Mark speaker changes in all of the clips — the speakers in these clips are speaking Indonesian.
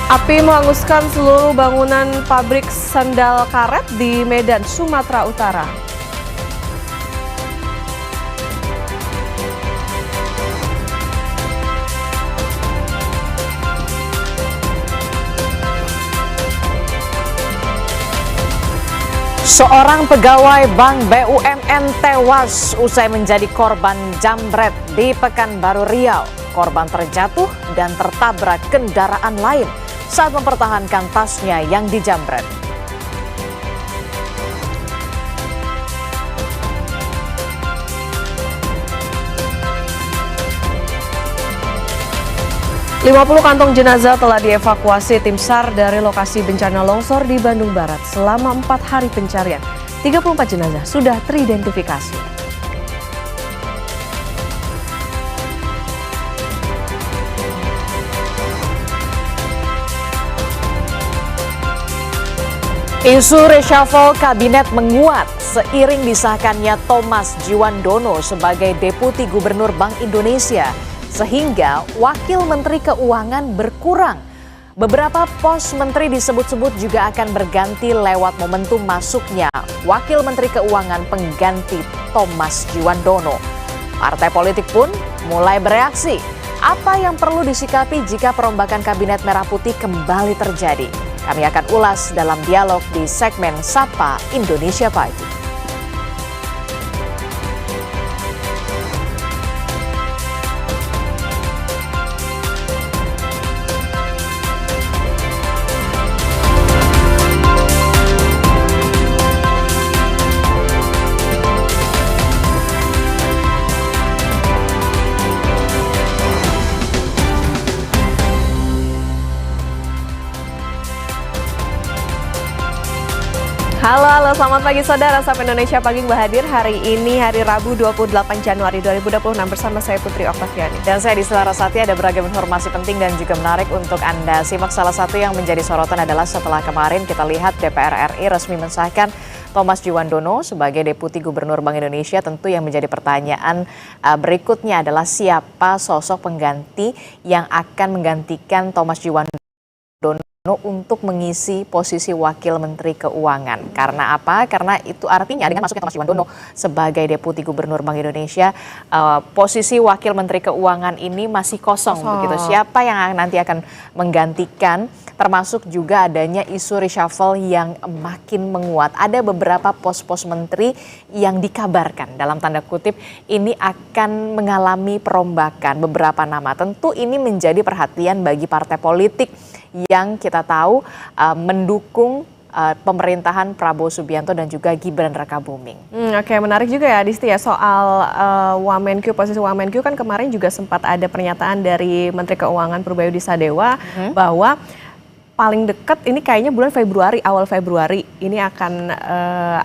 Speaker 1: Api menghanguskan seluruh bangunan pabrik sandal karet di Medan, Sumatera Utara.
Speaker 2: Seorang pegawai Bank BUMN tewas usai menjadi korban jambret di Pekanbaru Riau. Korban terjatuh dan tertabrak kendaraan lain saat mempertahankan tasnya yang dijambret.
Speaker 1: Puluh kantong jenazah telah dievakuasi tim SAR dari lokasi bencana longsor di Bandung Barat selama 4 hari pencarian. 34 jenazah sudah teridentifikasi.
Speaker 2: Isu reshuffle kabinet menguat seiring disahkannya Thomas Djiwandono sebagai Deputi Gubernur Bank Indonesia, sehingga Wakil Menteri Keuangan berkurang. Beberapa pos menteri disebut-sebut juga akan berganti lewat momentum masuknya Wakil Menteri Keuangan pengganti Thomas Djiwandono. Partai politik pun mulai bereaksi. Apa yang perlu disikapi jika perombakan Kabinet Merah Putih kembali terjadi? Kami akan ulas dalam dialog di segmen Sapa Indonesia Pagi.
Speaker 1: Halo, selamat pagi saudara. Sapa Indonesia Pagi hadir hari ini, hari Rabu 28 Januari 2026 bersama saya Putri Oktaviani.
Speaker 2: Dan saya di Selarasati ada beragam informasi penting dan juga menarik untuk Anda simak. Salah satu yang menjadi sorotan adalah setelah kemarin kita lihat DPR RI resmi mensahkan Thomas Djiwandono sebagai Deputi Gubernur Bank Indonesia. Tentu yang menjadi pertanyaan berikutnya adalah siapa sosok pengganti yang akan menggantikan Thomas Djiwandono untuk mengisi posisi Wakil Menteri Keuangan. Karena apa? Karena itu artinya dengan masuknya Thomas Djiwandono sebagai Deputi Gubernur Bank Indonesia, posisi Wakil Menteri Keuangan ini masih kosong. Begitu. Siapa yang nanti akan menggantikan? Termasuk juga adanya isu reshuffle yang makin menguat. Ada beberapa pos-pos menteri yang dikabarkan dalam tanda kutip ini akan mengalami perombakan beberapa nama. Tentu ini menjadi perhatian bagi partai politik yang kita tahu mendukung pemerintahan Prabowo Subianto dan juga Gibran Rakabuming.
Speaker 1: Oke, menarik juga ya Disti ya soal Wamenkyu, posisi Wamenkyu kan kemarin juga sempat ada pernyataan dari Menteri Keuangan Purbayudi Sadewa bahwa paling dekat ini kayaknya bulan Februari, awal Februari ini akan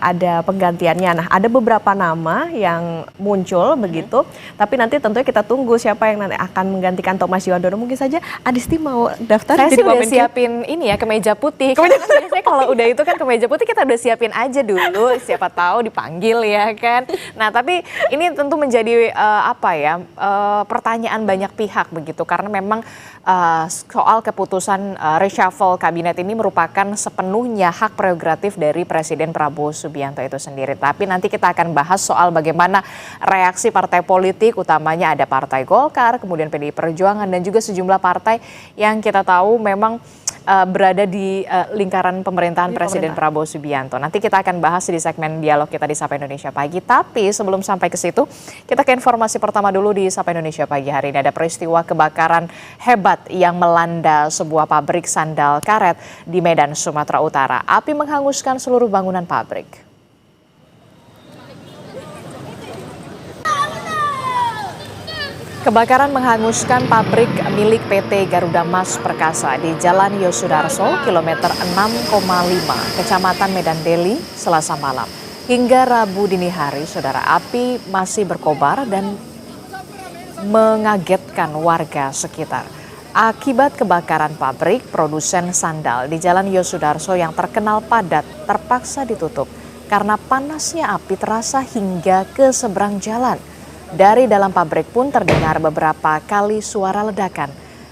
Speaker 1: ada penggantiannya. Nah, ada beberapa nama yang muncul begitu, tapi nanti tentunya kita tunggu siapa yang nanti akan menggantikan Thomas Djiwandono. Mungkin saja Adisti mau daftar.
Speaker 2: Saya sih udah siapin ini ya, kemeja putih. Biasanya kalau udah itu kan kemeja putih kita udah siapin aja dulu, siapa tahu dipanggil ya kan. Nah, tapi ini tentu menjadi pertanyaan banyak pihak begitu, karena memang soal keputusan reshuffle kabinet ini merupakan sepenuhnya hak prerogatif dari Presiden Prabowo Subianto itu sendiri. Tapi nanti kita akan bahas soal bagaimana reaksi partai politik, utamanya ada Partai Golkar, kemudian PDI Perjuangan dan juga sejumlah partai yang kita tahu memang berada di lingkaran pemerintahan Presiden Prabowo Subianto. Nanti kita akan bahas di segmen dialog kita di Sapa Indonesia Pagi. Tapi sebelum sampai ke situ, kita ke informasi pertama dulu di Sapa Indonesia Pagi hari ini. Ada peristiwa kebakaran hebat yang melanda sebuah pabrik sandal karet di Medan, Sumatera Utara. Api menghanguskan seluruh bangunan pabrik. Kebakaran menghanguskan pabrik milik PT Garuda Mas Perkasa di Jalan Yosudarso, kilometer 6,5, Kecamatan Medan Deli, Selasa malam. Hingga Rabu dini hari, saudara, api masih berkobar dan mengagetkan warga sekitar. Akibat kebakaran pabrik produsen sandal di Jalan Yosudarso yang terkenal padat terpaksa ditutup karena panasnya api terasa hingga ke seberang jalan. Dari dalam pabrik pun terdengar beberapa kali suara ledakan.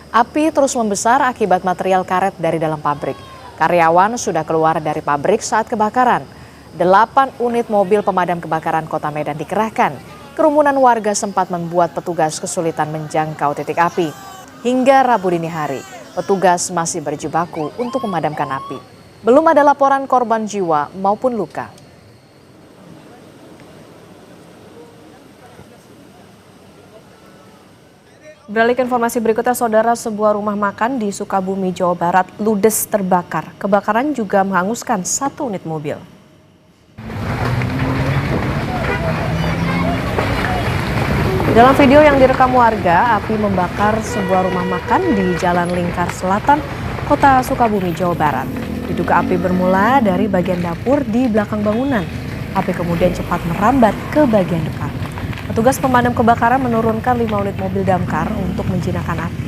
Speaker 2: Api terus membesar akibat material karet dari dalam pabrik. Karyawan sudah keluar dari pabrik saat kebakaran. 8 unit mobil pemadam kebakaran Kota Medan dikerahkan. Kerumunan warga sempat membuat petugas kesulitan menjangkau titik api. Hingga Rabu dini hari, petugas masih berjibaku untuk memadamkan api. Belum ada laporan korban jiwa maupun luka.
Speaker 1: Beralih ke informasi berikutnya, saudara, sebuah rumah makan di Sukabumi, Jawa Barat ludes terbakar. Kebakaran juga menghanguskan 1 unit mobil. Dalam video yang direkam warga, api membakar sebuah rumah makan di Jalan Lingkar Selatan, Kota Sukabumi, Jawa Barat. Diduga api bermula dari bagian dapur di belakang bangunan. Api kemudian cepat merambat ke bagian depan. Petugas pemadam kebakaran menurunkan 5 unit mobil damkar untuk menjinakkan api.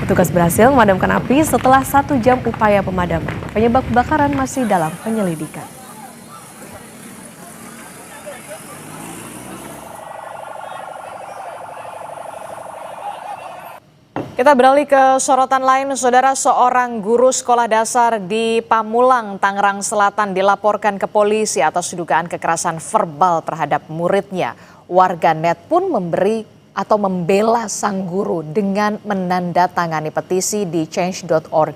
Speaker 1: Petugas berhasil memadamkan api setelah 1 jam upaya pemadaman. Penyebab kebakaran masih dalam penyelidikan.
Speaker 2: Kita beralih ke sorotan lain, saudara. Seorang guru sekolah dasar di Pamulang, Tangerang Selatan dilaporkan ke polisi atas dugaan kekerasan verbal terhadap muridnya. Warganet pun membela sang guru dengan menandatangani petisi di change.org.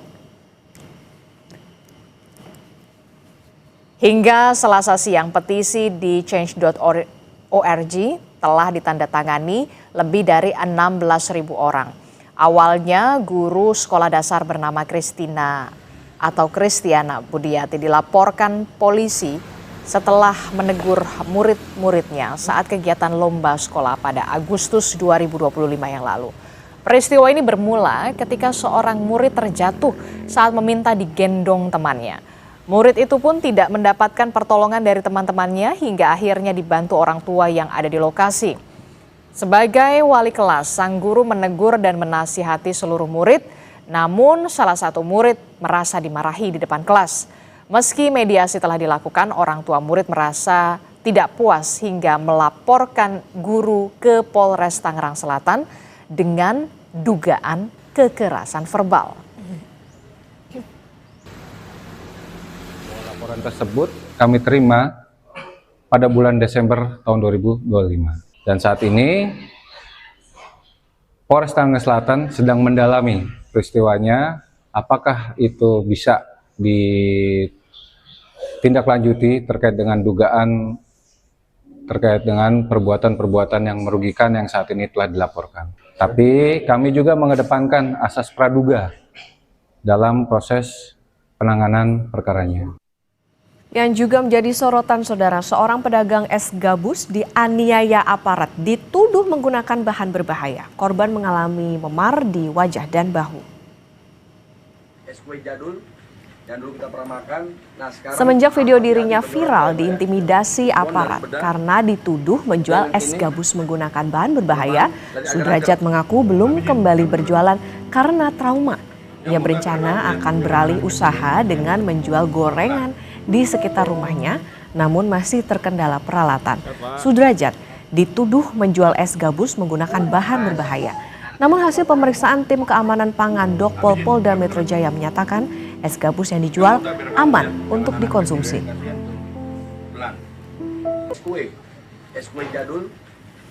Speaker 2: Hingga Selasa siang, petisi di change.org telah ditandatangani lebih dari 16.000 orang. Awalnya guru sekolah dasar bernama Kristiana Budiati dilaporkan polisi setelah menegur murid-muridnya saat kegiatan lomba sekolah pada Agustus 2025 yang lalu. Peristiwa ini bermula ketika seorang murid terjatuh saat meminta digendong temannya. Murid itu pun tidak mendapatkan pertolongan dari teman-temannya hingga akhirnya dibantu orang tua yang ada di lokasi. Sebagai wali kelas, sang guru menegur dan menasihati seluruh murid, namun salah satu murid merasa dimarahi di depan kelas. Meski mediasi telah dilakukan, orang tua murid merasa tidak puas hingga melaporkan guru ke Polres Tangerang Selatan dengan dugaan kekerasan verbal.
Speaker 3: Laporan tersebut kami terima pada bulan Desember tahun 2025. Dan saat ini Polres Tangerang Selatan sedang mendalami peristiwanya, apakah itu bisa ditindaklanjuti terkait dengan dugaan terkait dengan perbuatan-perbuatan yang merugikan yang saat ini telah dilaporkan. Tapi kami juga mengedepankan asas praduga dalam proses penanganan perkaranya.
Speaker 1: Yang juga menjadi sorotan, saudara, seorang pedagang es gabus dianiaya aparat, dituduh menggunakan bahan berbahaya. Korban mengalami memar di wajah dan bahu. Semenjak video dirinya viral, diintimidasi aparat karena dituduh menjual es gabus menggunakan bahan berbahaya. Sudrajat mengaku belum kembali berjualan karena trauma. Ia berencana akan beralih usaha dengan menjual gorengan di sekitar rumahnya, namun masih terkendala peralatan. Sudrajat dituduh menjual es gabus menggunakan bahan berbahaya. Namun hasil pemeriksaan tim keamanan pangan Dokpol Polda Metro Jaya menyatakan es gabus yang dijual aman untuk dikonsumsi.
Speaker 4: Es kue jadul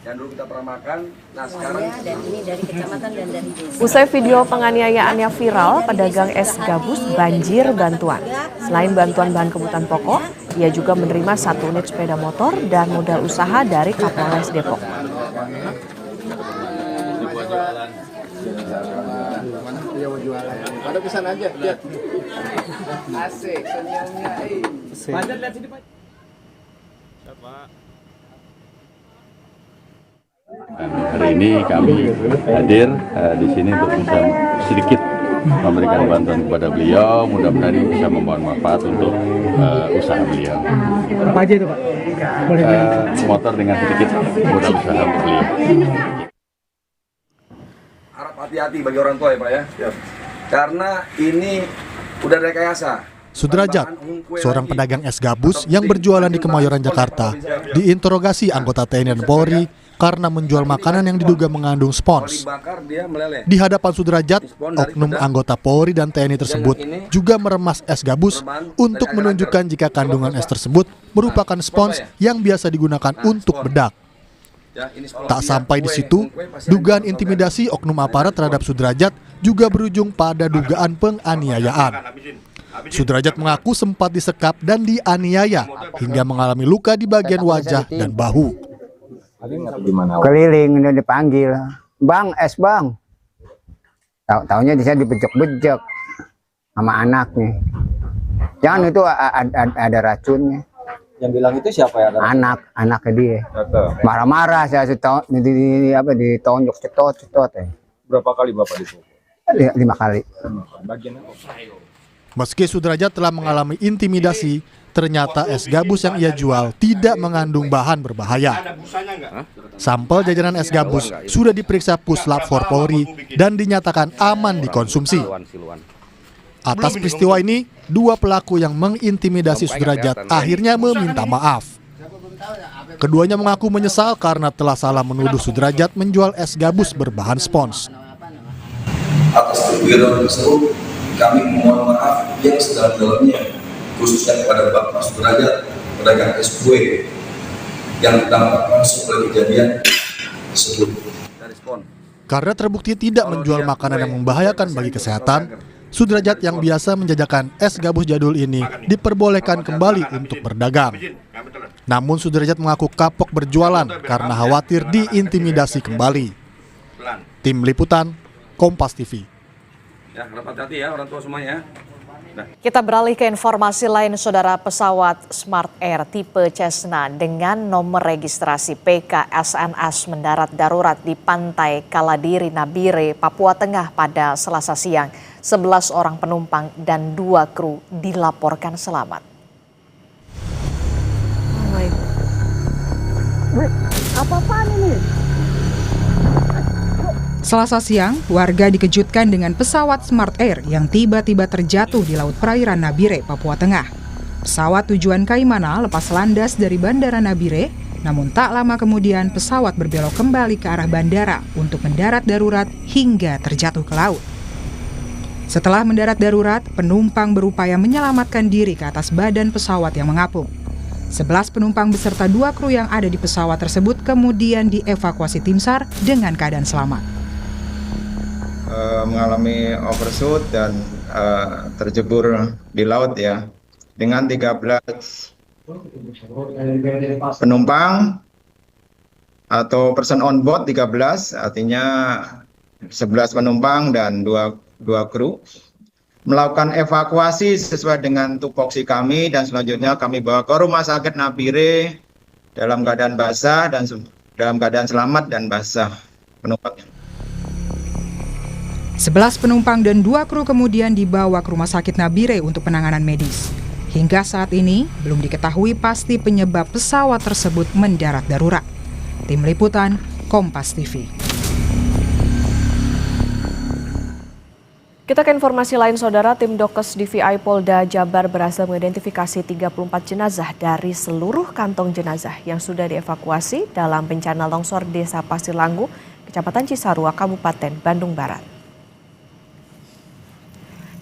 Speaker 4: yang dulu kita pernah makan, nah sekarang dan ini dari kecamatan dan dari desa.
Speaker 1: Usai video penganiayaannya viral, pedagang es gabus banjir bantuan. Selain bantuan bahan kebutuhan pokok, ia juga menerima 1 unit sepeda motor dan modal usaha dari Kapolres Depok.
Speaker 4: Dia mau jualan. Ada pesan aja, lihat. Asik, senyumnya. Banyak lihat sini, Pak.
Speaker 5: Hari ini kami hadir di sini untuk bisa sedikit memberikan bantuan kepada beliau, mudah-mudahan ini bisa membawa manfaat untuk usaha beliau.
Speaker 6: Apa aja itu, Pak? Boleh
Speaker 5: motor dengan sedikit modal usaha untuk beliau.
Speaker 4: Harap hati-hati bagi orang tua ya Pak ya. Karena ini udah rekayasa.
Speaker 7: Sudrajat, seorang pedagang es gabus yang berjualan di Kemayoran, Jakarta, diinterogasi anggota TNI dan Polri karena menjual makanan yang diduga mengandung spons. Di hadapan Sudrajat, oknum anggota Polri dan TNI tersebut juga meremas es gabus untuk menunjukkan jika kandungan es tersebut merupakan spons yang biasa digunakan untuk bedak. Tak sampai di situ, dugaan intimidasi oknum aparat terhadap Sudrajat juga berujung pada dugaan penganiayaan. Sudrajat mengaku sempat disekap dan dianiaya hingga mengalami luka di bagian wajah dan bahu.
Speaker 8: Keliling udah dipanggil, "Bang, es bang." Taunya dia dibejek-bejek sama anaknya. Jangan itu ada racunnya.
Speaker 9: Yang bilang itu siapa ya?
Speaker 8: Anaknya dia. Marah-marah saya ditonjok cetot ya.
Speaker 9: Berapa kali Bapak dipukul?
Speaker 8: 5 kali.
Speaker 9: Bagian apa?
Speaker 7: Meski Sudrajat telah mengalami intimidasi, ternyata es gabus yang ia jual tidak mengandung bahan berbahaya. Sampel jajanan es gabus sudah diperiksa Puslap 4 Polri dan dinyatakan aman dikonsumsi. Atas peristiwa ini, 2 pelaku yang mengintimidasi Sudrajat akhirnya meminta maaf. Keduanya mengaku menyesal karena telah salah menuduh Sudrajat menjual es gabus berbahan spons.
Speaker 10: Atas keguguran tersebut, kami memohon maaf yang sedalam-dalamnya, khususnya kepada Bapak Sudrajat, pedagang es kue yang terdampak langsung oleh kejadian tersebut.
Speaker 7: Karena terbukti tidak menjual makanan yang membahayakan bagi kesehatan, Sudrajat yang biasa menjajakan es gabus jadul ini diperbolehkan kembali untuk berdagang. Namun Sudrajat mengaku kapok berjualan karena khawatir diintimidasi kembali. Tim Liputan, Kompas TV.
Speaker 9: Ya, hati-hati ya orang tua semuanya.
Speaker 2: Kita beralih ke informasi lain, saudara. Pesawat Smart Air tipe Cessna dengan nomor registrasi PKSNS mendarat darurat di pantai Kaladiri, Nabire, Papua Tengah pada Selasa siang. 11 orang penumpang dan 2 kru dilaporkan selamat.
Speaker 6: Apa-apaan ini?
Speaker 11: Selasa siang, warga dikejutkan dengan pesawat Smart Air yang tiba-tiba terjatuh di laut perairan Nabire, Papua Tengah. Pesawat tujuan Kaimana lepas landas dari Bandara Nabire, namun tak lama kemudian pesawat berbelok kembali ke arah bandara untuk mendarat darurat hingga terjatuh ke laut. Setelah mendarat darurat, penumpang berupaya menyelamatkan diri ke atas badan pesawat yang mengapung. 11 penumpang beserta 2 kru yang ada di pesawat tersebut kemudian dievakuasi tim SAR dengan keadaan selamat.
Speaker 12: Mengalami overshoot dan terjebur di laut ya, dengan 13 penumpang atau person on board 13, artinya 11 penumpang dan 2 kru. Melakukan evakuasi sesuai dengan tupoksi kami dan selanjutnya kami bawa ke Rumah Sakit Nabire dalam keadaan basah dan dalam keadaan selamat dan basah penumpangnya.
Speaker 11: 11 penumpang dan 2 kru kemudian dibawa ke Rumah Sakit Nabire untuk penanganan medis. Hingga saat ini belum diketahui pasti penyebab pesawat tersebut mendarat darurat. Tim Liputan, Kompas TV.
Speaker 1: Kita ke informasi lain, saudara. Tim Dokes DVI Polda Jabar berhasil mengidentifikasi 34 jenazah dari seluruh kantong jenazah yang sudah dievakuasi dalam bencana longsor Desa Pasir Langgu, Kecamatan Cisarua, Kabupaten Bandung Barat.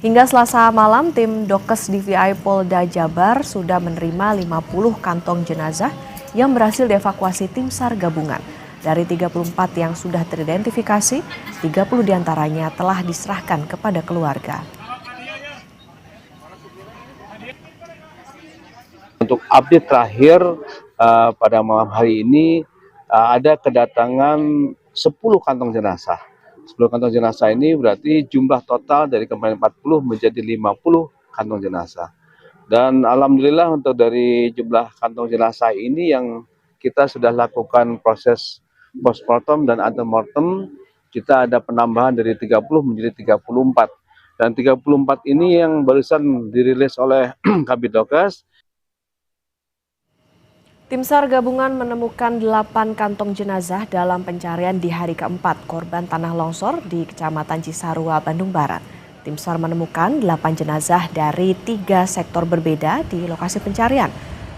Speaker 1: Hingga Selasa malam, tim Dokes DVI Polda Jabar sudah menerima 50 kantong jenazah yang berhasil dievakuasi tim SAR gabungan. Dari 34 yang sudah teridentifikasi, 30 diantaranya telah diserahkan kepada keluarga.
Speaker 13: Untuk update terakhir pada malam hari ini ada kedatangan 10 kantong jenazah. 10 kantong jenazah ini berarti jumlah total dari kemarin 40 menjadi 50 kantong jenazah. Dan alhamdulillah untuk dari jumlah kantong jenazah ini yang kita sudah lakukan proses postmortem dan antemortem, kita ada penambahan dari 30 menjadi 34. Dan 34 ini yang barusan dirilis oleh Kabid Dokes.
Speaker 1: Tim SAR gabungan menemukan 8 kantong jenazah dalam pencarian di hari keempat korban tanah longsor di Kecamatan Cisarua, Bandung Barat. Tim SAR menemukan 8 jenazah dari 3 sektor berbeda di lokasi pencarian.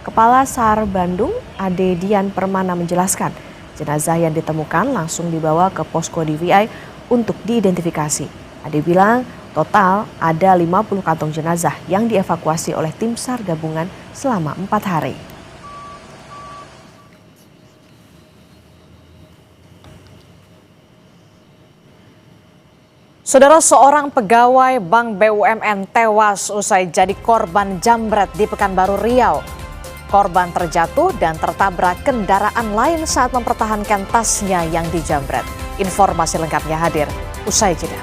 Speaker 1: Kepala SAR Bandung, Ade Dian Permana menjelaskan, Jenazah yang ditemukan langsung dibawa ke posko DVI untuk diidentifikasi. Ade bilang total ada 50 kantong jenazah yang dievakuasi oleh tim SAR gabungan selama 4 hari.
Speaker 2: Saudara, seorang pegawai Bank BUMN tewas usai jadi korban jambret di Pekanbaru Riau. Korban terjatuh dan tertabrak kendaraan lain saat mempertahankan tasnya yang dijambret. Informasi lengkapnya hadir usai jeda.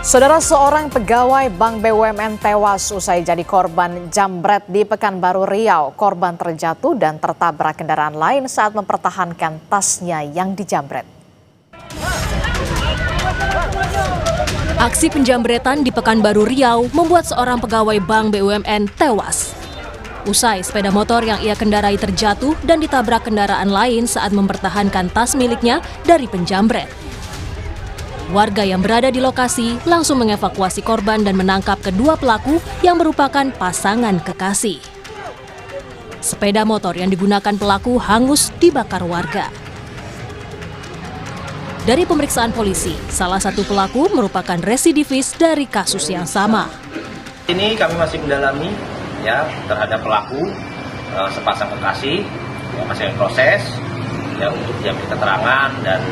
Speaker 2: Saudara, seorang pegawai Bank BUMN tewas usai jadi korban jambret di Pekanbaru Riau. Korban terjatuh dan tertabrak kendaraan lain saat mempertahankan tasnya yang dijambret.
Speaker 14: Aksi penjambretan di Pekanbaru Riau membuat seorang pegawai Bank BUMN tewas. Usai sepeda motor yang ia kendarai terjatuh dan ditabrak kendaraan lain saat mempertahankan tas miliknya dari penjambret. Warga yang berada di lokasi langsung mengevakuasi korban dan menangkap kedua pelaku yang merupakan pasangan kekasih. Sepeda motor yang digunakan pelaku hangus dibakar warga. Dari pemeriksaan polisi, salah satu pelaku merupakan residivis dari kasus yang sama.
Speaker 15: Ini kami masih mendalami ya terhadap pelaku sepasang kekasih, ya, masih proses ya untuk diambil keterangan dan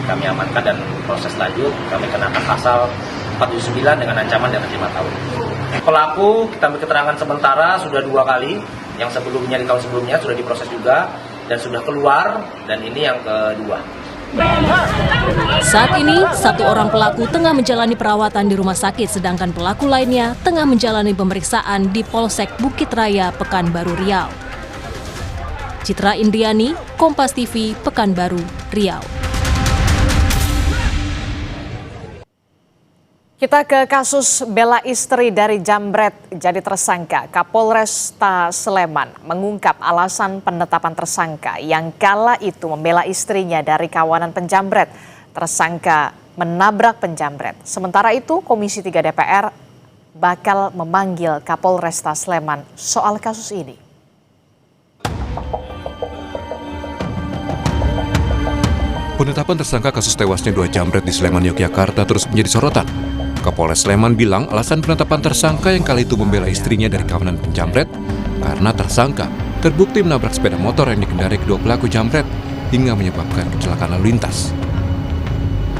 Speaker 15: kami amankan, dan proses lanjut kami kenakan pasal 479 dengan ancaman dari 5 tahun. Pelaku kita ambil keterangan sementara sudah 2 kali, yang sebelumnya di tahun sebelumnya sudah diproses juga dan sudah keluar, dan ini yang kedua.
Speaker 14: Saat ini, satu orang pelaku tengah menjalani perawatan di rumah sakit, sedangkan pelaku lainnya tengah menjalani pemeriksaan di Polsek Bukit Raya, Pekanbaru Riau. Citra Indriani, Kompas TV, Pekanbaru, Riau.
Speaker 2: Kita ke kasus bela istri dari jambret jadi tersangka. Kapolresta Sleman mengungkap alasan penetapan tersangka yang kala itu membela istrinya dari kawanan penjambret. Tersangka menabrak penjambret. Sementara itu Komisi 3 DPR bakal memanggil Kapolresta Sleman soal kasus ini.
Speaker 16: Penetapan tersangka kasus tewasnya 2 jambret di Sleman, Yogyakarta terus menjadi sorotan. Kapolres Sleman bilang alasan penetapan tersangka yang kali itu membela istrinya dari kawanan penjambret karena tersangka terbukti menabrak sepeda motor yang dikendarai kedua pelaku jambret hingga menyebabkan kecelakaan lalu lintas.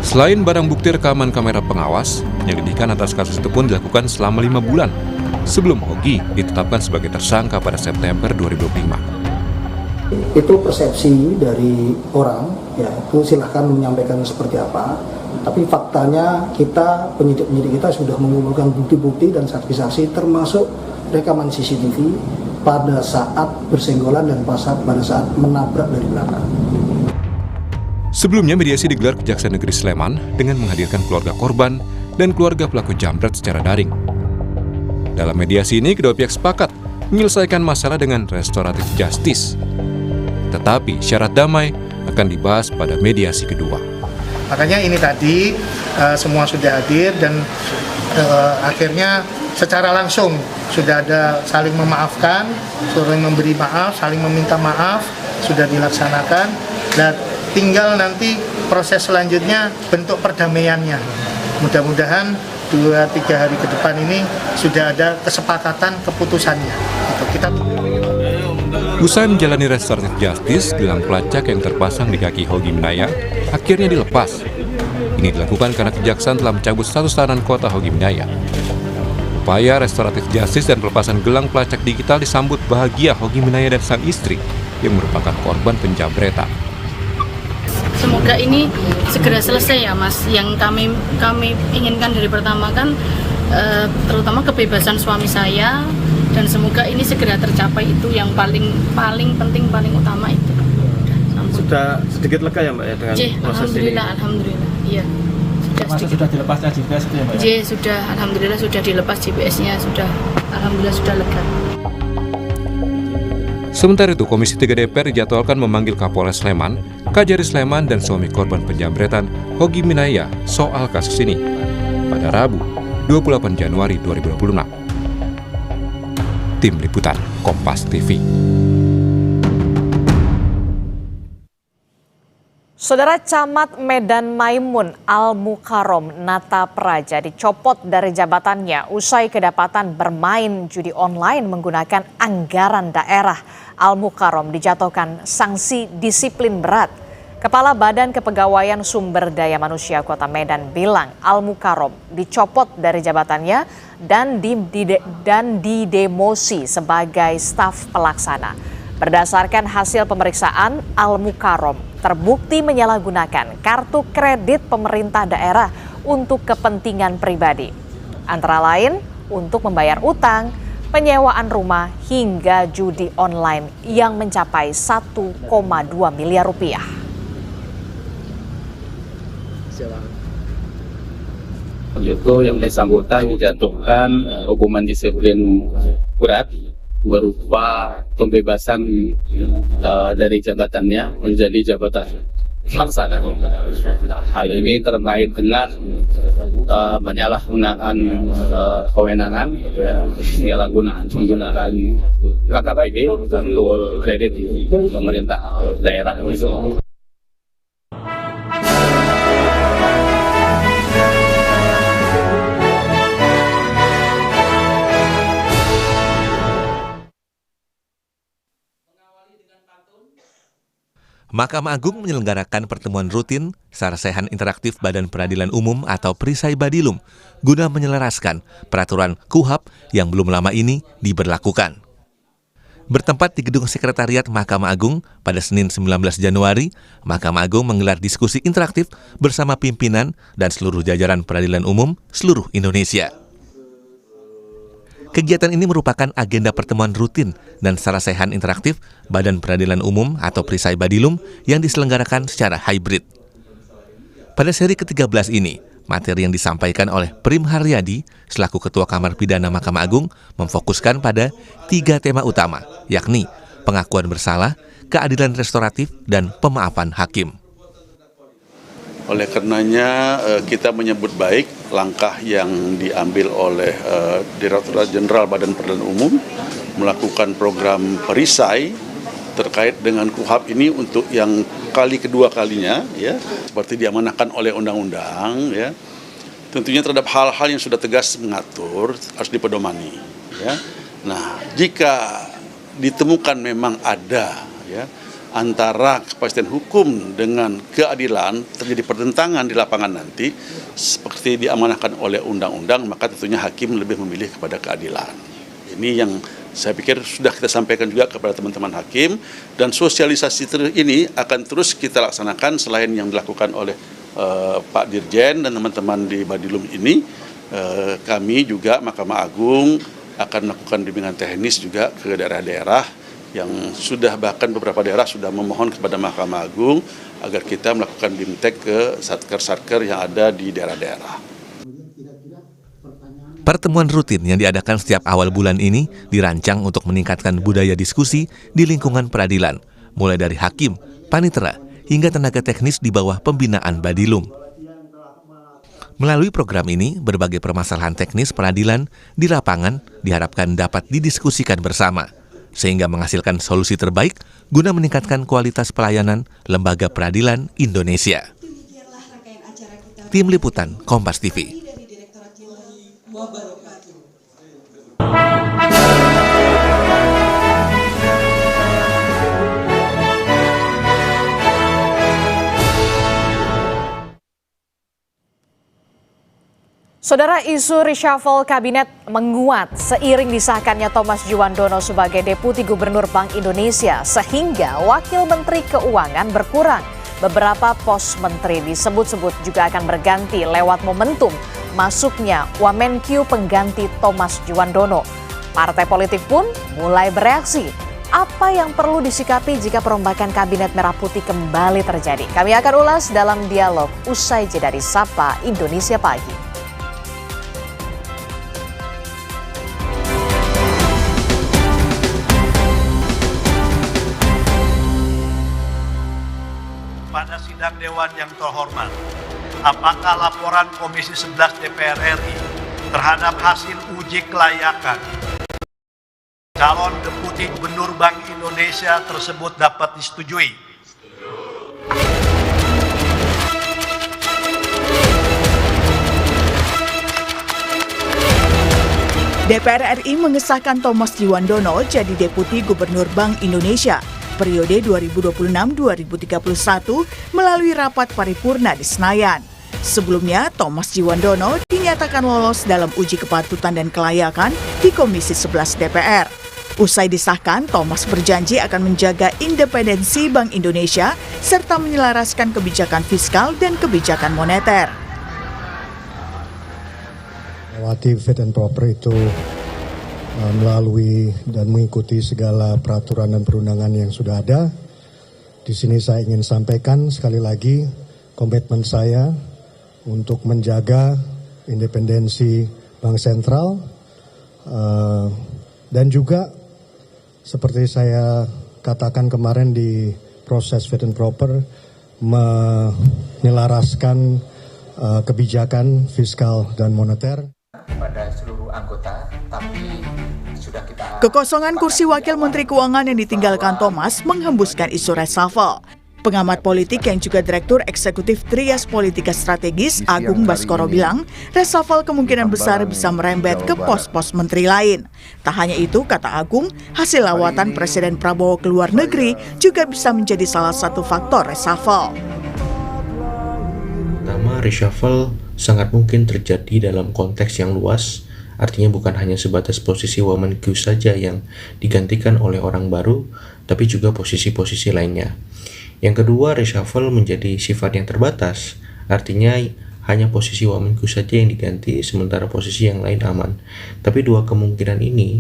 Speaker 16: Selain barang bukti rekaman kamera pengawas, penyelidikan atas kasus itu pun dilakukan selama 5 bulan sebelum Hogi ditetapkan sebagai tersangka pada September 2025.
Speaker 17: Itu persepsi dari orang, ya itu silahkan menyampaikan seperti apa. Tapi faktanya kita, penyidik-penyidik kita sudah mengumpulkan bukti-bukti dan saksi-saksi termasuk rekaman CCTV pada saat bersenggolan dan pada saat menabrak dari belakang.
Speaker 16: Sebelumnya mediasi digelar Kejaksaan Negeri Sleman dengan menghadirkan keluarga korban dan keluarga pelaku jambret secara daring. Dalam mediasi ini kedua pihak sepakat menyelesaikan masalah dengan restoratif justice. Tetapi syarat damai akan dibahas pada mediasi kedua.
Speaker 18: Makanya ini tadi semua sudah hadir dan akhirnya secara langsung sudah ada saling memaafkan, saling memberi maaf, saling meminta maaf, sudah dilaksanakan, dan tinggal nanti proses selanjutnya bentuk perdamaiannya. Mudah-mudahan 2-3 hari ke depan ini sudah ada kesepakatan keputusannya. Kita
Speaker 16: Usai menjalani restoratif justice, gelang pelacak yang terpasang di kaki Hogi Minaya akhirnya dilepas. Ini dilakukan karena Kejaksaan telah mencabut status tahanan kota Hogi Minaya. Upaya restoratif justice dan pelepasan gelang pelacak digital disambut bahagia Hogi Minaya dan sang istri yang merupakan korban penjambretan.
Speaker 19: Semoga ini segera selesai ya Mas. Yang kami inginkan dari pertama kan terutama kebebasan suami saya, dan semoga ini segera tercapai, itu yang paling penting, paling utama itu.
Speaker 9: Sudah sedikit lega ya Mbak ya dengan proses ini?
Speaker 19: Alhamdulillah, iya.
Speaker 9: Sudah dilepasnya GPS itu ya Mbak?
Speaker 19: Sudah, alhamdulillah sudah dilepas GPS-nya, alhamdulillah sudah lega.
Speaker 16: Sementara itu, Komisi 3 DPR dijadwalkan memanggil Kapolres Sleman, Kajari Sleman, dan suami korban penjambretan Hogi Minaya soal kasus ini pada Rabu, 28 Januari 2026. Tim Liputan Kompas TV.
Speaker 2: Saudara Camat Medan Maimun Al-Mukarrom Nata Praja dicopot dari jabatannya usai kedapatan bermain judi online menggunakan anggaran daerah. Al-Mukarrom dijatuhkan sanksi disiplin berat. Kepala Badan Kepegawaian Sumber Daya Manusia Kota Medan bilang Al-Mukarrom dicopot dari jabatannya dan didemosi sebagai staf pelaksana. Berdasarkan hasil pemeriksaan, Al-Mukarrom terbukti menyalahgunakan kartu kredit pemerintah daerah untuk kepentingan pribadi. Antara lain untuk membayar utang, penyewaan rumah hingga judi online yang mencapai 1,2 miliar rupiah.
Speaker 20: Itu yang bersangkutan dijatuhkan hukuman disiplin berat berupa pembebasan dari jabatannya menjadi jabatan pelaksana. Hal ini terkait dengan menyalahgunakan kewenangan, menyalahgunakan menggunakan KKPD untuk kredit pemerintah daerah.
Speaker 21: Mahkamah Agung menyelenggarakan pertemuan rutin Sarsehan Interaktif Badan Peradilan Umum atau Perisai Badilum guna menyelaraskan peraturan KUHAP yang belum lama ini diberlakukan. Bertempat di Gedung Sekretariat Mahkamah Agung pada Senin 19 Januari, Mahkamah Agung menggelar diskusi interaktif bersama pimpinan dan seluruh jajaran peradilan umum seluruh Indonesia. Kegiatan ini merupakan agenda pertemuan rutin dan Sarsehan Interaktif Badan Peradilan Umum atau Perisai Badilum yang diselenggarakan secara hybrid. Pada seri ke-13 ini, materi yang disampaikan oleh Prim Haryadi selaku Ketua Kamar Pidana Mahkamah Agung memfokuskan pada 3 tema utama, yakni pengakuan bersalah, keadilan restoratif, dan pemaafan hakim.
Speaker 5: Oleh karenanya kita menyebut baik langkah yang diambil oleh Direktorat Jenderal Badan Peradilan Umum melakukan program perisai terkait dengan KUHAP ini untuk yang kedua kalinya, ya, seperti diamanahkan oleh undang-undang, ya. Tentunya terhadap hal-hal yang sudah tegas mengatur harus dipedomani, ya. Nah, jika ditemukan memang ada, ya, antara kepastian hukum dengan keadilan terjadi pertentangan di lapangan nanti seperti diamanahkan oleh undang-undang, maka tentunya hakim lebih memilih kepada keadilan. Ini yang saya pikir sudah kita sampaikan juga kepada teman-teman hakim, dan sosialisasi ini akan terus kita laksanakan selain yang dilakukan oleh Pak Dirjen dan teman-teman di Badilum ini. Kami juga Mahkamah Agung akan melakukan bimbingan teknis juga ke daerah-daerah yang sudah, bahkan beberapa daerah sudah memohon kepada Mahkamah Agung agar kita melakukan bimtek ke satker-satker yang ada di daerah-daerah.
Speaker 21: Pertemuan rutin yang diadakan setiap awal bulan ini dirancang untuk meningkatkan budaya diskusi di lingkungan peradilan, mulai dari hakim, panitera, hingga tenaga teknis di bawah pembinaan Badilum. Melalui program ini, berbagai permasalahan teknis peradilan di lapangan diharapkan dapat didiskusikan bersama, sehingga menghasilkan solusi terbaik guna meningkatkan kualitas pelayanan lembaga peradilan Indonesia. Tim Liputan Kompas TV.
Speaker 2: Saudara, isu reshuffle kabinet menguat seiring disahkannya Thomas Juwandono sebagai Deputi Gubernur Bank Indonesia, sehingga Wakil Menteri Keuangan berkurang. Beberapa pos menteri disebut-sebut juga akan berganti lewat momentum masuknya Wamenkyu pengganti Thomas Juwandono. Partai politik pun mulai bereaksi. Apa yang perlu disikapi jika perombakan kabinet merah putih kembali terjadi? Kami akan ulas dalam dialog usai jeda di Sapa Indonesia Pagi.
Speaker 22: Pada sidang Dewan yang terhormat, apakah laporan Komisi 11 DPR RI terhadap hasil uji kelayakan Calon Deputi Gubernur Bank Indonesia tersebut dapat disetujui.
Speaker 3: DPR RI mengesahkan Thomas Djiwandono jadi Deputi Gubernur Bank Indonesia periode 2026-2031 melalui rapat paripurna di Senayan. Sebelumnya, Thomas Djiwandono dinyatakan lolos dalam uji kepatutan dan kelayakan di Komisi 11 DPR. Usai disahkan, Thomas berjanji akan menjaga independensi Bank Indonesia serta menyelaraskan kebijakan fiskal dan kebijakan moneter.
Speaker 4: Melewati fit and proper itu melalui dan mengikuti segala peraturan dan perundangan yang sudah ada. Di sini saya ingin sampaikan sekali lagi komitmen saya untuk menjaga independensi Bank Sentral dan juga seperti saya katakan kemarin di proses fit and proper menyelaraskan kebijakan fiskal dan moneter
Speaker 23: pada seluruh anggota, tapi sudah kita...
Speaker 3: Kekosongan kursi Wakil Menteri Keuangan yang ditinggalkan Thomas menghembuskan isu reshuffle. Pengamat politik yang juga Direktur Eksekutif Trias Politika Strategis, Agung Baskoro bilang, reshuffle kemungkinan besar bisa merembet ke pos-pos menteri lain. Tak hanya itu, kata Agung, hasil lawatan Presiden Prabowo ke luar negeri juga bisa menjadi salah satu faktor reshuffle.
Speaker 24: Pertama, reshuffle sangat mungkin terjadi dalam konteks yang luas, artinya bukan hanya sebatas posisi Wamenkyu saja yang digantikan oleh orang baru, tapi juga posisi-posisi lainnya. Yang kedua, reshuffle menjadi sifat yang terbatas, artinya hanya posisi Wamenkyu saja yang diganti, sementara posisi yang lain aman. Tapi dua kemungkinan ini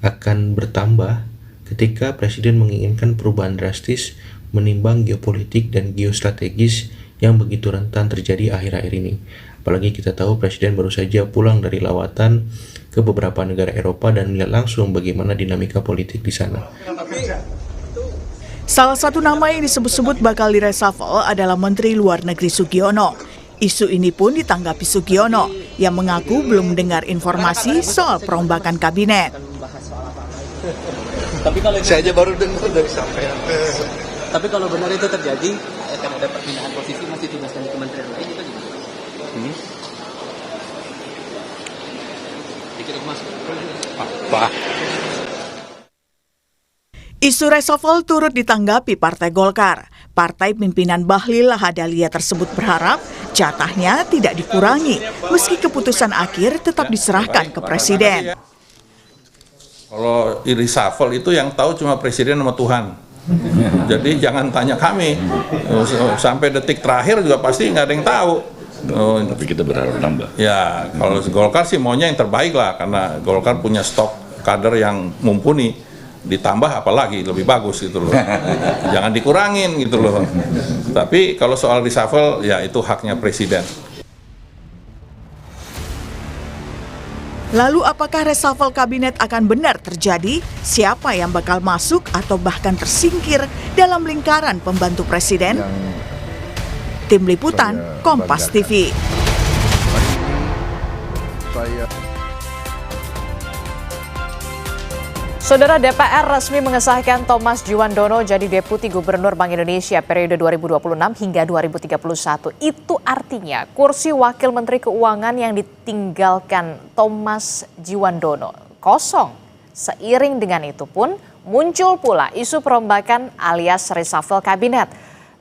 Speaker 24: akan bertambah ketika Presiden menginginkan perubahan drastis menimbang geopolitik dan geostrategis yang begitu rentan terjadi akhir-akhir ini. Apalagi kita tahu Presiden baru saja pulang dari lawatan ke beberapa negara Eropa dan melihat langsung bagaimana dinamika politik di sana.
Speaker 3: Salah satu nama yang disebut-sebut bakal direshuffle adalah Menteri Luar Negeri Sugiono. Isu ini pun ditanggapi Sugiono yang mengaku belum mendengar informasi soal perombakan kabinet.
Speaker 25: Tapi kalau saya aja baru dengar dari sampean. Tapi kalau benar itu terjadi, akan ada perpindahan posisi masih tugaskan di kementerian lain itu gimana?
Speaker 3: Isu reshuffle turut ditanggapi Partai Golkar. Partai pimpinan Bahlil Lahadalia tersebut berharap jatahnya tidak dikurangi, meski keputusan akhir tetap diserahkan ke Presiden.
Speaker 26: Kalau reshuffle itu yang tahu cuma Presiden sama Tuhan. Jadi jangan tanya kami. Sampai detik terakhir juga pasti nggak ada yang tahu.
Speaker 27: Tapi kita berharap nambah.
Speaker 26: Ya, kalau Golkar sih maunya yang terbaik lah, karena Golkar punya stok kader yang mumpuni. Ditambah apalagi lebih bagus gitu loh. Jangan dikurangin gitu loh. Tapi kalau soal reshuffle ya itu haknya Presiden.
Speaker 3: Lalu apakah reshuffle kabinet akan benar terjadi? Siapa yang bakal masuk atau bahkan tersingkir dalam lingkaran pembantu Presiden? Tim Liputan, Kompas TV.
Speaker 2: Saudara, DPR resmi mengesahkan Thomas Djiwandono jadi Deputi Gubernur Bank Indonesia periode 2026 hingga 2031. Itu artinya kursi Wakil Menteri Keuangan yang ditinggalkan Thomas Djiwandono kosong. Seiring dengan itu pun muncul pula isu perombakan alias reshuffle kabinet.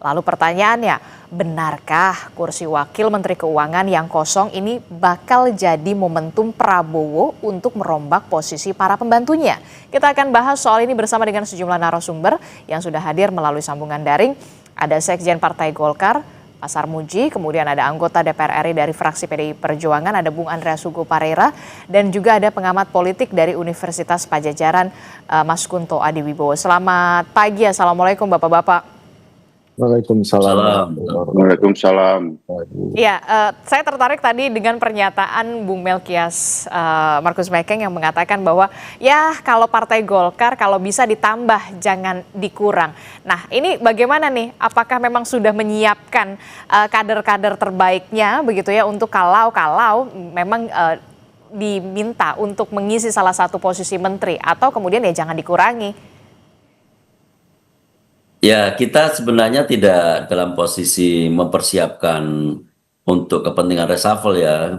Speaker 2: Lalu pertanyaannya, benarkah kursi Wakil Menteri Keuangan yang kosong ini bakal jadi momentum Prabowo untuk merombak posisi para pembantunya? Kita akan bahas soal ini bersama dengan sejumlah narasumber yang sudah hadir melalui sambungan daring. Ada Sekjen Partai Golkar, Pak Sarmuji, kemudian ada anggota DPR RI dari fraksi PDI Perjuangan, ada Bung Andreas Hugo Pareira, dan juga ada pengamat politik dari Universitas Padjadjaran, Mas Kunto Adiwibowo. Selamat pagi, Assalamualaikum Bapak-Bapak.
Speaker 27: Waalaikumsalam.
Speaker 28: Waalaikumsalam.
Speaker 2: Ya, saya tertarik tadi dengan pernyataan Bung Melkias Markus Mekeng yang mengatakan bahwa ya kalau Partai Golkar kalau bisa ditambah jangan dikurang. Nah ini bagaimana nih? Apakah memang sudah menyiapkan kader-kader terbaiknya begitu ya untuk kalau memang diminta untuk mengisi salah satu posisi menteri atau kemudian ya jangan dikurangi?
Speaker 6: Ya, kita sebenarnya tidak dalam posisi mempersiapkan untuk kepentingan reshuffle ya.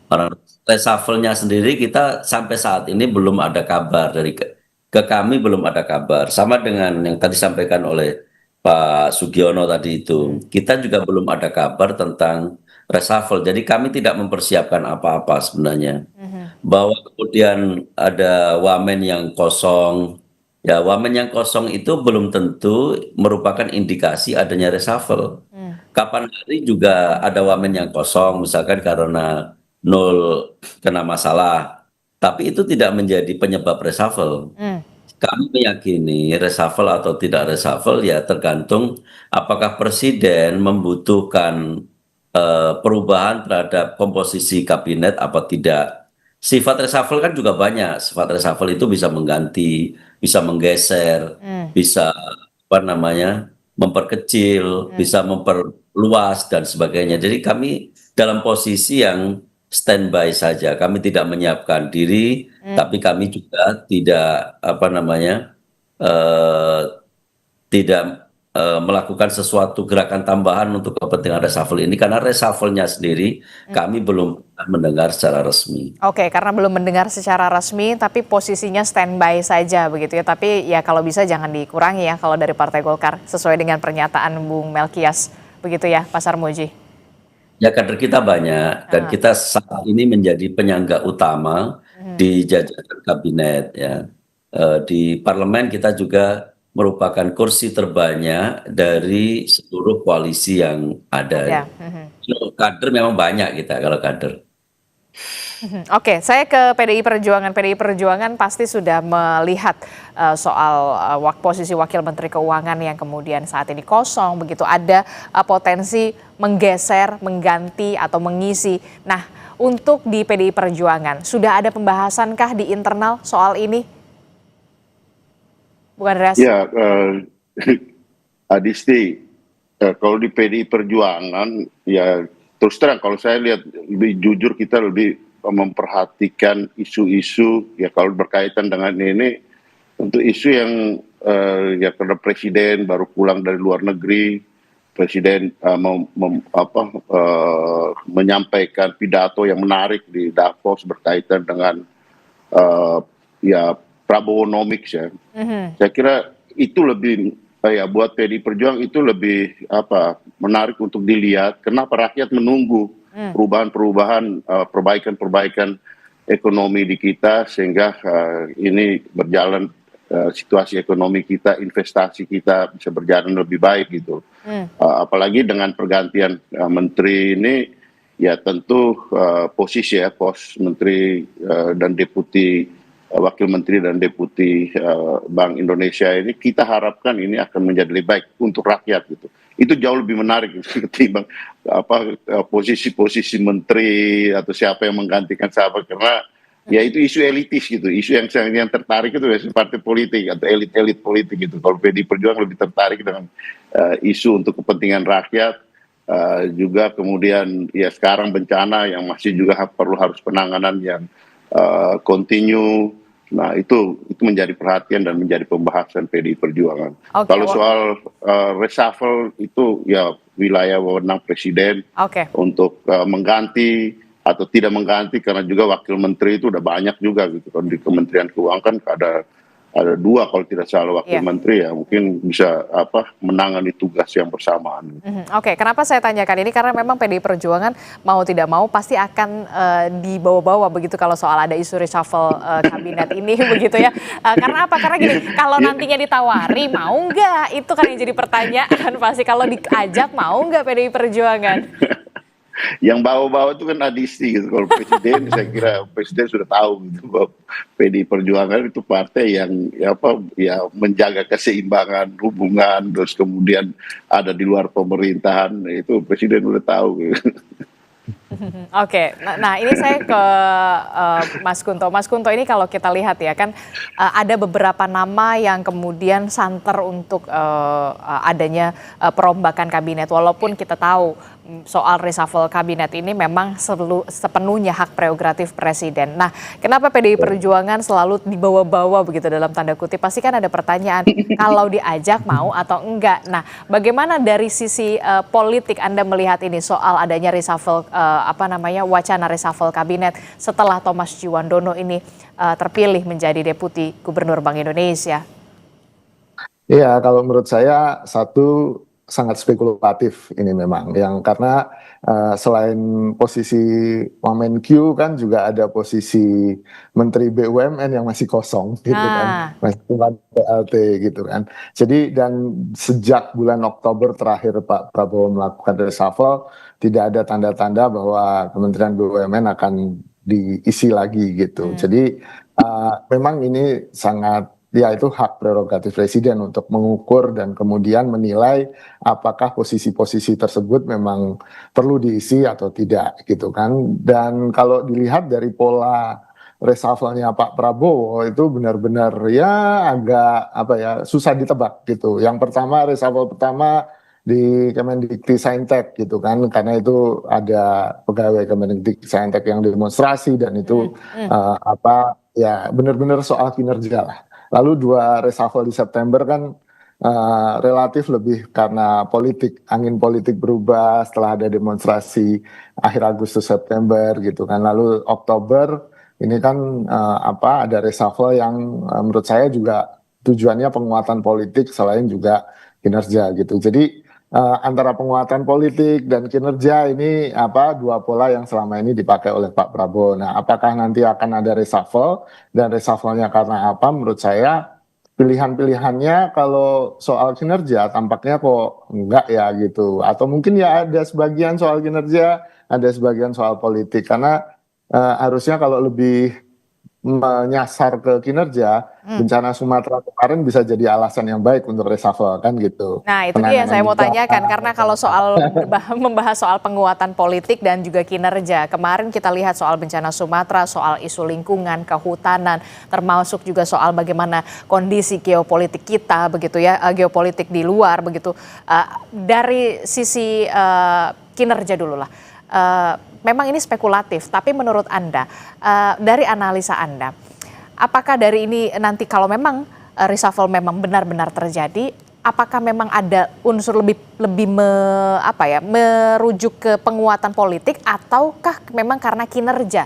Speaker 6: Karena reshuffle-nya sendiri kita sampai saat ini belum ada kabar dari ke kami belum ada kabar. Sama dengan yang tadi disampaikan oleh Pak Sugiono tadi itu. Kita juga belum ada kabar tentang reshuffle. Jadi kami tidak mempersiapkan apa-apa sebenarnya. Bahwa kemudian ada wamen yang kosong. Ya, wamen yang kosong itu belum tentu merupakan indikasi adanya reshuffle. Kapan hari juga ada wamen yang kosong, misalkan karena nol kena masalah. Tapi itu tidak menjadi penyebab reshuffle. Kami meyakini reshuffle atau tidak reshuffle ya tergantung apakah presiden membutuhkan perubahan terhadap komposisi kabinet apa tidak. Sifat reshuffle kan juga banyak. Sifat reshuffle itu bisa mengganti, bisa menggeser, bisa memperkecil, bisa memperluas dan sebagainya. Jadi kami dalam posisi yang standby saja. Kami tidak menyiapkan diri, tapi kami juga tidak tidak melakukan sesuatu gerakan tambahan untuk kepentingan reshuffle ini karena reshuffle-nya sendiri kami belum mendengar secara resmi.
Speaker 2: Oke, karena belum mendengar secara resmi, tapi posisinya standby saja begitu ya. Tapi ya kalau bisa jangan dikurangi ya kalau dari Partai Golkar sesuai dengan pernyataan Bung Melkias begitu ya, Pak Sarmuji.
Speaker 6: Ya, kader kita banyak dan kita saat ini menjadi penyangga utama di jajaran kabinet ya. Di parlemen kita juga merupakan kursi terbanyak dari seluruh koalisi yang ada. Kader memang banyak kita kalau kader.
Speaker 2: Oke, saya ke PDI Perjuangan. PDI Perjuangan pasti sudah melihat soal posisi Wakil Menteri Keuangan yang kemudian saat ini kosong, begitu ada potensi menggeser, mengganti atau mengisi. Nah, untuk di PDI Perjuangan, sudah ada pembahasankah di internal soal ini? Bukan Res?
Speaker 7: Ya, Adisti, kalau di PDI Perjuangan, ya terus terang kalau saya lihat lebih jujur kita lebih memperhatikan isu-isu ya kalau berkaitan dengan ini untuk isu yang ya karena presiden baru pulang dari luar negeri, presiden menyampaikan pidato yang menarik di Davos berkaitan dengan ya Prabowonomics ya. Saya kira itu lebih ya buat PDI Perjuangan itu lebih menarik untuk dilihat kenapa rakyat menunggu perubahan-perubahan, perbaikan-perbaikan ekonomi di kita sehingga ini berjalan situasi ekonomi kita, investasi kita bisa berjalan lebih baik gitu. Apalagi dengan pergantian menteri ini ya tentu posisi ya pos menteri dan deputi wakil menteri dan deputi Bank Indonesia ini kita harapkan ini akan menjadi lebih baik untuk rakyat gitu. Itu jauh lebih menarik ketimbang posisi-posisi menteri atau siapa yang menggantikan siapa karena ya itu isu elitis gitu, isu yang tertarik itu ya partai politik atau elit-elit politik gitu. Kalau PDI Perjuangan lebih tertarik dengan isu untuk kepentingan rakyat, juga kemudian ya sekarang bencana yang masih juga harus penanganan yang continue. Nah itu menjadi perhatian dan menjadi pembahasan PDI Perjuangan. Kalau soal reshuffle itu ya wilayah wewenang presiden untuk mengganti atau tidak mengganti karena juga wakil menteri itu udah banyak juga gitu. Kalau di Kementerian Keuangan kan ada dua kalau tidak salah wakil menteri ya mungkin bisa menangani tugas yang bersamaan.
Speaker 2: Oke, kenapa saya tanyakan ini karena memang PDI Perjuangan mau tidak mau pasti akan dibawa-bawa begitu kalau soal ada isu reshuffle kabinet ini begitu ya. Karena apa? Karena gini, kalau nantinya ditawari mau nggak? Itu kan yang jadi pertanyaan pasti kalau diajak mau nggak PDI Perjuangan?
Speaker 7: Yang bawa-bawa itu kan Adisti gitu. Kalau presiden saya kira presiden sudah tahu gitu bahwa PDI Perjuangan itu partai yang ya menjaga keseimbangan hubungan terus kemudian ada di luar pemerintahan itu presiden sudah tahu gitu.
Speaker 2: Oke, nah ini saya ke Mas Kunto. Mas Kunto ini kalau kita lihat ya kan ada beberapa nama yang kemudian santer untuk adanya perombakan kabinet. Walaupun kita tahu soal reshuffle kabinet ini memang sepenuhnya hak prerogatif presiden. Nah, kenapa PDI Perjuangan selalu dibawa-bawa begitu dalam tanda kutip? Pasti kan ada pertanyaan kalau diajak mau atau enggak. Nah, bagaimana dari sisi politik Anda melihat ini soal adanya reshuffle wacana reshuffle kabinet setelah Thomas Djiwandono ini terpilih menjadi Deputi Gubernur Bank Indonesia?
Speaker 1: Iya, kalau menurut saya satu sangat spekulatif ini memang, yang karena selain posisi Wamenkyu kan juga ada posisi Menteri BUMN yang masih kosong gitu kan, masih PLT gitu kan. Jadi dan sejak bulan Oktober terakhir Pak Prabowo melakukan reshuffle, tidak ada tanda-tanda bahwa Kementerian BUMN akan diisi lagi gitu. Jadi memang ini sangat, ya itu hak prerogatif presiden untuk mengukur dan kemudian menilai apakah posisi-posisi tersebut memang perlu diisi atau tidak gitu kan. Dan kalau dilihat dari pola reshuffle-nya Pak Prabowo itu benar-benar ya agak susah ditebak gitu. Yang pertama, reshuffle pertama di Kemendikti-Saintek gitu kan, karena itu ada pegawai Kemendikti-Saintek yang demonstrasi dan itu benar-benar soal kinerja lah. Lalu 2 reshuffle di September kan relatif lebih karena politik, angin politik berubah setelah ada demonstrasi akhir Agustus September gitu kan. Lalu Oktober ini kan ada reshuffle yang menurut saya juga tujuannya penguatan politik selain juga kinerja gitu. Jadi antara penguatan politik dan kinerja ini 2 pola yang selama ini dipakai oleh Pak Prabowo. Nah, apakah nanti akan ada reshuffle dan reshuffle-nya karena apa? Menurut saya pilihan-pilihannya kalau soal kinerja tampaknya kok enggak ya gitu. Atau mungkin ya ada sebagian soal kinerja, ada sebagian soal politik, karena harusnya kalau lebih menyasar ke kinerja, bencana Sumatera kemarin bisa jadi alasan yang baik untuk reshuffle kan gitu.
Speaker 2: Nah, itu dia yang saya mau tanyakan, karena kalau soal membahas soal penguatan politik dan juga kinerja, kemarin kita lihat soal bencana Sumatera, soal isu lingkungan, kehutanan, termasuk juga soal bagaimana kondisi geopolitik kita begitu ya, geopolitik di luar begitu. Dari sisi kinerja dulu lah. Memang ini spekulatif, tapi menurut Anda, dari analisa Anda, apakah dari ini nanti kalau memang reshuffle memang benar-benar terjadi, apakah memang ada unsur lebih merujuk ke penguatan politik ataukah memang karena kinerja?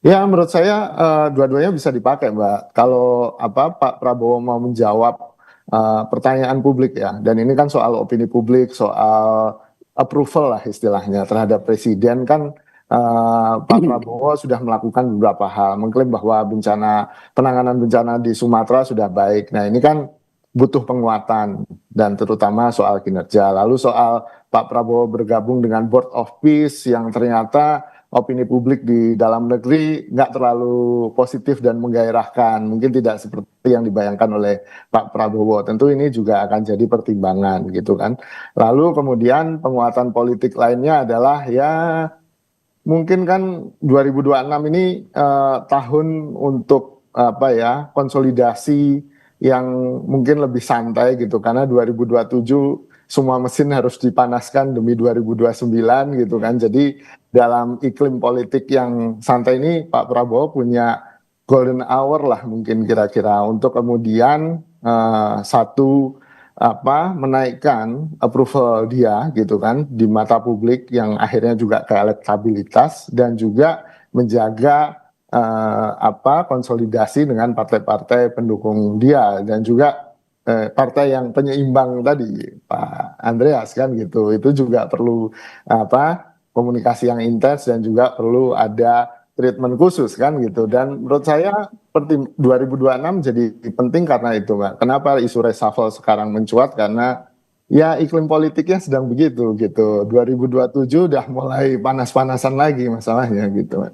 Speaker 1: Ya, menurut saya dua-duanya bisa dipakai, Mbak. Kalau Pak Prabowo mau menjawab pertanyaan publik ya, dan ini kan soal opini publik, soal approval lah istilahnya terhadap presiden kan. Pak Prabowo sudah melakukan beberapa hal, mengklaim bahwa penanganan bencana di Sumatera sudah baik. Nah, ini kan butuh penguatan dan terutama soal kinerja. Lalu soal Pak Prabowo bergabung dengan Board of Peace yang ternyata opini publik di dalam negeri nggak terlalu positif dan menggairahkan, mungkin tidak seperti yang dibayangkan oleh Pak Prabowo. Tentu ini juga akan jadi pertimbangan gitu kan. Lalu kemudian penguatan politik lainnya adalah ya mungkin kan 2026 ini tahun untuk konsolidasi yang mungkin lebih santai gitu, karena 2027 semua mesin harus dipanaskan demi 2029 gitu kan. Jadi dalam iklim politik yang santai ini Pak Prabowo punya golden hour lah mungkin kira-kira untuk kemudian menaikkan approval dia gitu kan di mata publik yang akhirnya juga ke elektabilitas dan juga menjaga konsolidasi dengan partai-partai pendukung dia dan juga partai yang penyeimbang tadi Pak Andreas kan gitu. Itu juga perlu komunikasi yang intens dan juga perlu ada treatment khusus kan gitu. Dan menurut saya 2026 jadi penting karena itu, Mbak. Kenapa isu reshuffle sekarang mencuat? Karena ya iklim politiknya sedang begitu gitu. 2027 udah mulai panas-panasan lagi masalahnya gitu.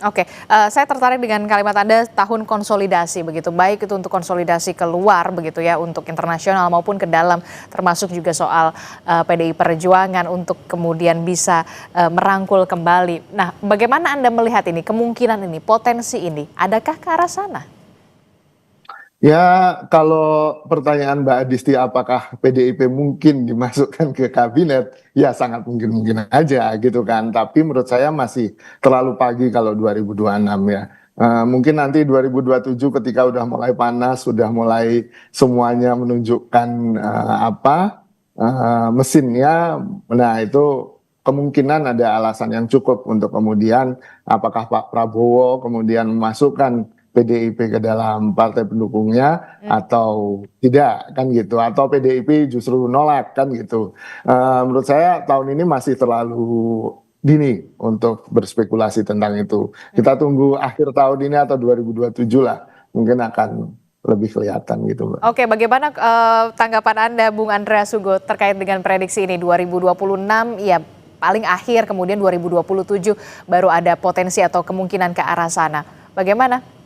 Speaker 2: Oke, saya tertarik dengan kalimat Anda tahun konsolidasi begitu, baik itu untuk konsolidasi keluar begitu ya, untuk internasional maupun ke dalam, termasuk juga soal PDI Perjuangan untuk kemudian bisa merangkul kembali. Nah, bagaimana Anda melihat ini, kemungkinan ini, potensi ini, adakah ke arah sana?
Speaker 1: Ya, kalau pertanyaan Mbak Adisti apakah PDIP mungkin dimasukkan ke kabinet, ya sangat mungkin-mungkin aja gitu kan. Tapi menurut saya masih terlalu pagi kalau 2026 ya. Mungkin nanti 2027 ketika udah mulai panas, sudah mulai semuanya menunjukkan mesinnya, nah itu kemungkinan ada alasan yang cukup untuk kemudian apakah Pak Prabowo kemudian memasukkan PDIP ke dalam partai pendukungnya atau tidak kan gitu, atau PDIP justru nolak kan gitu. Menurut saya tahun ini masih terlalu dini untuk berspekulasi tentang itu. Kita tunggu akhir tahun ini atau 2027 lah, mungkin akan lebih kelihatan gitu, Mbak.
Speaker 2: Oke, bagaimana tanggapan Anda, Bung Andreas Hugo, terkait dengan prediksi ini 2026 ya paling akhir, kemudian 2027 baru ada potensi atau kemungkinan ke arah sana. Bagaimana?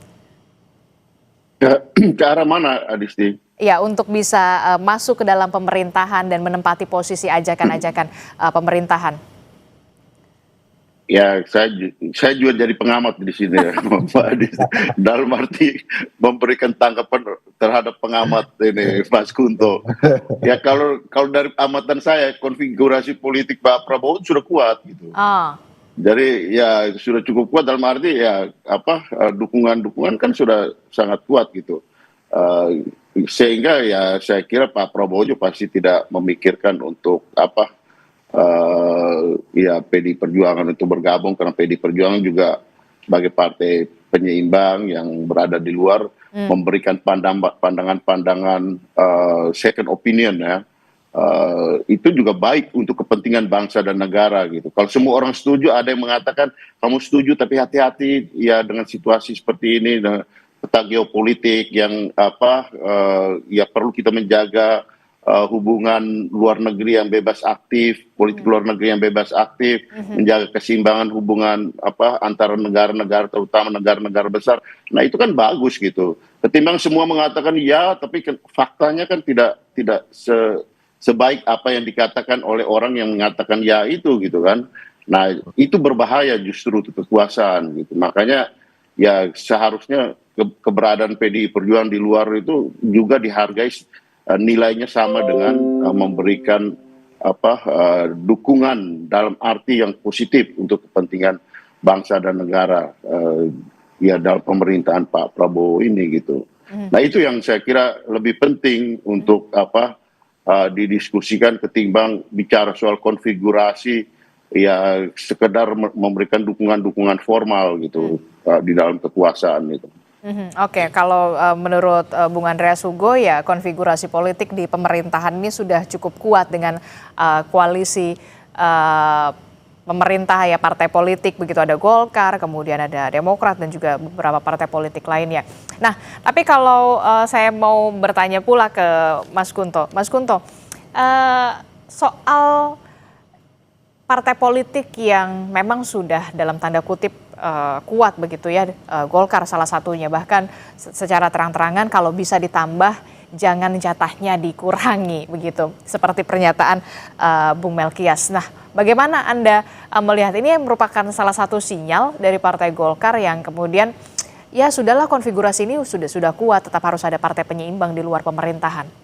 Speaker 7: Ke arah mana, Adisti?
Speaker 2: Ya, untuk bisa masuk ke dalam pemerintahan dan menempati posisi ajakan-ajakan pemerintahan.
Speaker 7: Ya, saya juga jadi pengamat di sini ya, Pak Adisti. Dalam arti memberikan tanggapan terhadap pengamat ini, Mas Kunto. Ya, kalau dari amatan saya, konfigurasi politik Pak Prabowo sudah kuat gitu. Jadi ya sudah cukup kuat dalam arti ya dukungan kan sudah sangat kuat gitu. Sehingga ya saya kira Pak Prabowo juga pasti tidak memikirkan untuk ya PDI Perjuangan untuk bergabung, karena PDI Perjuangan juga sebagai partai penyeimbang yang berada di luar memberikan pandangan-pandangan second opinion ya. Itu juga baik untuk kepentingan bangsa dan negara gitu. Kalau semua orang setuju, ada yang mengatakan kamu setuju tapi hati-hati ya dengan situasi seperti ini, dengan peta geopolitik yang ya perlu kita menjaga hubungan luar negeri yang bebas aktif, politik luar negeri yang bebas aktif, menjaga keseimbangan hubungan antara negara-negara, terutama negara-negara besar. Nah itu kan bagus gitu. Ketimbang semua mengatakan ya, tapi faktanya kan tidak sebaik apa yang dikatakan oleh orang yang mengatakan ya itu gitu kan. Nah itu berbahaya justru untuk kekuasaan gitu. Makanya ya seharusnya keberadaan PDI Perjuangan di luar itu juga dihargai nilainya sama dengan memberikan dukungan dalam arti yang positif untuk kepentingan bangsa dan negara ya dalam pemerintahan Pak Prabowo ini gitu. Nah itu yang saya kira lebih penting untuk didiskusikan ketimbang bicara soal konfigurasi ya sekedar memberikan dukungan-dukungan formal gitu di dalam kekuasaan itu.
Speaker 2: Oke, kalau menurut Bung Andreas Hugo ya konfigurasi politik di pemerintahan ini sudah cukup kuat dengan koalisi pemerintah ya, partai politik begitu, ada Golkar, kemudian ada Demokrat dan juga beberapa partai politik lainnya. Nah, tapi kalau saya mau bertanya pula ke Mas Kunto, soal partai politik yang memang sudah dalam tanda kutip kuat begitu ya, Golkar salah satunya, bahkan secara terang-terangan kalau bisa ditambah jangan jatahnya dikurangi begitu, seperti pernyataan Bung Melkias. Nah, bagaimana Anda melihat ini merupakan salah satu sinyal dari Partai Golkar yang kemudian ya sudahlah konfigurasi ini sudah kuat, tetap harus ada partai penyeimbang di luar pemerintahan?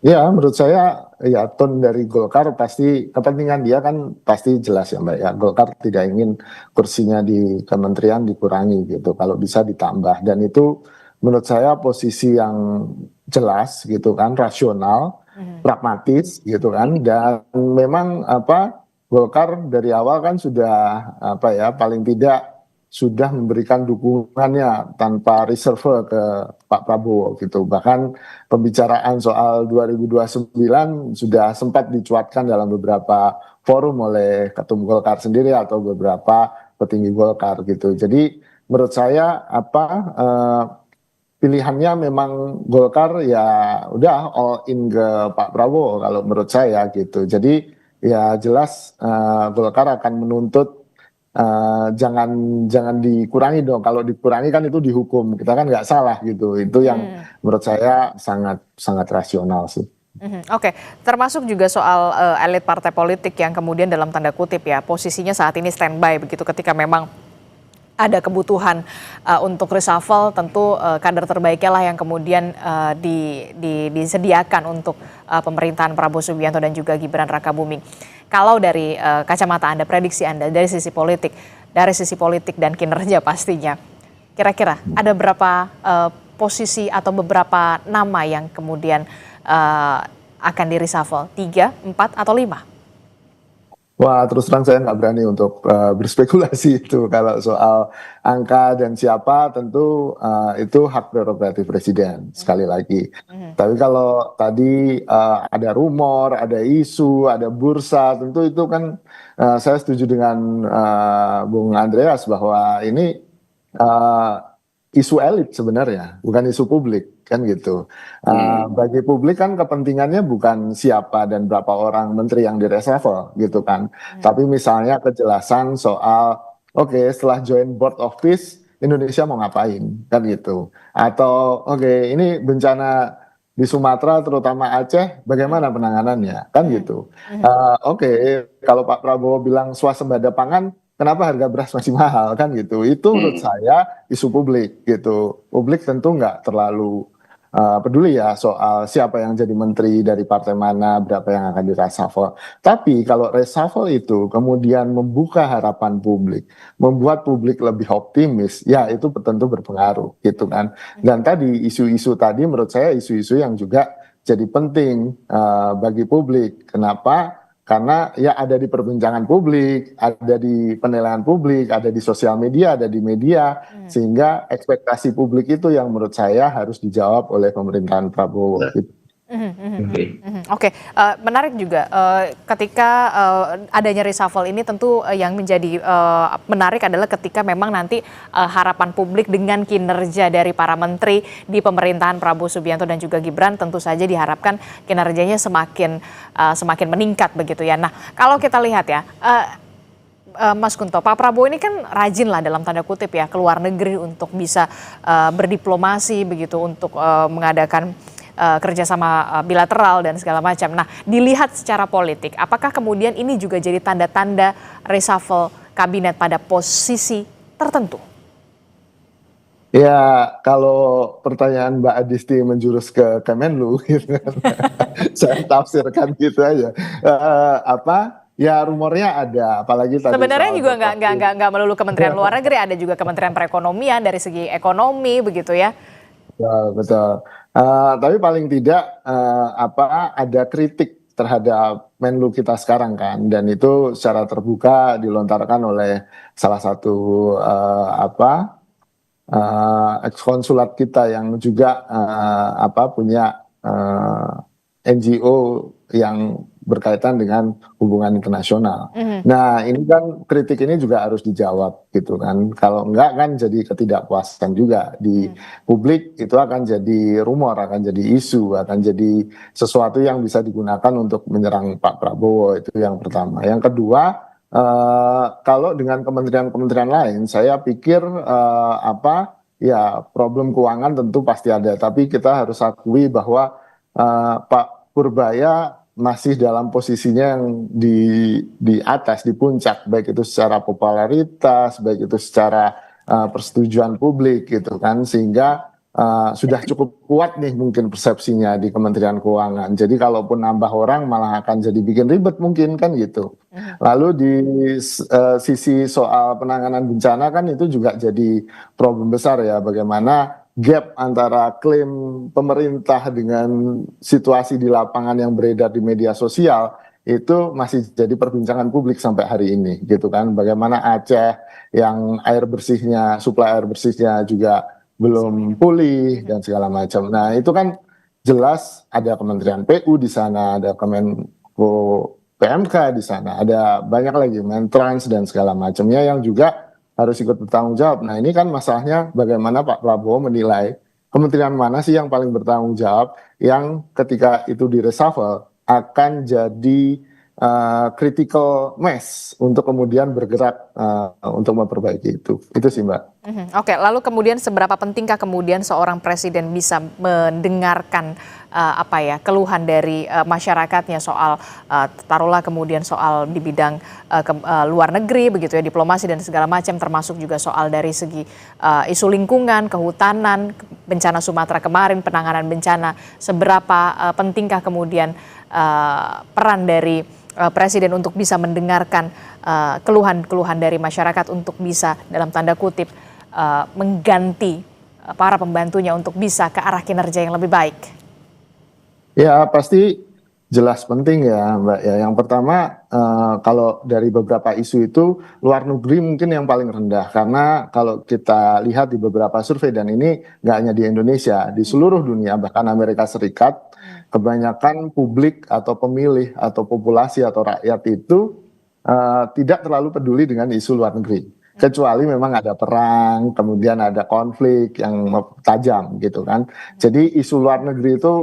Speaker 1: Ya, menurut saya ya tone dari Golkar pasti kepentingan dia kan pasti jelas ya Mbak ya. Golkar tidak ingin kursinya di kementerian dikurangi gitu, kalau bisa ditambah, dan itu menurut saya posisi yang jelas gitu kan, rasional, pragmatis gitu kan, dan memang Golkar dari awal kan sudah paling tidak sudah memberikan dukungannya tanpa reserve ke Pak Prabowo gitu. Bahkan pembicaraan soal 2029 sudah sempat dicuatkan dalam beberapa forum oleh Ketum Golkar sendiri atau beberapa petinggi Golkar gitu. Jadi menurut saya pilihannya memang Golkar ya udah all in ke Pak Prabowo kalau menurut saya gitu. Jadi ya jelas Golkar akan menuntut jangan dikurangi dong. Kalau dikurangi kan itu dihukum, kita kan nggak salah gitu. Itu yang menurut saya sangat rasional sih.
Speaker 2: Oke, termasuk juga soal elit partai politik yang kemudian dalam tanda kutip ya posisinya saat ini standby begitu, ketika memang ada kebutuhan untuk reshuffle, tentu kader terbaiknya lah yang kemudian disediakan untuk pemerintahan Prabowo Subianto dan juga Gibran Rakabuming. Kalau dari kacamata Anda, prediksi Anda dari sisi politik dan kinerja pastinya, kira-kira ada berapa posisi atau beberapa nama yang kemudian akan di-reshuffle? 3, 4, atau 5?
Speaker 1: Wah, terus terang saya nggak berani untuk berspekulasi itu. Kalau soal angka dan siapa, tentu itu hak prerogatif presiden, sekali lagi. Tapi kalau tadi ada rumor, ada isu, ada bursa, tentu itu kan saya setuju dengan Bung Andreas bahwa ini isu elit sebenarnya, bukan isu publik, kan gitu. Bagi publik kan kepentingannya bukan siapa dan berapa orang menteri yang di-reshuffle gitu kan. Tapi misalnya kejelasan soal, oke, setelah join board of peace, Indonesia mau ngapain, kan gitu. Atau oke, ini bencana di Sumatera terutama Aceh, bagaimana penanganannya, kan gitu. Oke, kalau Pak Prabowo bilang swasembada pangan, kenapa harga beras masih mahal, kan gitu. Itu menurut saya isu publik gitu. Publik tentu nggak terlalu peduli ya soal siapa yang jadi menteri dari partai mana, berapa yang akan di-reshuffle. Tapi kalau reshuffle itu kemudian membuka harapan publik, membuat publik lebih optimis, ya itu tentu berpengaruh gitu kan. Dan tadi isu-isu tadi menurut saya isu-isu yang juga jadi penting bagi publik. Kenapa? Karena ya ada di perbincangan publik, ada di penilaian publik, ada di sosial media, ada di media, sehingga ekspektasi publik itu yang menurut saya harus dijawab oleh pemerintahan Prabowo.
Speaker 2: Oke, menarik juga ketika adanya reshuffle ini tentu yang menjadi menarik adalah ketika memang nanti harapan publik dengan kinerja dari para menteri di pemerintahan Prabowo Subianto dan juga Gibran tentu saja diharapkan kinerjanya semakin meningkat begitu ya. Nah, kalau kita lihat ya, Mas Kunto, Pak Prabowo ini kan rajin lah dalam tanda kutip ya keluar negeri untuk bisa berdiplomasi begitu, untuk mengadakan kerjasama bilateral dan segala macam. Nah, dilihat secara politik, apakah kemudian ini juga jadi tanda-tanda reshuffle kabinet pada posisi tertentu?
Speaker 1: Ya, kalau pertanyaan Mbak Adisti menjurus ke Kemenlu, gitu kan, saya tafsirkan gitu aja. Ya rumornya ada, apalagi tadi
Speaker 2: sebenarnya juga nggak melulu Kementerian Luar Negeri, ada juga Kementerian Perekonomian dari segi ekonomi begitu ya.
Speaker 1: Betul. Tapi paling tidak ada kritik terhadap Menlu kita sekarang kan, dan itu secara terbuka dilontarkan oleh salah satu ex-konsulat kita yang juga punya NGO yang berkaitan dengan hubungan internasional. Nah, ini kan kritik ini juga harus dijawab gitu kan. Kalau enggak kan jadi ketidakpuasan juga di publik, itu akan jadi rumor, akan jadi isu, akan jadi sesuatu yang bisa digunakan untuk menyerang Pak Prabowo, itu yang pertama. Yang kedua, kalau dengan kementerian-kementerian lain, saya pikir problem keuangan tentu pasti ada, tapi kita harus akui bahwa Pak Purbaya masih dalam posisinya yang di atas, di puncak, baik itu secara popularitas, baik itu secara persetujuan publik gitu kan, sehingga sudah cukup kuat nih mungkin persepsinya di Kementerian Keuangan. Jadi kalaupun nambah orang malah akan jadi bikin ribet mungkin kan gitu. Lalu di sisi soal penanganan bencana kan itu juga jadi problem besar ya, bagaimana gap antara klaim pemerintah dengan situasi di lapangan yang beredar di media sosial itu masih jadi perbincangan publik sampai hari ini gitu kan. Bagaimana Aceh yang suplai air bersihnya juga belum pulih dan segala macam. Nah, itu kan jelas ada Kementerian PU di sana, ada Kemenko PMK di sana, ada banyak lagi Mentrans dan segala macamnya yang juga harus ikut bertanggung jawab. Nah, ini kan masalahnya bagaimana Pak Prabowo menilai kementerian mana sih yang paling bertanggung jawab, yang ketika itu di reshuffle akan jadi critical mass untuk kemudian bergerak untuk memperbaiki itu sih Mbak.
Speaker 2: Oke, lalu kemudian seberapa pentingkah kemudian seorang presiden bisa mendengarkan keluhan dari masyarakatnya soal taruhlah kemudian soal di bidang luar negeri begitu ya, diplomasi dan segala macam, termasuk juga soal dari segi isu lingkungan, kehutanan, bencana Sumatera kemarin, penanganan bencana, seberapa pentingkah kemudian peran dari presiden untuk bisa mendengarkan keluhan-keluhan dari masyarakat untuk bisa dalam tanda kutip mengganti para pembantunya untuk bisa ke arah kinerja yang lebih baik?
Speaker 1: Ya pasti jelas penting ya Mbak ya. Yang pertama kalau dari beberapa isu itu luar negeri mungkin yang paling rendah, karena kalau kita lihat di beberapa survei, dan ini nggak hanya di Indonesia, di seluruh dunia bahkan Amerika Serikat, kebanyakan publik atau pemilih atau populasi atau rakyat itu tidak terlalu peduli dengan isu luar negeri, kecuali memang ada perang, kemudian ada konflik yang tajam gitu kan. Jadi isu luar negeri itu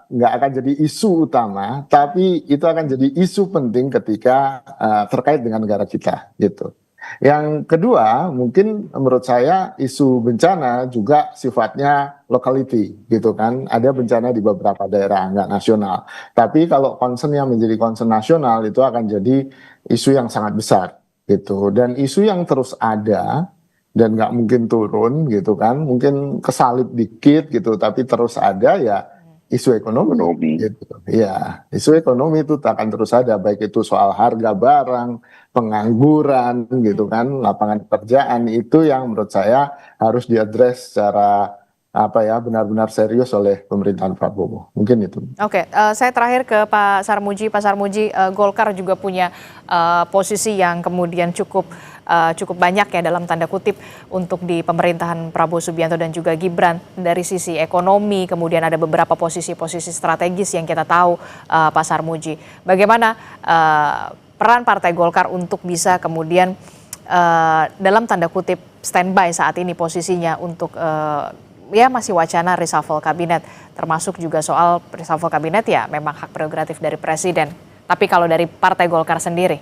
Speaker 1: nggak akan jadi isu utama, tapi itu akan jadi isu penting ketika terkait dengan negara kita gitu. Yang kedua, mungkin menurut saya isu bencana juga sifatnya locality gitu kan. Ada bencana di beberapa daerah, nggak nasional. Tapi kalau concernnya menjadi concern nasional, itu akan jadi isu yang sangat besar gitu. Dan isu yang terus ada dan nggak mungkin turun gitu kan. Mungkin kesalip dikit gitu, tapi terus ada ya isu ekonomi. Gitu. Ya, isu ekonomi itu akan terus ada, baik itu soal harga barang, pengangguran gitu kan, lapangan pekerjaan, itu yang menurut saya harus diadres secara benar-benar serius oleh pemerintahan Prabowo. Mungkin itu.
Speaker 2: Oke, saya terakhir ke Pak Sarmuji. Pak Sarmuji, Golkar juga punya posisi yang kemudian cukup banyak ya dalam tanda kutip untuk di pemerintahan Prabowo Subianto dan juga Gibran dari sisi ekonomi. Kemudian ada beberapa posisi-posisi strategis yang kita tahu, Pak Sarmuji. Bagaimana peran Partai Golkar untuk bisa kemudian dalam tanda kutip standby saat ini posisinya untuk masih wacana reshuffle kabinet, termasuk juga soal reshuffle kabinet ya memang hak prerogatif dari presiden. Tapi kalau dari Partai Golkar sendiri?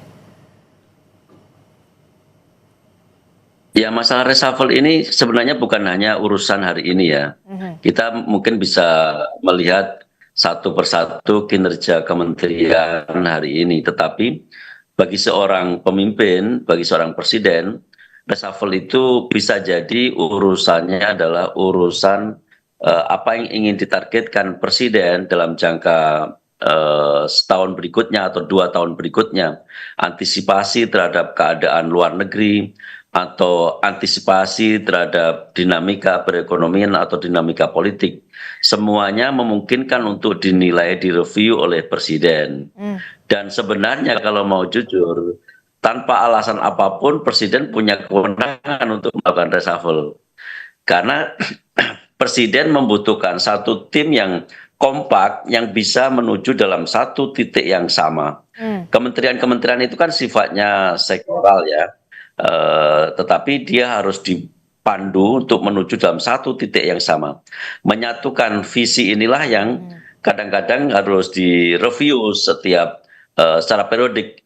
Speaker 6: Ya, masalah reshuffle ini sebenarnya bukan hanya urusan hari ini ya. Kita mungkin bisa melihat satu persatu kinerja kementerian hari ini. Tetapi bagi seorang pemimpin, bagi seorang presiden, reshuffle itu bisa jadi urusannya adalah urusan apa yang ingin ditargetkan presiden dalam jangka setahun berikutnya atau 2 tahun berikutnya. Antisipasi terhadap keadaan luar negeri, atau antisipasi terhadap dinamika perekonomian atau dinamika politik. Semuanya memungkinkan untuk dinilai, direview oleh presiden. Dan sebenarnya kalau mau jujur, tanpa alasan apapun presiden punya kewenangan untuk melakukan reshuffle. Karena presiden membutuhkan satu tim yang kompak yang bisa menuju dalam satu titik yang sama. Kementerian-kementerian itu kan sifatnya sektoral ya. Tetapi dia harus dipandu untuk menuju dalam satu titik yang sama. Menyatukan visi inilah yang kadang-kadang harus direview setiap secara periodik.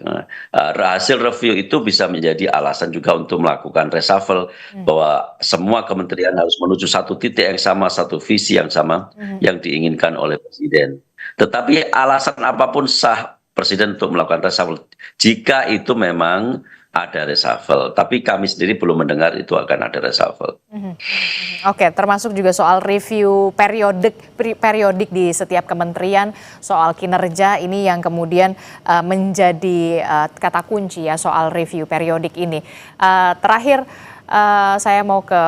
Speaker 6: Hasil review itu bisa menjadi alasan juga untuk melakukan reshuffle, bahwa semua kementerian harus menuju satu titik yang sama, satu visi yang sama yang diinginkan oleh presiden. Tetapi alasan apapun sah presiden untuk melakukan reshuffle jika itu memang ada reshuffle, tapi kami sendiri belum mendengar itu akan ada reshuffle.
Speaker 2: Oke, termasuk juga soal review periodik di setiap kementerian, soal kinerja ini yang kemudian menjadi kata kunci ya soal review periodik ini. Terakhir saya mau ke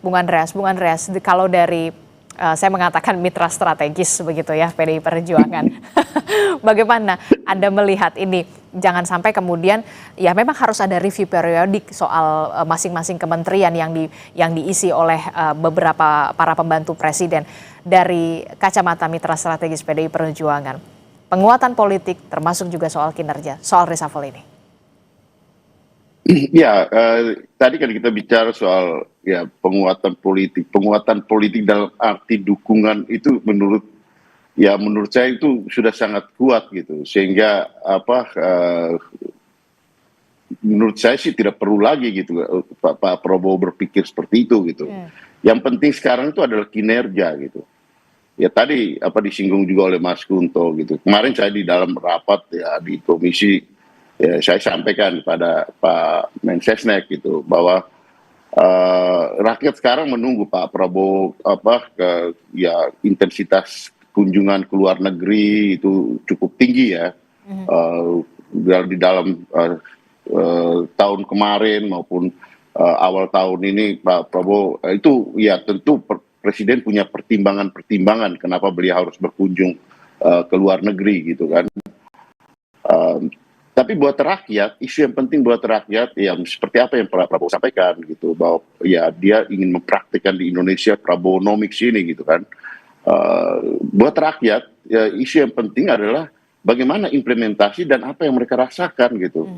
Speaker 2: Bung Andreas. Bung Andreas, kalau dari saya mengatakan mitra strategis begitu ya PDI Perjuangan. Bagaimana Anda melihat ini? Jangan sampai kemudian ya memang harus ada review periodik soal masing-masing kementerian yang diisi oleh beberapa para pembantu presiden. Dari kacamata mitra strategis PDI Perjuangan, penguatan politik termasuk juga soal kinerja, soal reshuffle ini.
Speaker 7: Ya, tadi kan kita bicara soal ya penguatan politik dalam arti dukungan itu menurut ya menurut saya itu sudah sangat kuat gitu, sehingga menurut saya sih tidak perlu lagi gitu Pak Prabowo berpikir seperti itu gitu. Yang penting sekarang itu adalah kinerja gitu. Ya tadi disinggung juga oleh Mas Kunto gitu. Kemarin saya di dalam rapat ya di komisi, ya saya sampaikan pada Pak Mensesnek gitu bahwa rakyat sekarang menunggu Pak Prabowo intensitas kunjungan ke luar negeri itu cukup tinggi ya. Di dalam tahun kemarin maupun awal tahun ini Pak Prabowo itu ya tentu Presiden punya pertimbangan kenapa beliau harus berkunjung ke luar negeri gitu kan. Tapi buat rakyat, isu yang penting buat rakyat yang seperti apa yang Pak Prabowo sampaikan gitu, bahwa ya dia ingin mempraktikkan di Indonesia Prabowonomics ini gitu kan. Buat rakyat ya, isu yang penting adalah bagaimana implementasi dan apa yang mereka rasakan gitu.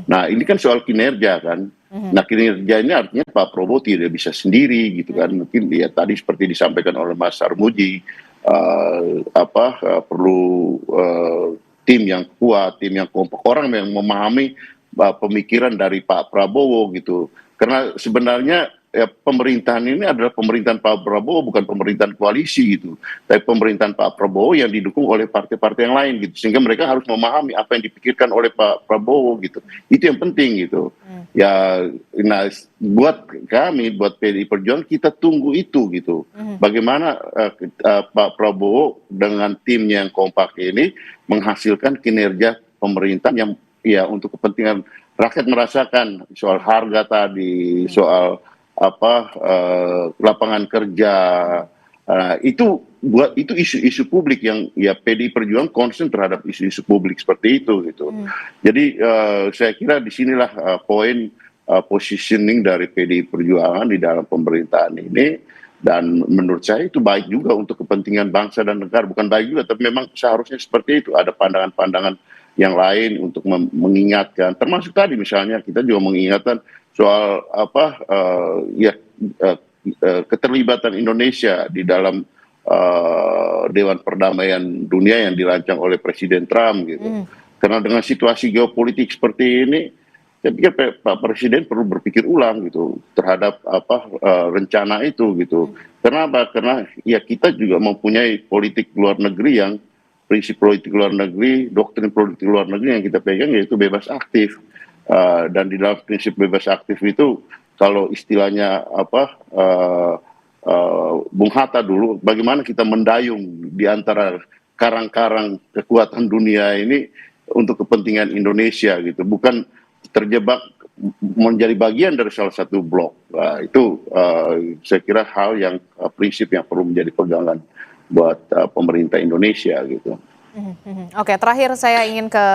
Speaker 7: Nah ini kan soal kinerja kan. Nah kinerja ini artinya Pak Prabowo tidak bisa sendiri gitu kan. Mungkin ya tadi seperti disampaikan oleh Mas Sarmuji, perlu tim yang kuat, tim yang kompak, orang yang memahami pemikiran dari Pak Prabowo gitu. Karena sebenarnya ya, pemerintahan ini adalah pemerintahan Pak Prabowo, bukan pemerintahan koalisi gitu, tapi pemerintahan Pak Prabowo yang didukung oleh partai-partai yang lain gitu, sehingga mereka harus memahami apa yang dipikirkan oleh Pak Prabowo gitu. Itu yang penting gitu. Ya, nah buat kami, buat PDI Perjuangan kita tunggu itu gitu. Bagaimana Pak Prabowo dengan timnya yang kompak ini menghasilkan kinerja pemerintahan yang ya untuk kepentingan rakyat merasakan soal harga tadi, soal lapangan kerja, itu isu-isu publik yang ya PDI Perjuangan concern terhadap isu-isu publik seperti itu gitu. Jadi saya kira disinilah poin positioning dari PDI Perjuangan di dalam pemerintahan ini, dan menurut saya itu baik juga untuk kepentingan bangsa dan negara. Bukan baik juga, tapi memang seharusnya seperti itu. Ada pandangan-pandangan yang lain untuk mengingatkan, termasuk tadi misalnya kita juga mengingatkan soal keterlibatan Indonesia di dalam Dewan Perdamaian Dunia yang dirancang oleh Presiden Trump gitu. Karena dengan situasi geopolitik seperti ini, saya pikir Pak Presiden perlu berpikir ulang gitu terhadap rencana itu gitu. Kenapa? Karena ya kita juga mempunyai politik luar negeri yang prinsip politik luar negeri, doktrin politik luar negeri yang kita pegang yaitu bebas aktif. Dan di dalam prinsip bebas aktif itu, kalau istilahnya Bung Hatta dulu, bagaimana kita mendayung di antara karang-karang kekuatan dunia ini untuk kepentingan Indonesia gitu, bukan terjebak menjadi bagian dari salah satu blok. Itu saya kira hal yang prinsip yang perlu menjadi pegangan buat pemerintah Indonesia gitu.
Speaker 2: Oke, terakhir saya ingin ke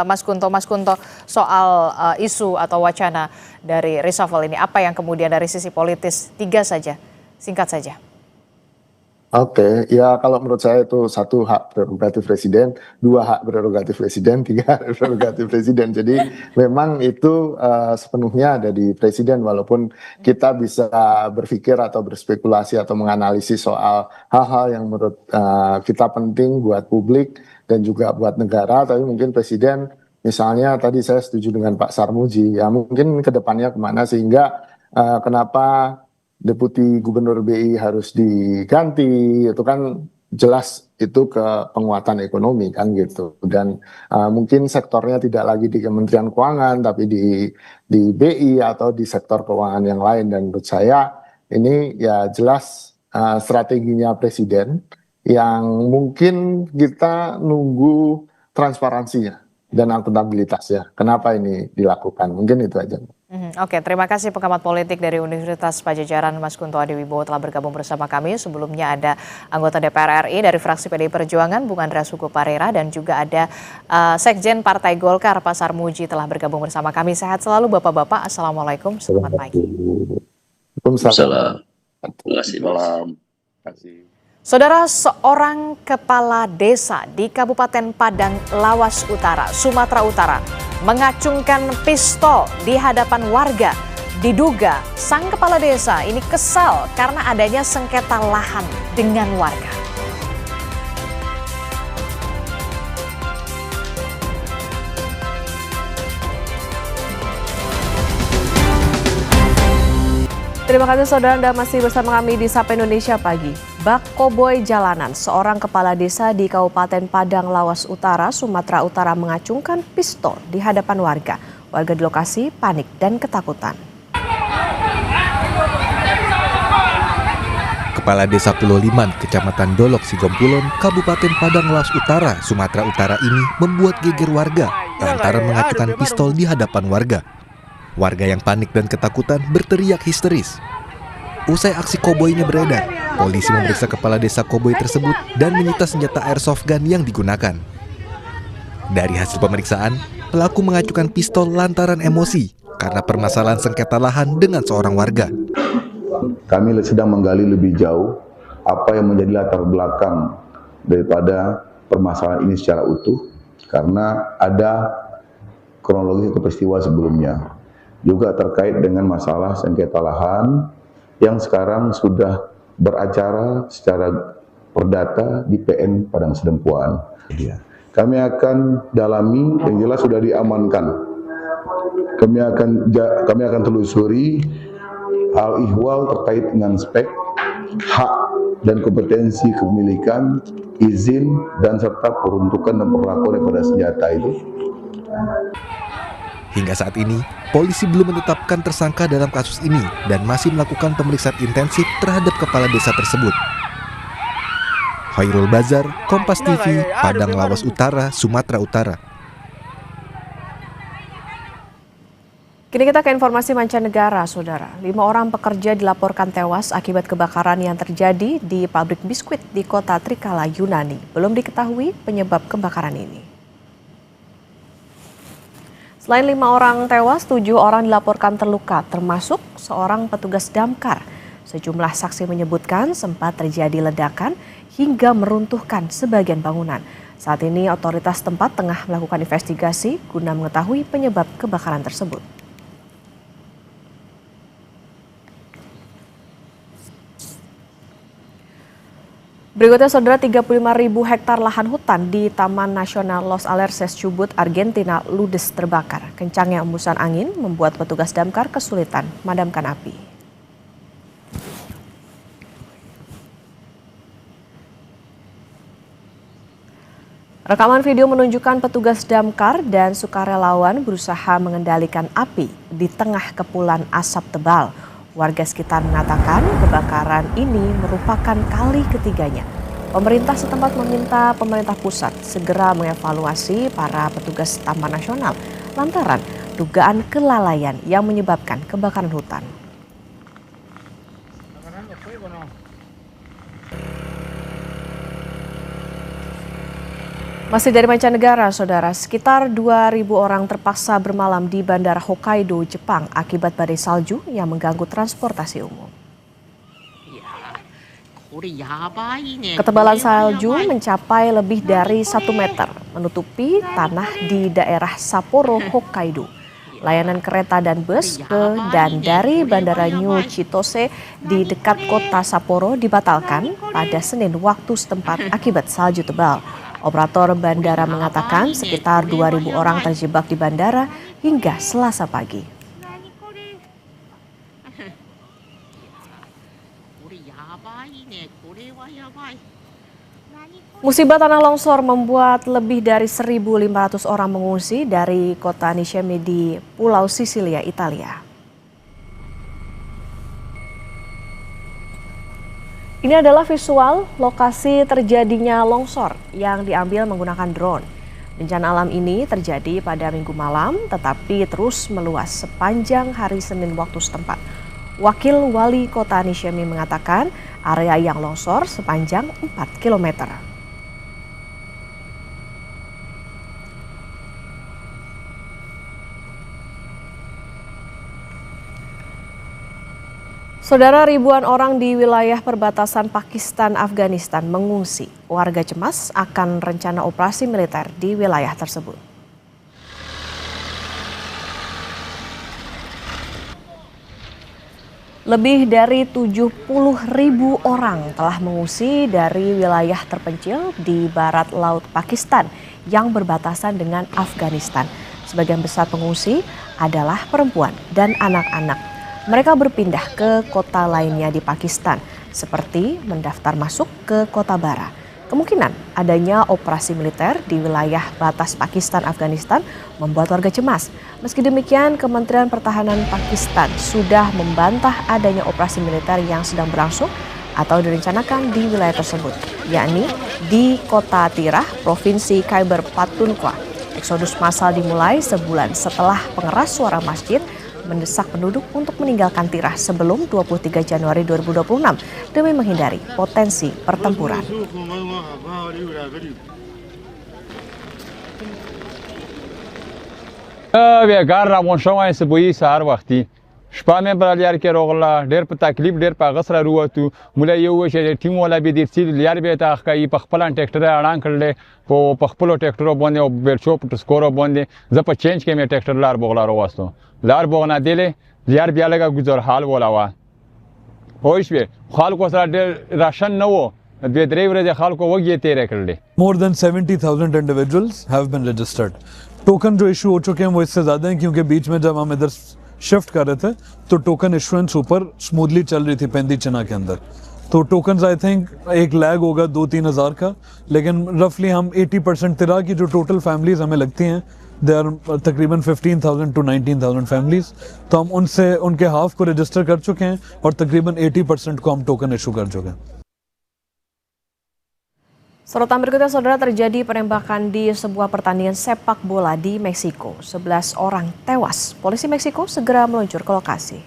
Speaker 2: Mas Kunto. Mas Kunto, soal isu atau wacana dari reshuffle ini, apa yang kemudian dari sisi politis? 3 saja, singkat saja.
Speaker 1: Oke, ya kalau menurut saya itu 1 hak prerogatif presiden, 2 hak prerogatif presiden, 3 hak prerogatif presiden. Jadi memang itu sepenuhnya ada di presiden, walaupun kita bisa berpikir atau berspekulasi atau menganalisis soal hal-hal yang menurut kita penting buat publik dan juga buat negara. Tapi mungkin presiden, misalnya tadi saya setuju dengan Pak Sarmuji, ya mungkin ke depannya kemana, sehingga kenapa Deputi Gubernur BI harus diganti, itu kan jelas itu ke penguatan ekonomi kan gitu. Dan mungkin sektornya tidak lagi di Kementerian Keuangan, tapi di BI atau di sektor keuangan yang lain. Dan menurut saya ini ya jelas strateginya presiden yang mungkin kita nunggu transparansinya dan akuntabilitasnya. Kenapa ini dilakukan? Mungkin itu aja.
Speaker 2: Oke, terima kasih pengamat politik dari Universitas Padjadjaran Mas Kunto Adiwibowo telah bergabung bersama kami. Sebelumnya ada anggota DPR RI dari fraksi PDI Perjuangan Bung Andreas Hugo Parera, dan juga ada Sekjen Partai Golkar Pak Sarmuji telah bergabung bersama kami. Sehat selalu Bapak-bapak. Assalamualaikum, selamat pagi.
Speaker 6: Waalaikumsalam.
Speaker 7: Terima kasih.
Speaker 2: Saudara, seorang kepala desa di Kabupaten Padang Lawas Utara, Sumatera Utara, mengacungkan pistol di hadapan warga. Diduga sang kepala desa ini kesal karena adanya sengketa lahan dengan warga.
Speaker 8: Terima kasih saudara, Anda masih bersama kami di Sapa Indonesia Pagi. Bak koboi jalanan, seorang kepala desa di Kabupaten Padang Lawas Utara, Sumatera Utara mengacungkan pistol di hadapan warga. Warga di lokasi panik dan ketakutan.
Speaker 10: Kepala Desa Pulau Liman, Kecamatan Dolok, Sigompulon, Kabupaten Padang Lawas Utara, Sumatera Utara ini membuat geger warga lantaran mengacukan pistol di hadapan warga. Warga yang panik dan ketakutan berteriak histeris. Usai aksi koboinya beredar, polisi memeriksa kepala desa koboi tersebut dan menyita senjata airsoft gun yang digunakan. Dari hasil pemeriksaan, pelaku mengacukan pistol lantaran emosi karena permasalahan sengketa lahan dengan seorang warga.
Speaker 11: Kami sedang menggali lebih jauh apa yang menjadi latar belakang daripada permasalahan ini secara utuh, karena ada kronologi peristiwa sebelumnya. Juga terkait dengan masalah sengketa lahan yang sekarang sudah beracara secara perdata di PN Padang Sedempuan. Kami akan dalami, yang jelas sudah diamankan. Kami akan telusuri hal ihwal terkait dengan spek, hak dan kompetensi kepemilikan, izin dan serta peruntukan dan perlakuan daripada senjata itu.
Speaker 10: Hingga saat ini, polisi belum menetapkan tersangka dalam kasus ini dan masih melakukan pemeriksaan intensif terhadap kepala desa tersebut. Khairul Bazar, Kompas TV, Padang Lawas Utara, Sumatera Utara.
Speaker 8: Kini kita ke informasi mancanegara, saudara. 5 orang pekerja dilaporkan tewas akibat kebakaran yang terjadi di pabrik biskuit di kota Trikala, Yunani. Belum diketahui penyebab kebakaran ini. Selain 5 orang tewas, 7 orang dilaporkan terluka, termasuk seorang petugas damkar. Sejumlah saksi menyebutkan sempat terjadi ledakan hingga meruntuhkan sebagian bangunan. Saat ini otoritas tempat tengah melakukan investigasi guna mengetahui penyebab kebakaran tersebut. Berikutnya, saudara, 35.000 hektar lahan hutan di Taman Nasional Los Alerces, Chubut, Argentina ludes terbakar. Kencangnya embusan angin membuat petugas damkar kesulitan memadamkan api. Rekaman video menunjukkan petugas damkar dan sukarelawan berusaha mengendalikan api di tengah kepulan asap tebal. Warga sekitar mengatakan kebakaran ini merupakan kali ketiganya. Pemerintah setempat meminta pemerintah pusat segera mengevaluasi para petugas Taman Nasional lantaran dugaan kelalaian yang menyebabkan kebakaran hutan. Masih dari mancanegara, saudara, sekitar 2.000 orang terpaksa bermalam di Bandara Hokkaido, Jepang akibat badai salju yang mengganggu transportasi umum. Ketebalan salju mencapai lebih dari 1 meter, menutupi tanah di daerah Sapporo, Hokkaido. Layanan kereta dan bus ke dan dari Bandara New Chitose di dekat kota Sapporo dibatalkan pada Senin waktu setempat akibat salju tebal. Operator bandara mengatakan sekitar 2.000 orang terjebak di bandara hingga Selasa pagi. Musibah tanah longsor membuat lebih dari 1.500 orang mengungsi dari kota Niscemi di Pulau Sisilia, Italia. Ini adalah visual lokasi terjadinya longsor yang diambil menggunakan drone. Bencana alam ini terjadi pada Minggu malam tetapi terus meluas sepanjang hari Senin waktu setempat. Wakil Wali Kota Niscemi mengatakan area yang longsor sepanjang 4 km. Saudara, ribuan orang di wilayah perbatasan Pakistan-Afghanistan mengungsi. Warga cemas akan rencana operasi militer di wilayah tersebut. Lebih dari 70.000 orang telah mengungsi dari wilayah terpencil di barat laut Pakistan yang berbatasan dengan Afghanistan. Sebagian besar pengungsi adalah perempuan dan anak-anak. Mereka berpindah ke kota lainnya di Pakistan, seperti mendaftar masuk ke kota Bara. Kemungkinan adanya operasi militer di wilayah batas Pakistan-Afghanistan membuat warga cemas. Meski demikian, Kementerian Pertahanan Pakistan sudah membantah adanya operasi militer yang sedang berlangsung atau direncanakan di wilayah tersebut, yakni di kota Tirah, Provinsi Khyber Pakhtunkhwa. Eksodus massal dimulai sebulan setelah pengeras suara masjid mendesak penduduk untuk meninggalkan Tirah sebelum 23 Januari 2026 demi menghindari potensi pertempuran.
Speaker 9: Gar روان شوم سبوی سهار وختي شپه مې بل یار کې روغلا ډېر په تکلیف ډېر په غسر وروته مولا یو چې ټیم ولا به دې سیل یار به تا خای په خپل ټریکټر اړان کړل په خپل ټریکټر باندې او بیرچو په سکور باندې ز په چینج کې مې ټریکټر لار بغلا وروستو لار بغنا دیله یار بیا لګه گزار حال ولاوا هوښ به خلکو سره ډېر راشن نه وو د درې ورځې خلکو وګي تیر کړل.
Speaker 12: More than 70,000 individuals have been registered. Token जो इशू हो चुके हैं वो इससे ज़्यादा हैं क्योंकि बीच में जब हम इधर शिफ्ट कर रहे थे तो टोकन इशुएंस ऊपर स्मूथली चल रही थी पेंदी चना के अंदर. तो टोकन्स आई थिंक एक लैग होगा 2-3 हज़ार का, लेकिन रफली हम 80% तिरा की जो टोटल फैमिलीज हमें लगती हैं दे आर तकरीबन 15,000 to 19,000 फैमिलीज. तो हम उनसे उनके हाफ को रजिस्टर कर चुके हैं और तकरीबन 80% को हम टोकन इशू कर चुके हैं.
Speaker 8: Sorotan berikutnya, saudara, terjadi penembakan di sebuah pertandingan sepak bola di Meksiko. 11 orang tewas. Polisi Meksiko segera meluncur ke lokasi.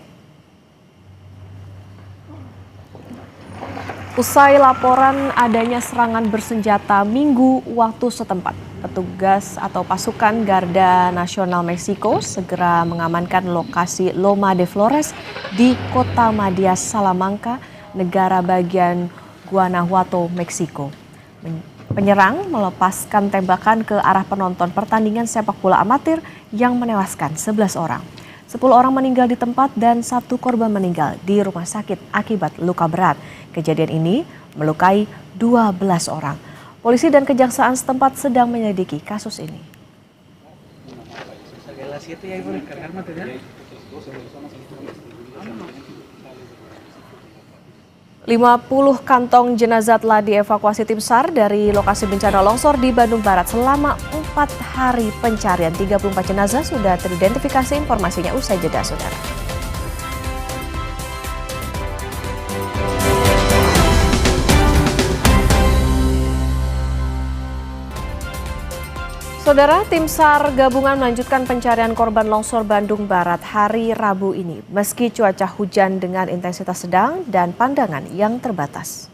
Speaker 8: Usai laporan adanya serangan bersenjata Minggu waktu setempat, petugas atau pasukan Garda Nasional Meksiko segera mengamankan lokasi Loma de Flores di kota Madía Salamanca, negara bagian Guanajuato, Meksiko. Penyerang melepaskan tembakan ke arah penonton pertandingan sepak bola amatir yang menewaskan 11 orang. 10 orang meninggal di tempat dan 1 korban meninggal di rumah sakit akibat luka berat. Kejadian ini melukai 12 orang. Polisi dan kejaksaan setempat sedang menyelidiki kasus ini. 50 kantong jenazah telah dievakuasi tim SAR dari lokasi bencana longsor di Bandung Barat selama 4 hari pencarian. 34 jenazah sudah teridentifikasi, informasinya usai jeda, saudara. Saudara, tim SAR gabungan melanjutkan pencarian korban longsor Bandung Barat hari Rabu ini, meski cuaca hujan dengan intensitas sedang dan pandangan yang terbatas.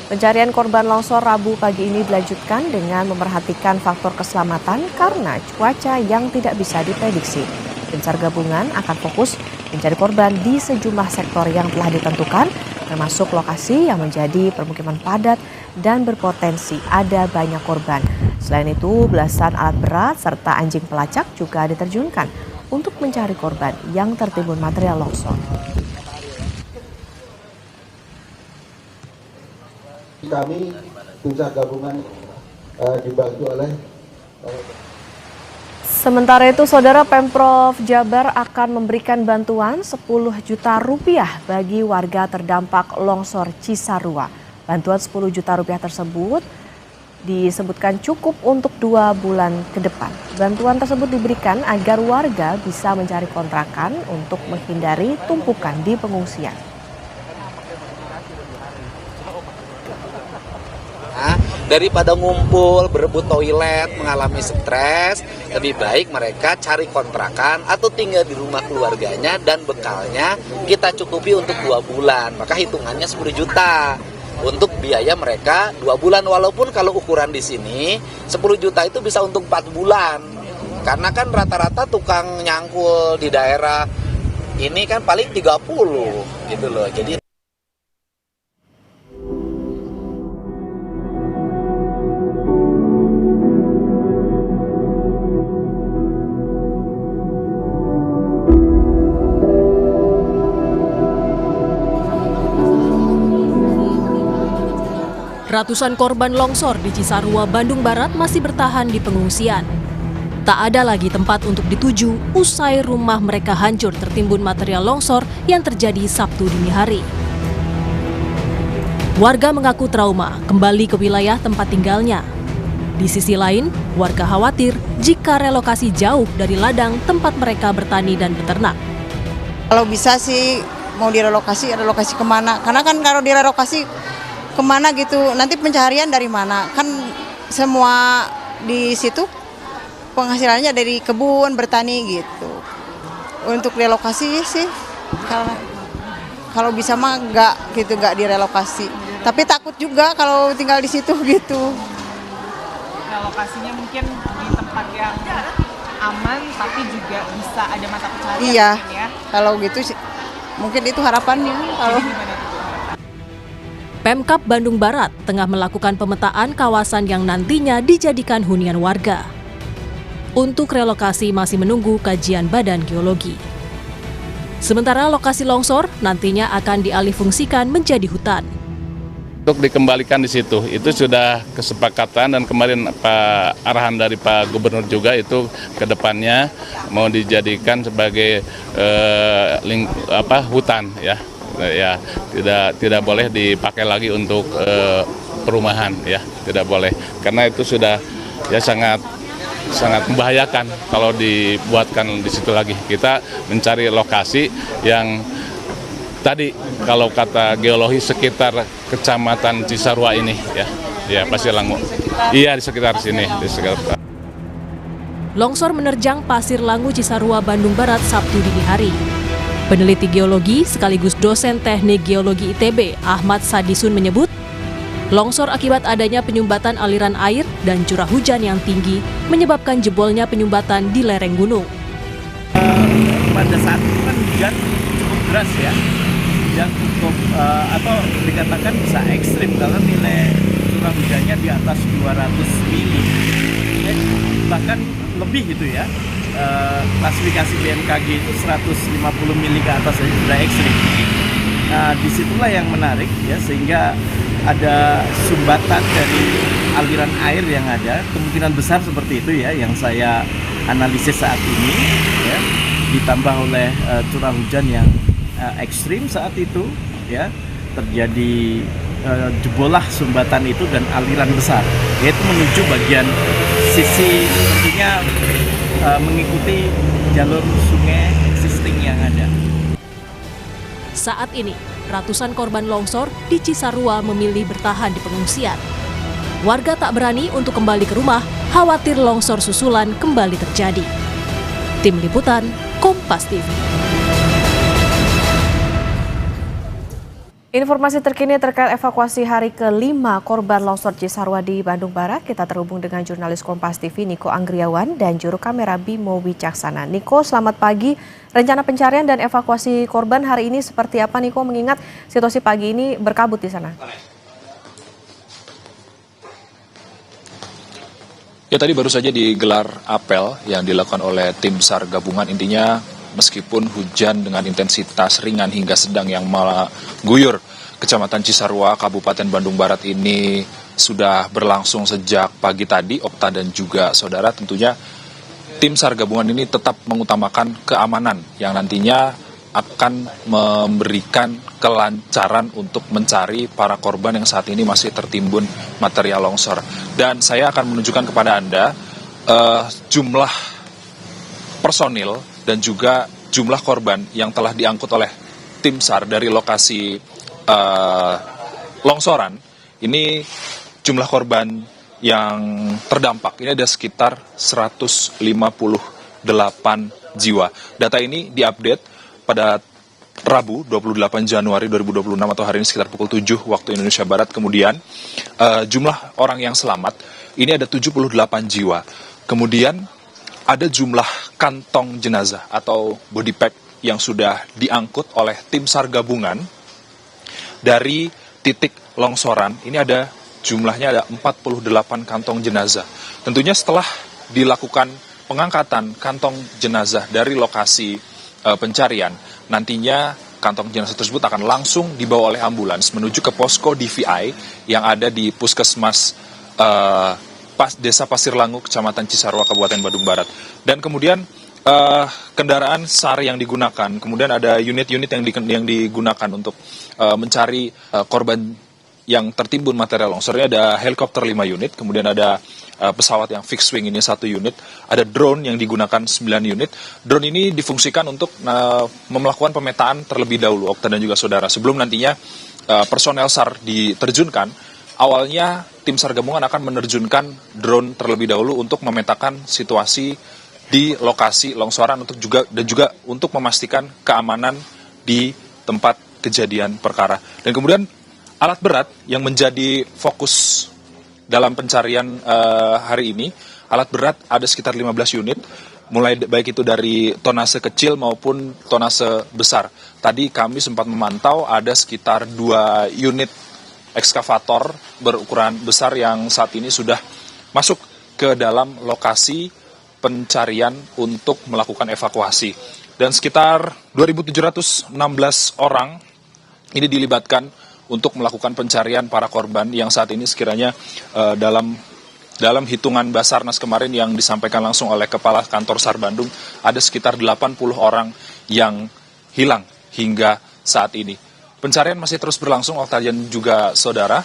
Speaker 8: Pencarian korban longsor Rabu pagi ini dilanjutkan dengan memerhatikan faktor keselamatan karena cuaca yang tidak bisa diprediksi. Tim SAR gabungan akan fokus mencari korban di sejumlah sektor yang telah ditentukan, termasuk lokasi yang menjadi permukiman padat dan berpotensi ada banyak korban. Selain itu, belasan alat berat serta anjing pelacak juga diterjunkan untuk mencari korban yang tertimbun material longsor.
Speaker 13: Kami tim SAR gabungan dibantu oleh
Speaker 8: Sementara itu, saudara, Pemprov Jabar akan memberikan bantuan 10 juta rupiah bagi warga terdampak longsor Cisarua. Bantuan 10 juta rupiah tersebut disebutkan cukup untuk 2 bulan ke depan. Bantuan tersebut diberikan agar warga bisa mencari kontrakan untuk menghindari tumpukan di pengungsian.
Speaker 14: Daripada ngumpul, berebut toilet, mengalami stres, lebih baik mereka cari kontrakan atau tinggal di rumah keluarganya dan bekalnya kita cukupi untuk 2 bulan. Maka hitungannya 10 juta untuk biaya mereka 2 bulan. Walaupun kalau ukuran di sini 10 juta itu bisa untuk 4 bulan. Karena kan rata-rata tukang nyangkul di daerah ini kan paling 30 gitu loh. Jadi
Speaker 15: ratusan korban longsor di Cisarua, Bandung Barat masih bertahan di pengungsian.
Speaker 5: Tak ada lagi tempat untuk dituju usai rumah mereka hancur tertimbun material longsor yang terjadi Sabtu dini hari. Warga mengaku trauma kembali ke wilayah tempat tinggalnya. Di sisi lain, warga khawatir jika relokasi jauh dari ladang tempat mereka bertani dan beternak.
Speaker 15: Kalau bisa sih mau direlokasi kemana? Karena kan kalau direlokasi kemana gitu, nanti pencaharian dari mana? Kan semua di situ penghasilannya dari kebun, bertani gitu. Untuk relokasi sih, kalau bisa mah nggak direlokasi. Tapi takut juga kalau tinggal di situ gitu.
Speaker 16: Relokasinya mungkin di tempat yang aman, tapi juga bisa ada mata pencaharian.
Speaker 15: Iya,
Speaker 16: ya?
Speaker 15: Kalau gitu mungkin itu harapannya. Kalau
Speaker 5: Pemkab Bandung Barat tengah melakukan pemetaan kawasan yang nantinya dijadikan hunian warga. Untuk relokasi masih menunggu kajian Badan Geologi. Sementara lokasi longsor nantinya akan dialihfungsikan menjadi hutan.
Speaker 27: Untuk dikembalikan di situ, itu sudah kesepakatan dan kemarin arahan dari Pak Gubernur juga itu ke depannya mau dijadikan sebagai hutan ya. Ya, tidak boleh dipakai lagi untuk perumahan ya, tidak boleh. Karena itu sudah ya sangat membahayakan kalau dibuatkan di situ lagi. Kita mencari lokasi yang tadi kalau kata geologi sekitar Kecamatan Cisarua ini ya pasti Langu. Iya di sekitar sini.
Speaker 5: Longsor menerjang Pasir Langu Cisarua Bandung Barat Sabtu dini hari. Peneliti geologi sekaligus dosen teknik geologi ITB Ahmad Sadisun menyebut, longsor akibat adanya penyumbatan aliran air dan curah hujan yang tinggi menyebabkan jebolnya penyumbatan di lereng gunung.
Speaker 22: Pada saat itu kan hujan cukup deras ya, hujan cukup atau dikatakan bisa ekstrim karena nilai curah hujannya di atas 200 mili, bahkan lebih gitu ya. Klasifikasi BMKG itu 150 mili ke atas saja sudah ekstrim. Nah disitulah yang menarik ya, sehingga ada sumbatan dari aliran air yang ada, kemungkinan besar seperti itu ya yang saya analisis saat ini ya, ditambah oleh curah hujan yang ekstrim saat itu ya, terjadi jebolah sumbatan itu dan aliran besar, yaitu menuju bagian sisi tentunya mengikuti jalur sungai existing yang ada.
Speaker 5: Saat ini, ratusan korban longsor di Cisarua memilih bertahan di pengungsian. Warga tak berani untuk kembali ke rumah, khawatir longsor susulan kembali terjadi. Tim Liputan, Kompas TV.
Speaker 2: Informasi terkini terkait evakuasi hari ke-5 korban longsor Cisarua di Bandung Barat. Kita terhubung dengan jurnalis Kompas TV Niko Anggriawan dan juru kamera Bimo Wicaksana. Niko, selamat pagi. Rencana pencarian dan evakuasi korban hari ini seperti apa, Niko? Mengingat situasi pagi ini berkabut di sana.
Speaker 17: Ya, tadi baru saja digelar apel yang dilakukan oleh tim SAR gabungan. Intinya meskipun hujan dengan intensitas ringan hingga sedang yang mengguyur Kecamatan Cisarua, Kabupaten Bandung Barat ini sudah berlangsung sejak pagi tadi, Okta dan juga saudara, tentunya tim SAR gabungan ini tetap mengutamakan keamanan yang nantinya akan memberikan kelancaran untuk mencari para korban yang saat ini masih tertimbun material longsor. Dan saya akan menunjukkan kepada Anda jumlah personil dan juga jumlah korban yang telah diangkut oleh tim SAR dari lokasi longsoran. Ini jumlah korban yang terdampak ini ada sekitar 158 jiwa. Data ini diupdate pada Rabu 28 Januari 2026 atau hari ini sekitar pukul 7 waktu Indonesia Barat. Kemudian jumlah orang yang selamat ini ada 78 jiwa. Kemudian ada jumlah kantong jenazah atau body pack yang sudah diangkut oleh tim SAR gabungan dari titik longsoran. Ini ada jumlahnya ada 48 kantong jenazah. Tentunya setelah dilakukan pengangkatan kantong jenazah dari lokasi pencarian, nantinya kantong jenazah tersebut akan langsung dibawa oleh ambulans menuju ke posko DVI yang ada di Puskesmas Desa Pasir Langu, Kecamatan Cisarua, Kabupaten Bandung Barat. Dan kemudian kendaraan SAR yang digunakan, kemudian ada unit-unit yang digunakan untuk mencari korban yang tertimbun material longsornya. Ada helikopter 5 unit, kemudian ada pesawat yang fixed wing ini 1 unit, ada drone yang digunakan 9 unit. Drone ini difungsikan untuk melakukan pemetaan terlebih dahulu, Okta dan juga saudara, sebelum nantinya personel SAR diterjunkan. Awalnya tim SAR gabungan akan menerjunkan drone terlebih dahulu untuk memetakan situasi di lokasi longsoran dan juga untuk memastikan keamanan di tempat kejadian perkara. Dan kemudian alat berat yang menjadi fokus dalam pencarian hari ini, alat berat ada sekitar 15 unit, mulai baik itu dari tonase kecil maupun tonase besar. Tadi kami sempat memantau ada sekitar 2 unit ekskavator berukuran besar yang saat ini sudah masuk ke dalam lokasi pencarian untuk melakukan evakuasi. Dan sekitar 2.716 orang ini dilibatkan untuk melakukan pencarian para korban yang saat ini sekiranya dalam hitungan Basarnas kemarin yang disampaikan langsung oleh Kepala Kantor SAR Bandung, ada sekitar 80 orang yang hilang hingga saat ini. Pencarian masih terus berlangsung, Okta dan juga saudara.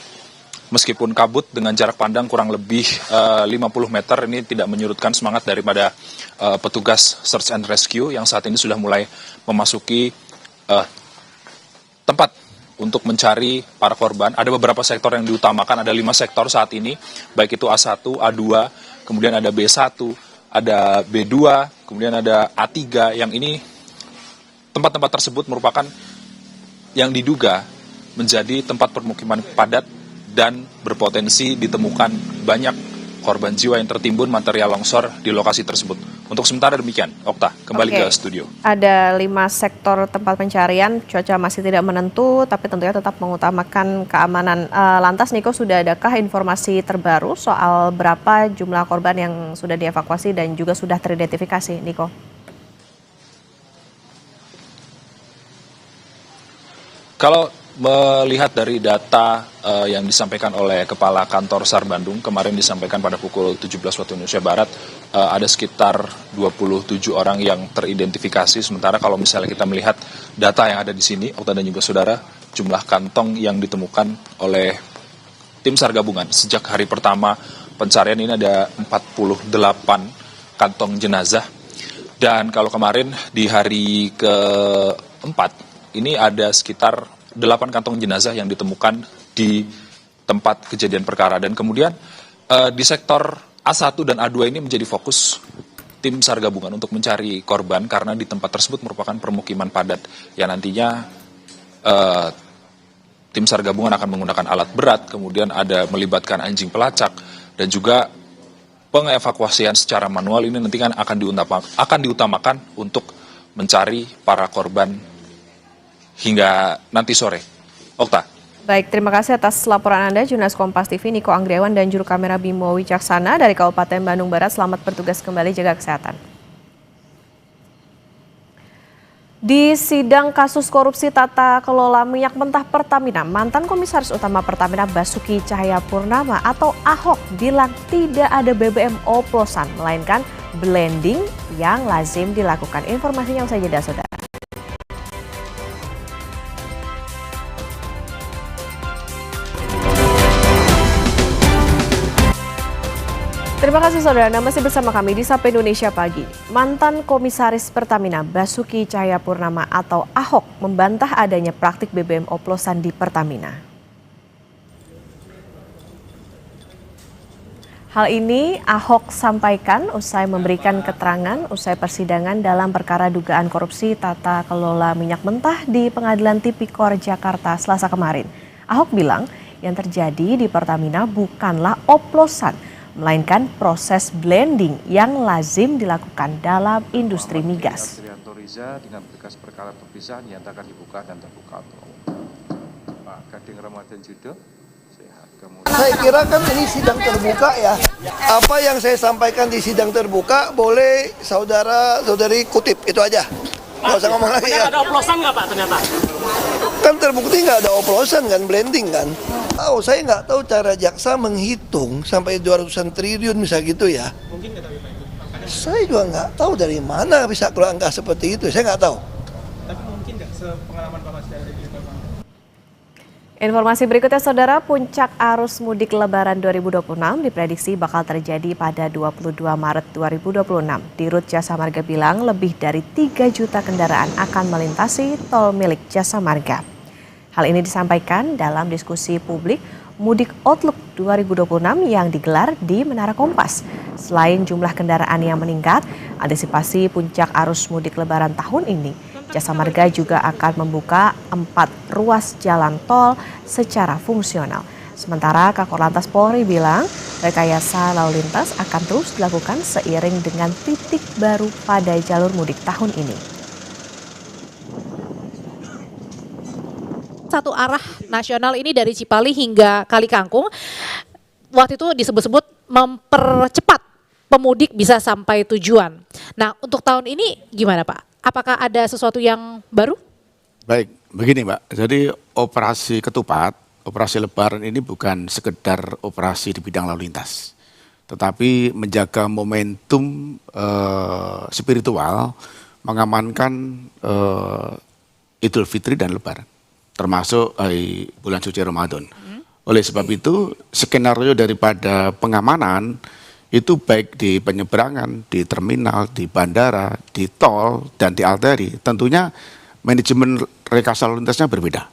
Speaker 17: Meskipun kabut dengan jarak pandang kurang lebih 50 meter, ini tidak menyurutkan semangat daripada petugas search and rescue yang saat ini sudah mulai memasuki tempat untuk mencari para korban. Ada beberapa sektor yang diutamakan, ada 5 sektor saat ini, baik itu A1, A2, kemudian ada B1, ada B2, kemudian ada A3, yang ini tempat-tempat tersebut merupakan yang diduga menjadi tempat permukiman padat dan berpotensi ditemukan banyak korban jiwa yang tertimbun material longsor di lokasi tersebut. Untuk sementara demikian, Okta, kembali ke studio.
Speaker 8: Ada 5 sektor tempat pencarian, cuaca masih tidak menentu, tapi tentunya tetap mengutamakan keamanan. Lantas, Niko, sudah adakah informasi terbaru soal berapa jumlah korban yang sudah dievakuasi dan juga sudah teridentifikasi, Niko?
Speaker 17: Kalau melihat dari data yang disampaikan oleh Kepala Kantor SAR Bandung, kemarin disampaikan pada pukul 17 waktu Indonesia Barat, ada sekitar 27 orang yang teridentifikasi. Sementara kalau misalnya kita melihat data yang ada di sini, Okta dan juga saudara, jumlah kantong yang ditemukan oleh tim SAR gabungan sejak hari pertama pencarian ini ada 48 kantong jenazah. Dan kalau kemarin di hari keempat, ini ada sekitar 8 kantong jenazah yang ditemukan di tempat kejadian perkara. Dan kemudian di sektor A1 dan A2 ini menjadi fokus tim SAR gabungan untuk mencari korban karena di tempat tersebut merupakan permukiman padat yang nantinya tim SAR gabungan akan menggunakan alat berat, kemudian ada melibatkan anjing pelacak dan juga pengevakuasian secara manual. Ini nanti kan akan diutamakan untuk mencari para korban hingga nanti sore. Okta.
Speaker 8: Baik, terima kasih atas laporan Anda, jurnalis Kompas TV Niko Anggriawan dan juru kamera Bimo Wicaksana dari Kabupaten Bandung Barat. Selamat bertugas kembali, jaga kesehatan. Di sidang kasus korupsi tata kelola minyak mentah Pertamina, mantan Komisaris Utama Pertamina Basuki Cahayapurnama atau Ahok bilang tidak ada BBM oplosan, melainkan blending yang lazim dilakukan. Informasinya usai jeda, saudara. Terima kasih saudara, Anda masih bersama kami di Sapa Indonesia Pagi. Mantan Komisaris Pertamina Basuki Cahayapurnama atau Ahok membantah adanya praktik BBM oplosan di Pertamina. Hal ini Ahok sampaikan usai memberikan keterangan usai persidangan dalam perkara dugaan korupsi tata kelola minyak mentah di Pengadilan Tipikor Jakarta Selasa kemarin. Ahok bilang yang terjadi di Pertamina bukanlah oplosan, melainkan proses blending yang lazim dilakukan dalam industri migas.
Speaker 4: Riza dengan berkas perkara terpisah nyatakan dibuka dan terbuka untuk Pak Kading Ramadan Judo.
Speaker 18: Saya kira kan ini sidang terbuka ya. Apa yang saya sampaikan di sidang terbuka boleh saudara-saudari kutip, itu aja. Nggak usah ngomong lagi ya.
Speaker 19: Ada oplosan nggak Pak ternyata?
Speaker 18: Kan terbukti nggak ada oplosan kan, blending kan. tahu, saya nggak tahu cara jaksa menghitung sampai 200-an triliun misalnya gitu ya.
Speaker 19: Mungkin nggak tahu Pak itu.
Speaker 18: Saya juga nggak tahu dari mana bisa keluar angka seperti itu, saya nggak tahu.
Speaker 19: Tapi mungkin nggak sepengalaman Bapak secara gitu Pak.
Speaker 8: Informasi berikutnya, Saudara, puncak arus mudik Lebaran 2026 diprediksi bakal terjadi pada 22 Maret 2026. Dirut Jasa Marga bilang lebih dari 3 juta kendaraan akan melintasi tol milik Jasa Marga. Hal ini disampaikan dalam diskusi publik Mudik Outlook 2026 yang digelar di Menara Kompas. Selain jumlah kendaraan yang meningkat, antisipasi puncak arus mudik Lebaran tahun ini, Jasa Marga juga akan membuka 4 ruas jalan tol secara fungsional. Sementara Kakor Polri bilang rekayasa lalu lintas akan terus dilakukan seiring dengan titik baru pada jalur mudik tahun ini.
Speaker 20: Satu arah nasional ini dari Cipali hingga Kali Kangkung, waktu itu disebut-sebut mempercepat pemudik bisa sampai tujuan. Nah, untuk tahun ini gimana Pak? Apakah ada sesuatu yang baru?
Speaker 21: Baik, begini Mbak. Jadi operasi ketupat, operasi Lebaran ini bukan sekedar operasi di bidang lalu lintas, tetapi menjaga momentum spiritual, mengamankan Idul Fitri dan Lebaran, termasuk bulan suci Ramadan. Oleh sebab itu, skenario daripada pengamanan itu baik di penyeberangan, di terminal, di bandara, di tol, dan di arteri, tentunya manajemen rekayasa lalu lintasnya berbeda.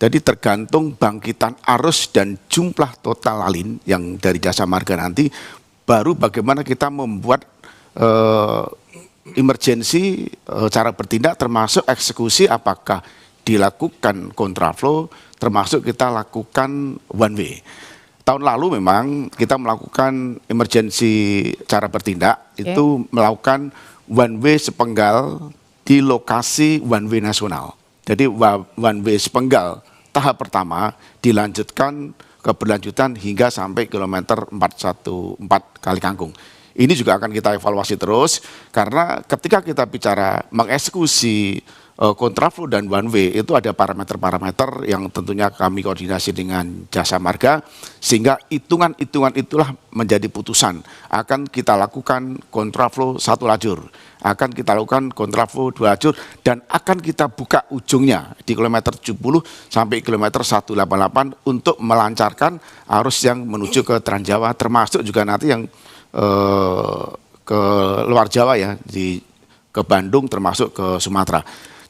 Speaker 21: Jadi tergantung bangkitan arus dan jumlah total lalin yang dari Jasa Marga nanti, baru bagaimana kita membuat emergensi cara bertindak, termasuk eksekusi apakah dilakukan kontraflow, termasuk kita lakukan one way. Tahun lalu memang kita melakukan emergensi cara bertindak, itu melakukan one way sepenggal di lokasi one way nasional. Jadi one way sepenggal tahap pertama dilanjutkan keberlanjutan hingga sampai kilometer 414 Kali Kangkung. Ini juga akan kita evaluasi terus, karena ketika kita bicara mengeksekusi kontraflow dan one way itu ada parameter-parameter yang tentunya kami koordinasi dengan Jasa Marga, sehingga hitungan-hitungan itulah menjadi putusan. Akan kita lakukan kontraflow 1 lajur, akan kita lakukan kontraflow 2 lajur, dan akan kita buka ujungnya di kilometer 70 sampai kilometer 188 untuk melancarkan arus yang menuju ke Trans Jawa, termasuk juga nanti yang ke luar Jawa ya, ke Bandung termasuk ke Sumatera.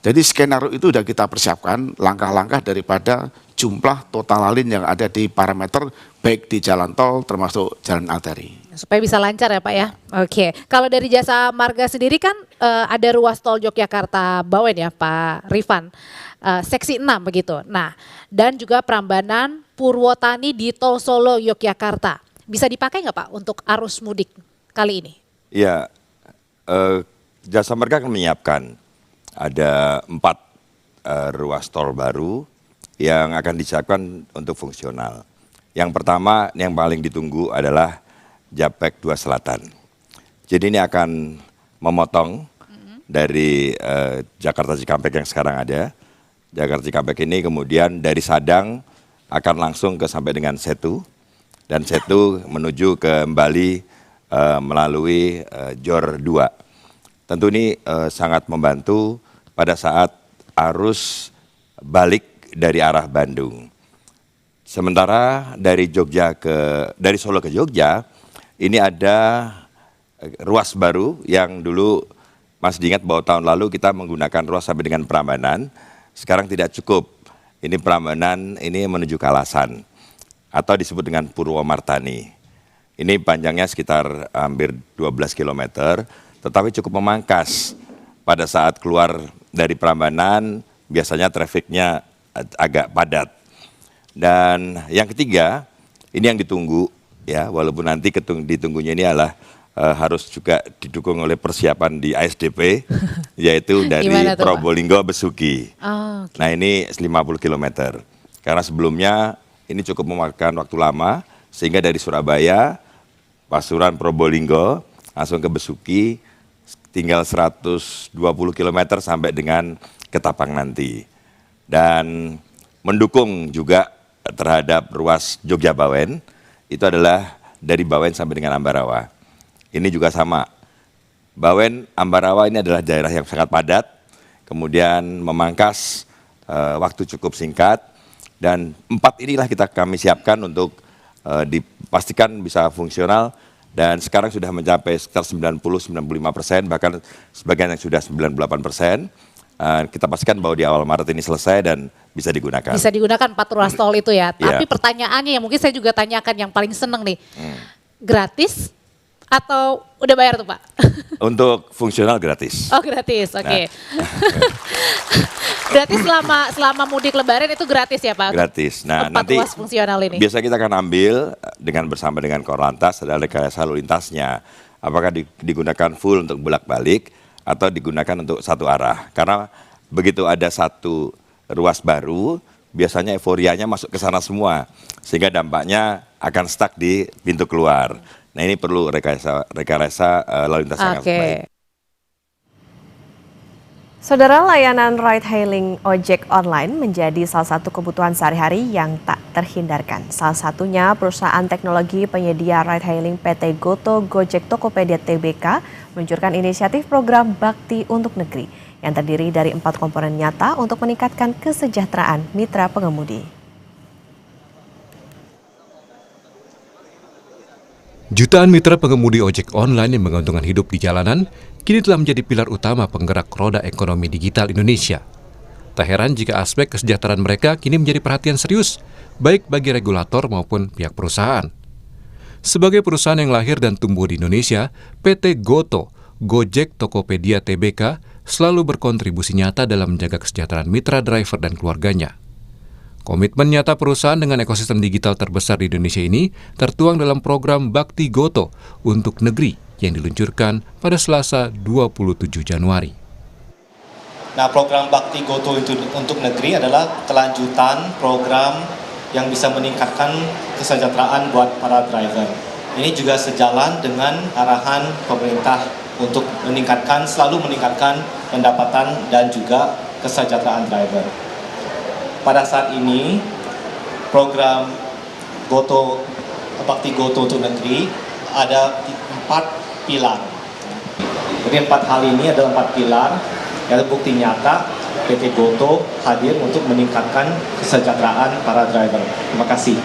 Speaker 21: Jadi skenario itu sudah kita persiapkan langkah-langkah daripada jumlah total lalin yang ada di parameter baik di jalan tol termasuk jalan arteri.
Speaker 20: Supaya bisa lancar ya Pak ya. Oke, kalau dari Jasa Marga sendiri kan ada ruas tol Yogyakarta Bawen ya Pak Rifan, seksi 6 begitu. Nah, dan juga Prambanan Purwotani di tol Solo Yogyakarta. Bisa dipakai nggak Pak untuk arus mudik kali ini?
Speaker 23: Iya, Jasa Marga akan menyiapkan ada 4 ruas tol baru yang akan disiapkan untuk fungsional. Yang pertama, yang paling ditunggu adalah Japek 2 Selatan. Jadi ini akan memotong dari Jakarta Cikampek yang sekarang ada. Jakarta Cikampek ini kemudian dari Sadang akan langsung ke sampai dengan Setu, dan Setu menuju kembali melalui Jor 2. Tentu ini sangat membantu pada saat arus balik dari arah Bandung. Sementara dari Solo ke Jogja, ini ada ruas baru yang dulu masih diingat bahwa tahun lalu kita menggunakan ruas sampai dengan Prambanan. Sekarang tidak cukup. Ini Prambanan ini menuju Kalasan atau disebut dengan Purwomartani. Ini panjangnya sekitar hampir 12 km, tetapi cukup memangkas. Pada saat keluar dari Prambanan, biasanya trafiknya agak padat. Dan yang ketiga, ini yang ditunggu, ya, walaupun nanti ditunggunya ini adalah harus juga didukung oleh persiapan di ASDP, yaitu dari Probolinggo Besuki. Oh, okay. Nah ini 50 km, karena sebelumnya ini cukup memakan waktu lama, sehingga dari Surabaya, Pasuruan, Probolinggo, langsung ke Besuki, tinggal 120 km sampai dengan Ketapang nanti. Dan mendukung juga terhadap ruas Jogja Bawen itu adalah dari Bawen sampai dengan Ambarawa. Ini juga sama. Bawen, Ambarawa ini adalah daerah yang sangat padat, kemudian memangkas waktu cukup singkat, dan 4 inilah kami siapkan untuk dipastikan bisa fungsional, dan sekarang sudah mencapai sekitar 90-95%, bahkan sebagian yang sudah 98%. Kita pastikan bahwa di awal Maret ini selesai dan bisa digunakan.
Speaker 20: Bisa digunakan 4 ruas tol itu ya.
Speaker 23: Iya.
Speaker 20: Tapi pertanyaannya yang mungkin saya juga tanyakan yang paling seneng nih, gratis atau udah bayar tuh Pak?
Speaker 23: Untuk fungsional gratis.
Speaker 20: Oh gratis, oke. Berarti selama mudik Lebaran itu gratis ya Pak?
Speaker 23: Gratis. Nah,
Speaker 20: 4
Speaker 23: nanti
Speaker 20: ruas fungsional ini.
Speaker 23: biasa kita akan ambil bersama dengan Korlantas adalah rekayasa lalu lintasnya. Apakah digunakan full untuk bolak-balik atau digunakan untuk satu arah? Karena begitu ada satu ruas baru, biasanya euforianya masuk ke sana semua, sehingga dampaknya akan stuck di pintu keluar. Nah, ini perlu rekayasa lalu lintas yang baik.
Speaker 8: Saudara, layanan ride hailing ojek online menjadi salah satu kebutuhan sehari-hari yang tak terhindarkan. Salah satunya perusahaan teknologi penyedia ride hailing PT Goto Gojek Tokopedia Tbk meluncurkan inisiatif program Bakti untuk Negeri yang terdiri dari 4 komponen nyata untuk meningkatkan kesejahteraan mitra pengemudi.
Speaker 1: Jutaan mitra pengemudi ojek online yang menguntungkan hidup di jalanan kini telah menjadi pilar utama penggerak roda ekonomi digital Indonesia. Tak heran jika aspek kesejahteraan mereka kini menjadi perhatian serius, baik bagi regulator maupun pihak perusahaan. Sebagai perusahaan yang lahir dan tumbuh di Indonesia, PT Goto Gojek Tokopedia Tbk selalu berkontribusi nyata dalam menjaga kesejahteraan mitra driver dan keluarganya. Komitmen nyata perusahaan dengan ekosistem digital terbesar di Indonesia ini tertuang dalam program Bakti Goto untuk Negeri yang diluncurkan pada Selasa 27 Januari.
Speaker 3: Nah, program Bakti Goto untuk Negeri adalah kelanjutan program yang bisa meningkatkan kesejahteraan buat para driver. Ini juga sejalan dengan arahan pemerintah untuk selalu meningkatkan pendapatan dan juga kesejahteraan driver. Pada saat ini, program Bakti Goto untuk Negeri ada 4 pilar. Jadi 4 hal ini adalah 4 pilar, yang bukti nyata PT Goto hadir untuk meningkatkan kesejahteraan para driver. Terima kasih.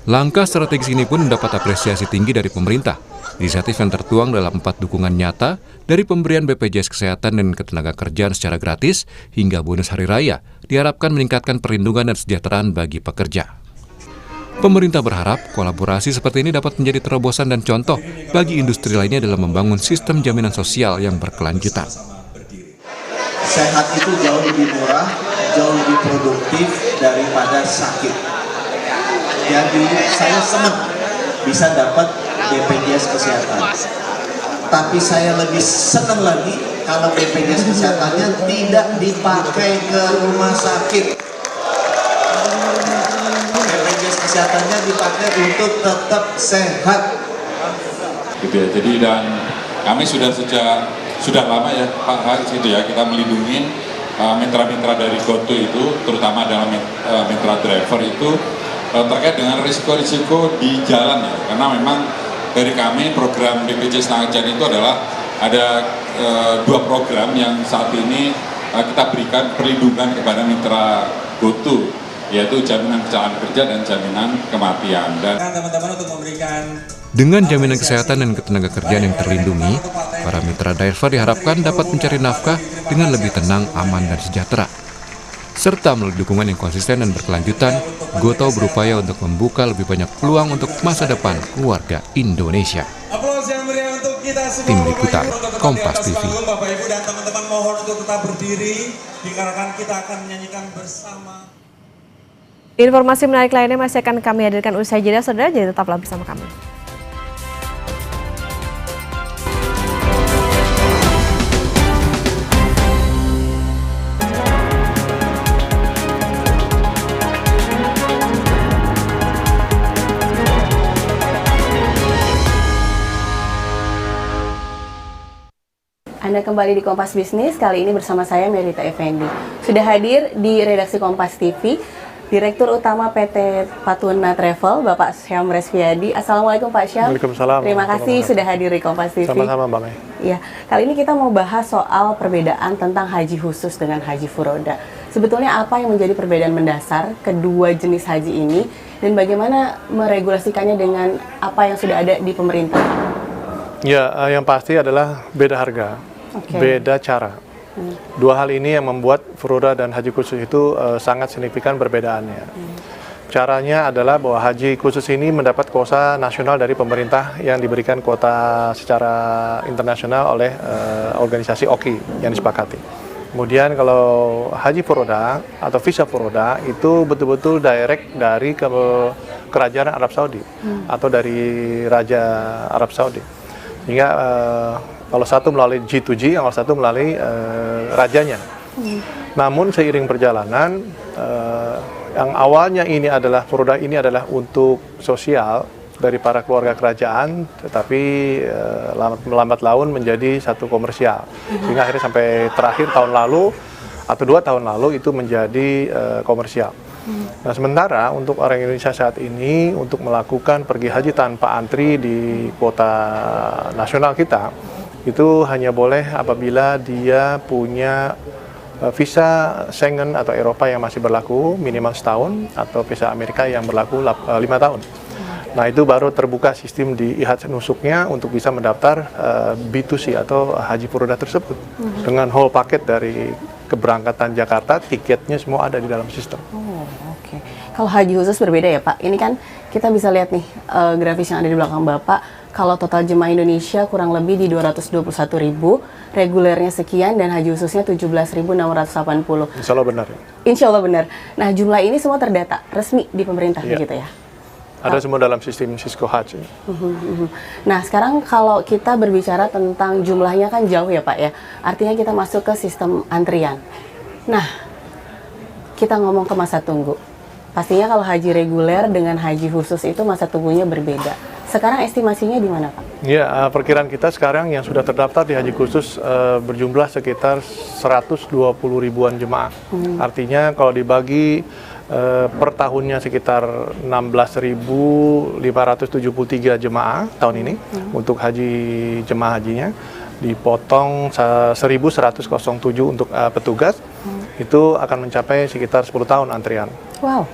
Speaker 1: Langkah strategis ini pun mendapat apresiasi tinggi dari pemerintah. Inisiatif yang tertuang dalam 4 dukungan nyata dari pemberian BPJS Kesehatan dan Ketenagakerjaan secara gratis hingga bonus hari raya diharapkan meningkatkan perlindungan dan kesejahteraan bagi pekerja. Pemerintah berharap kolaborasi seperti ini dapat menjadi terobosan dan contoh bagi industri lainnya dalam membangun sistem jaminan sosial yang berkelanjutan.
Speaker 6: Sehat itu jauh lebih murah, jauh lebih produktif daripada sakit. Jadi saya senang bisa dapat BPJS Kesehatan. Tapi saya lebih senang lagi kalau BPJS Kesehatannya tidak dipakai ke rumah sakit. BPJS Kesehatannya dipakai untuk tetap sehat.
Speaker 7: Gitu ya. Jadi dan kami sudah lama ya Pak Haris itu ya kita melindungi mitra-mitra dari Goto itu, terutama dalam mitra driver itu terkait dengan risiko-risiko di jalan ya, karena memang dari kami program BPJS Ketenagakerjaan itu adalah ada 2 program yang saat ini kita berikan perlindungan kepada mitra Goto, yaitu jaminan kecelakaan kerja dan jaminan kematian. Dan
Speaker 6: teman-teman untuk memberikan
Speaker 1: dengan jaminan kesehatan dan ketenagakerjaan yang terlindungi, para mitra driver diharapkan dapat mencari nafkah dengan lebih tenang, aman, dan sejahtera. Serta melalui dukungan yang konsisten dan berkelanjutan, Goto berupaya untuk membuka lebih banyak peluang untuk masa depan keluarga Indonesia. Tim Liputan, Kompas TV.
Speaker 6: Bapak Ibu dan teman-teman mohon untuk tetap berdiri, dikarenakan kita akan menyanyikan bersama.
Speaker 8: Informasi menarik lainnya masih akan kami hadirkan usai jeda, saudara, jadi tetaplah bersama kami.
Speaker 24: Anda kembali di Kompas Bisnis, kali ini bersama saya Merita Effendi. Sudah hadir di redaksi Kompas TV Direktur Utama PT Patuna Travel, Bapak Syam Resviadi. Assalamualaikum Pak Syam.
Speaker 9: Waalaikumsalam.
Speaker 24: Terima kasih sudah hadir di Kompas TV.
Speaker 9: Sama-sama Mbak Mei.
Speaker 24: Ya, kali ini kita mau bahas soal perbedaan tentang haji khusus dengan haji furoda. Sebetulnya apa yang menjadi perbedaan mendasar kedua jenis haji ini dan bagaimana meregulasikannya dengan apa yang sudah ada di pemerintah?
Speaker 9: Ya, yang pasti adalah beda harga, beda cara. Dua hal ini yang membuat furoda dan haji khusus itu sangat signifikan perbedaannya. Caranya adalah bahwa haji khusus ini mendapat kuota nasional dari pemerintah yang diberikan kuota secara internasional oleh organisasi OKI yang disepakati. Kemudian kalau haji furoda atau visa furoda itu betul-betul direct dari kerajaan Arab Saudi atau dari Raja Arab Saudi. Sehingga kalau satu melalui G2G, yang satu melalui rajanya. Namun seiring perjalanan, yang awalnya ini adalah furoda ini adalah untuk sosial dari para keluarga kerajaan, tetapi lambat laun menjadi satu komersial. Sehingga akhirnya sampai terakhir tahun lalu atau 2 tahun lalu itu menjadi komersial. Nah, sementara untuk orang Indonesia saat ini untuk melakukan pergi haji tanpa antri di kuota nasional kita itu hanya boleh apabila dia punya visa Schengen atau Eropa yang masih berlaku minimal setahun atau visa Amerika yang berlaku 5 tahun. Nah, itu baru terbuka sistem di IHAD Nusuknya untuk bisa mendaftar B2C atau haji furoda tersebut dengan whole paket dari keberangkatan Jakarta, tiketnya semua ada di dalam sistem.
Speaker 24: Oke. Kalau haji khusus berbeda ya Pak. Ini kan kita bisa lihat nih grafis yang ada di belakang Bapak. Kalau total jemaah Indonesia kurang lebih di 221.000, regulernya sekian dan haji khususnya 17.680.
Speaker 9: Insya Allah benar.
Speaker 24: Insya Allah benar. Nah, jumlah ini semua terdata resmi di pemerintah begitu ya?
Speaker 9: Ada semua dalam sistem Cisco Haji.
Speaker 24: Nah, sekarang kalau kita berbicara tentang jumlahnya kan jauh ya Pak ya. Artinya kita masuk ke sistem antrian. Nah, kita ngomong ke masa tunggu. Pastinya kalau haji reguler dengan haji khusus itu masa tunggunya berbeda. Sekarang estimasinya di mana Pak?
Speaker 9: Ya, perkiraan kita sekarang yang sudah terdaftar di haji khusus berjumlah sekitar 120 ribuan jemaah. Artinya kalau dibagi per tahunnya sekitar 16.573 jemaah tahun ini untuk jemaah hajinya, dipotong 1.107 untuk petugas, itu akan mencapai sekitar 10 tahun antrian.
Speaker 24: Wow,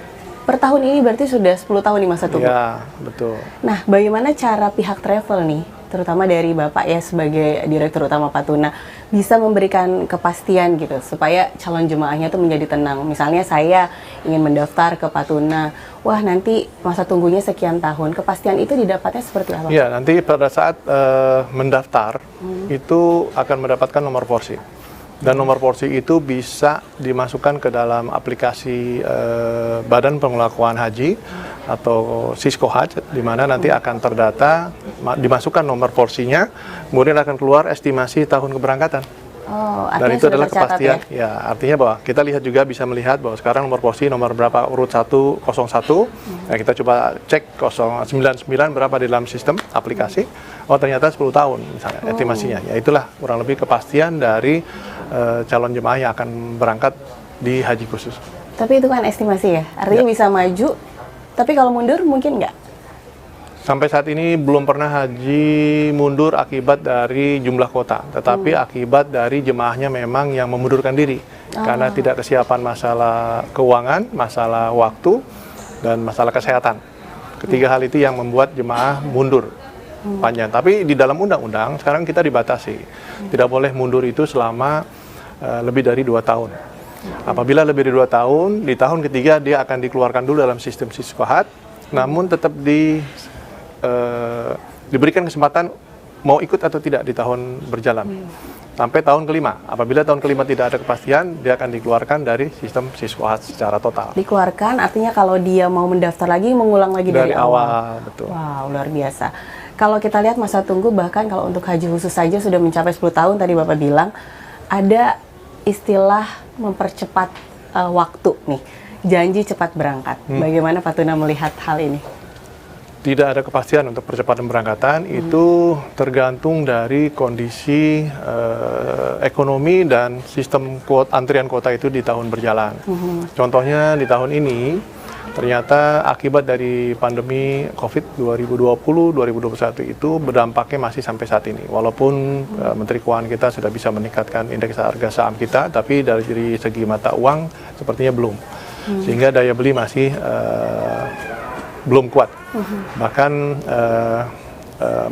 Speaker 24: per tahun ini berarti sudah 10 tahun nih masa tunggu?
Speaker 9: Ya, betul.
Speaker 24: Nah, bagaimana cara pihak travel nih, terutama dari Bapak ya sebagai Direktur Utama Patuna, bisa memberikan kepastian gitu, supaya calon jemaahnya tuh menjadi tenang. Misalnya saya ingin mendaftar ke Patuna, wah nanti masa tunggunya sekian tahun, kepastian itu didapatnya seperti apa?
Speaker 9: Ya, nanti pada saat mendaftar, itu akan mendapatkan nomor porsi. Dan nomor porsi itu bisa dimasukkan ke dalam aplikasi Badan Pengelolaan Haji atau Cisco Haji, di mana nanti akan terdata, dimasukkan nomor porsinya, kemudian akan keluar estimasi tahun keberangkatan. Dan itu adalah kepastian. Ya, artinya bahwa kita lihat juga bisa melihat bahwa sekarang nomor porsi nomor berapa urut 101. Nah, kita coba cek 099 berapa di dalam sistem aplikasi. Oh, ternyata 10 tahun misalnya estimasinya. Ya, itulah kurang lebih kepastian dari calon jemaah yang akan berangkat di haji khusus.
Speaker 24: Tapi itu kan estimasi ya, artinya bisa maju, tapi kalau mundur mungkin nggak?
Speaker 9: Sampai saat ini belum pernah haji mundur akibat dari jumlah kuota, tetapi akibat dari jemaahnya memang yang memundurkan diri karena tidak kesiapan masalah keuangan, masalah waktu, dan masalah kesehatan. Ketiga hal itu yang membuat jemaah mundur panjang. Tapi di dalam undang-undang sekarang kita dibatasi, tidak boleh mundur itu selama lebih dari 2 tahun. Apabila lebih dari 2 tahun, di tahun ketiga dia akan dikeluarkan dulu dalam sistem Cisco Haji, namun tetap diberikan kesempatan mau ikut atau tidak di tahun berjalan sampai tahun kelima. Apabila tahun kelima tidak ada kepastian, dia akan dikeluarkan dari sistem Cisco Haji secara total.
Speaker 24: Dikeluarkan artinya kalau dia mau mendaftar lagi, mengulang lagi dari awal.
Speaker 9: Betul.
Speaker 24: Wow, luar biasa. Kalau kita lihat masa tunggu, bahkan kalau untuk haji khusus saja sudah mencapai 10 tahun, tadi Bapak bilang, ada istilah mempercepat waktu nih, janji cepat berangkat. Bagaimana Patuna melihat hal ini?
Speaker 9: Tidak ada kepastian untuk percepatan pemberangkatan, itu tergantung dari kondisi ekonomi dan sistem antrian kuota itu di tahun berjalan. Contohnya di tahun ini, ternyata akibat dari pandemi COVID 2020-2021 itu berdampaknya masih sampai saat ini. Walaupun Menteri Keuangan kita sudah bisa meningkatkan indeks harga saham kita, tapi dari segi mata uang sepertinya belum. Sehingga daya beli masih belum kuat. Bahkan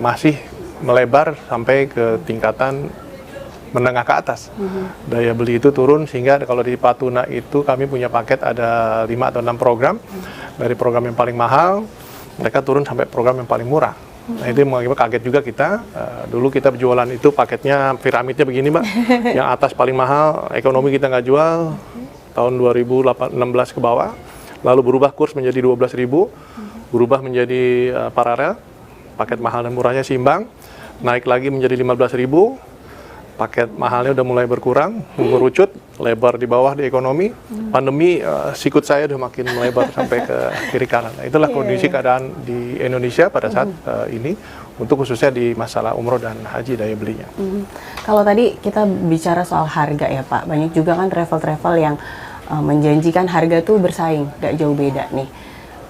Speaker 9: masih melebar sampai ke tingkatan menengah ke atas. Daya beli itu turun, sehingga kalau di Patuna itu kami punya paket ada 5 atau 6 program. Dari program yang paling mahal, mereka turun sampai program yang paling murah. Nah itu mengakibatkan kaget juga kita. Dulu kita berjualan itu paketnya piramidnya begini, Mbak. Yang atas paling mahal, ekonomi kita nggak jual, tahun 2016 ke bawah. Lalu berubah kurs menjadi 12.000, berubah menjadi paralel, paket mahal dan murahnya seimbang, naik lagi menjadi 15.000, paket mahalnya udah mulai berkurang, mengerucut, lebar di bawah di ekonomi, pandemi sikut saya udah makin melebar sampai ke kiri kanan. Nah, itulah kondisi keadaan di Indonesia pada saat ini, untuk khususnya di masalah umroh dan haji daya belinya.
Speaker 24: Kalau tadi kita bicara soal harga ya Pak, banyak juga kan travel-travel yang menjanjikan harga tuh bersaing, gak jauh beda nih.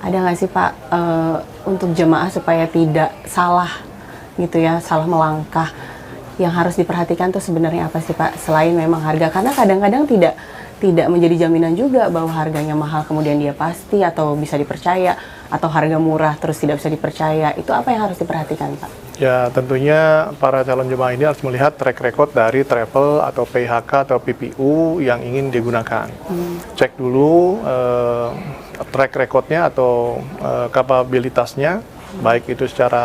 Speaker 24: Ada nggak sih Pak untuk jemaah supaya tidak salah gitu ya, salah melangkah, yang harus diperhatikan tuh sebenarnya apa sih Pak, selain memang harga? Karena kadang-kadang tidak menjadi jaminan juga bahwa harganya mahal kemudian dia pasti atau bisa dipercaya, atau harga murah terus tidak bisa dipercaya. Itu apa yang harus diperhatikan Pak?
Speaker 9: Ya tentunya para calon jemaah ini harus melihat track record dari travel atau PHK atau PPU yang ingin digunakan. Cek dulu track recordnya atau kapabilitasnya, baik itu secara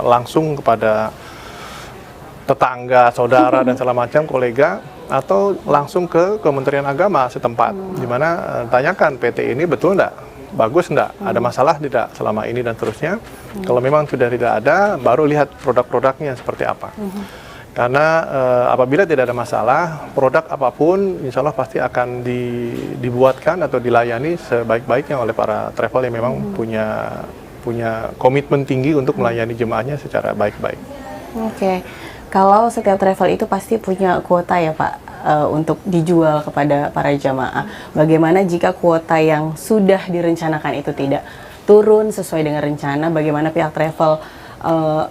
Speaker 9: langsung kepada tetangga, saudara dan segala macam, kolega, atau langsung ke Kementerian Agama setempat, di mana tanyakan PT ini betul enggak? Bagus enggak? Ada masalah tidak selama ini dan seterusnya. Kalau memang sudah tidak ada, baru lihat produk-produknya seperti apa. Karena apabila tidak ada masalah, produk apapun insya Allah pasti akan dibuatkan atau dilayani sebaik-baiknya oleh para travel yang memang punya komitmen tinggi untuk melayani jemaahnya secara baik-baik.
Speaker 24: Oke. Kalau setiap travel itu pasti punya kuota ya Pak, untuk dijual kepada para jamaah. Bagaimana jika kuota yang sudah direncanakan itu tidak turun sesuai dengan rencana? Bagaimana pihak travel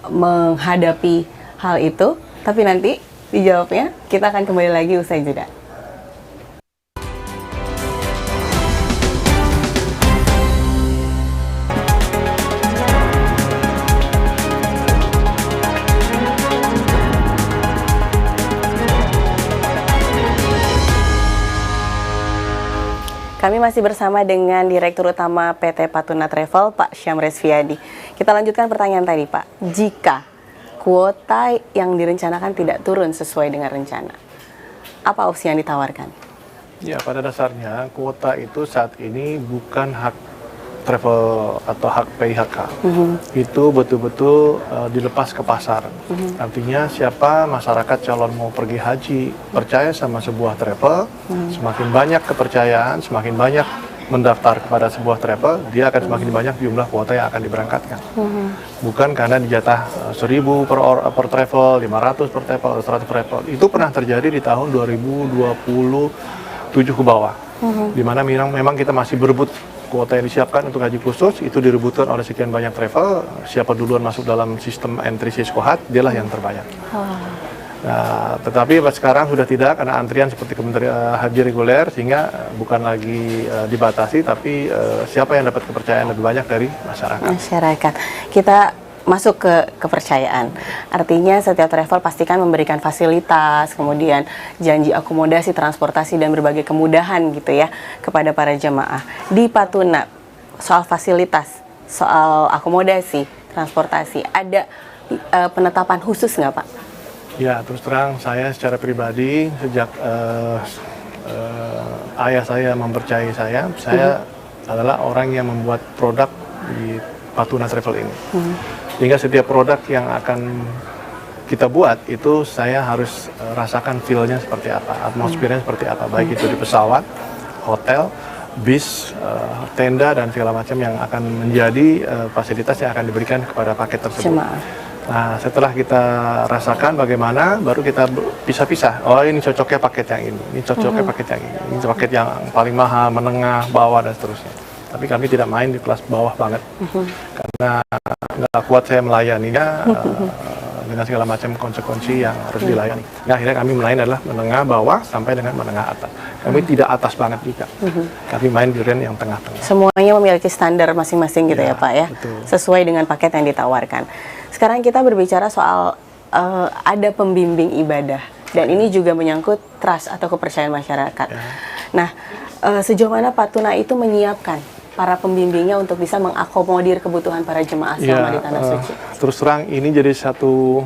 Speaker 24: menghadapi hal itu? Tapi nanti dijawabnya, kita akan kembali lagi usai jeda. Kami masih bersama dengan Direktur Utama PT Patuna Travel, Pak Syam Resviadi. Kita lanjutkan pertanyaan tadi, Pak. Jika kuota yang direncanakan tidak turun sesuai dengan rencana, apa opsi yang ditawarkan?
Speaker 9: Ya, pada dasarnya kuota itu saat ini bukan hak travel atau hak PIHK. Itu betul-betul dilepas ke pasar. Artinya siapa masyarakat calon mau pergi haji percaya sama sebuah travel, semakin banyak kepercayaan, semakin banyak mendaftar kepada sebuah travel, dia akan semakin banyak jumlah kuota yang akan diberangkatkan. Bukan karena dijatah 1.000 per travel, 500 per travel, 100 per travel. Itu pernah terjadi di tahun 2027 ke bawah. Di mana memang kita masih berebut kuota yang disiapkan untuk haji khusus, itu direbutkan oleh sekian banyak travel. Siapa duluan masuk dalam sistem entry Siskohat, dialah yang terbanyak. Nah, tetapi sekarang sudah tidak, karena antrian seperti Kementerian Haji reguler, sehingga bukan lagi dibatasi, tapi siapa yang dapat kepercayaan lebih banyak dari masyarakat.
Speaker 24: Kita masuk ke kepercayaan. Artinya setiap travel pastikan memberikan fasilitas, kemudian janji akomodasi, transportasi, dan berbagai kemudahan gitu ya kepada para jemaah. Di Patuna, soal fasilitas, soal akomodasi, transportasi, ada penetapan khusus nggak Pak?
Speaker 9: Ya, terus terang saya secara pribadi sejak ayah saya mempercayai saya adalah orang yang membuat produk di Patuna Travel ini. Sehingga setiap produk yang akan kita buat itu saya harus rasakan feel-nya seperti apa, atmosfernya seperti apa, baik itu di pesawat, hotel, bis, tenda dan segala macam yang akan menjadi fasilitas yang akan diberikan kepada paket tersebut.
Speaker 24: Jemaah.
Speaker 9: Nah, setelah kita rasakan bagaimana, baru kita pisah-pisah. Oh, ini cocoknya paket yang ini cocoknya paket yang ini paket yang paling mahal, menengah, bawah dan seterusnya. Tapi kami tidak main di kelas bawah banget, karena nggak kuat saya melayaninya dengan segala macam konsekuensi yang harus dilayani. Nah, akhirnya kami melayani adalah menengah bawah sampai dengan menengah atas. Kami tidak atas banget juga. Kami main di range yang tengah-tengah.
Speaker 24: Semuanya memiliki standar masing-masing gitu ya Pak ya,
Speaker 9: betul.
Speaker 24: Sesuai dengan paket yang ditawarkan. Sekarang kita berbicara soal ada pembimbing ibadah, dan ini juga menyangkut trust atau kepercayaan masyarakat. Nah, sejauh mana Pak Tuna itu menyiapkan para pembimbingnya untuk bisa mengakomodir kebutuhan para jemaah selama di Tanah Suci?
Speaker 9: Terus terang ini jadi satu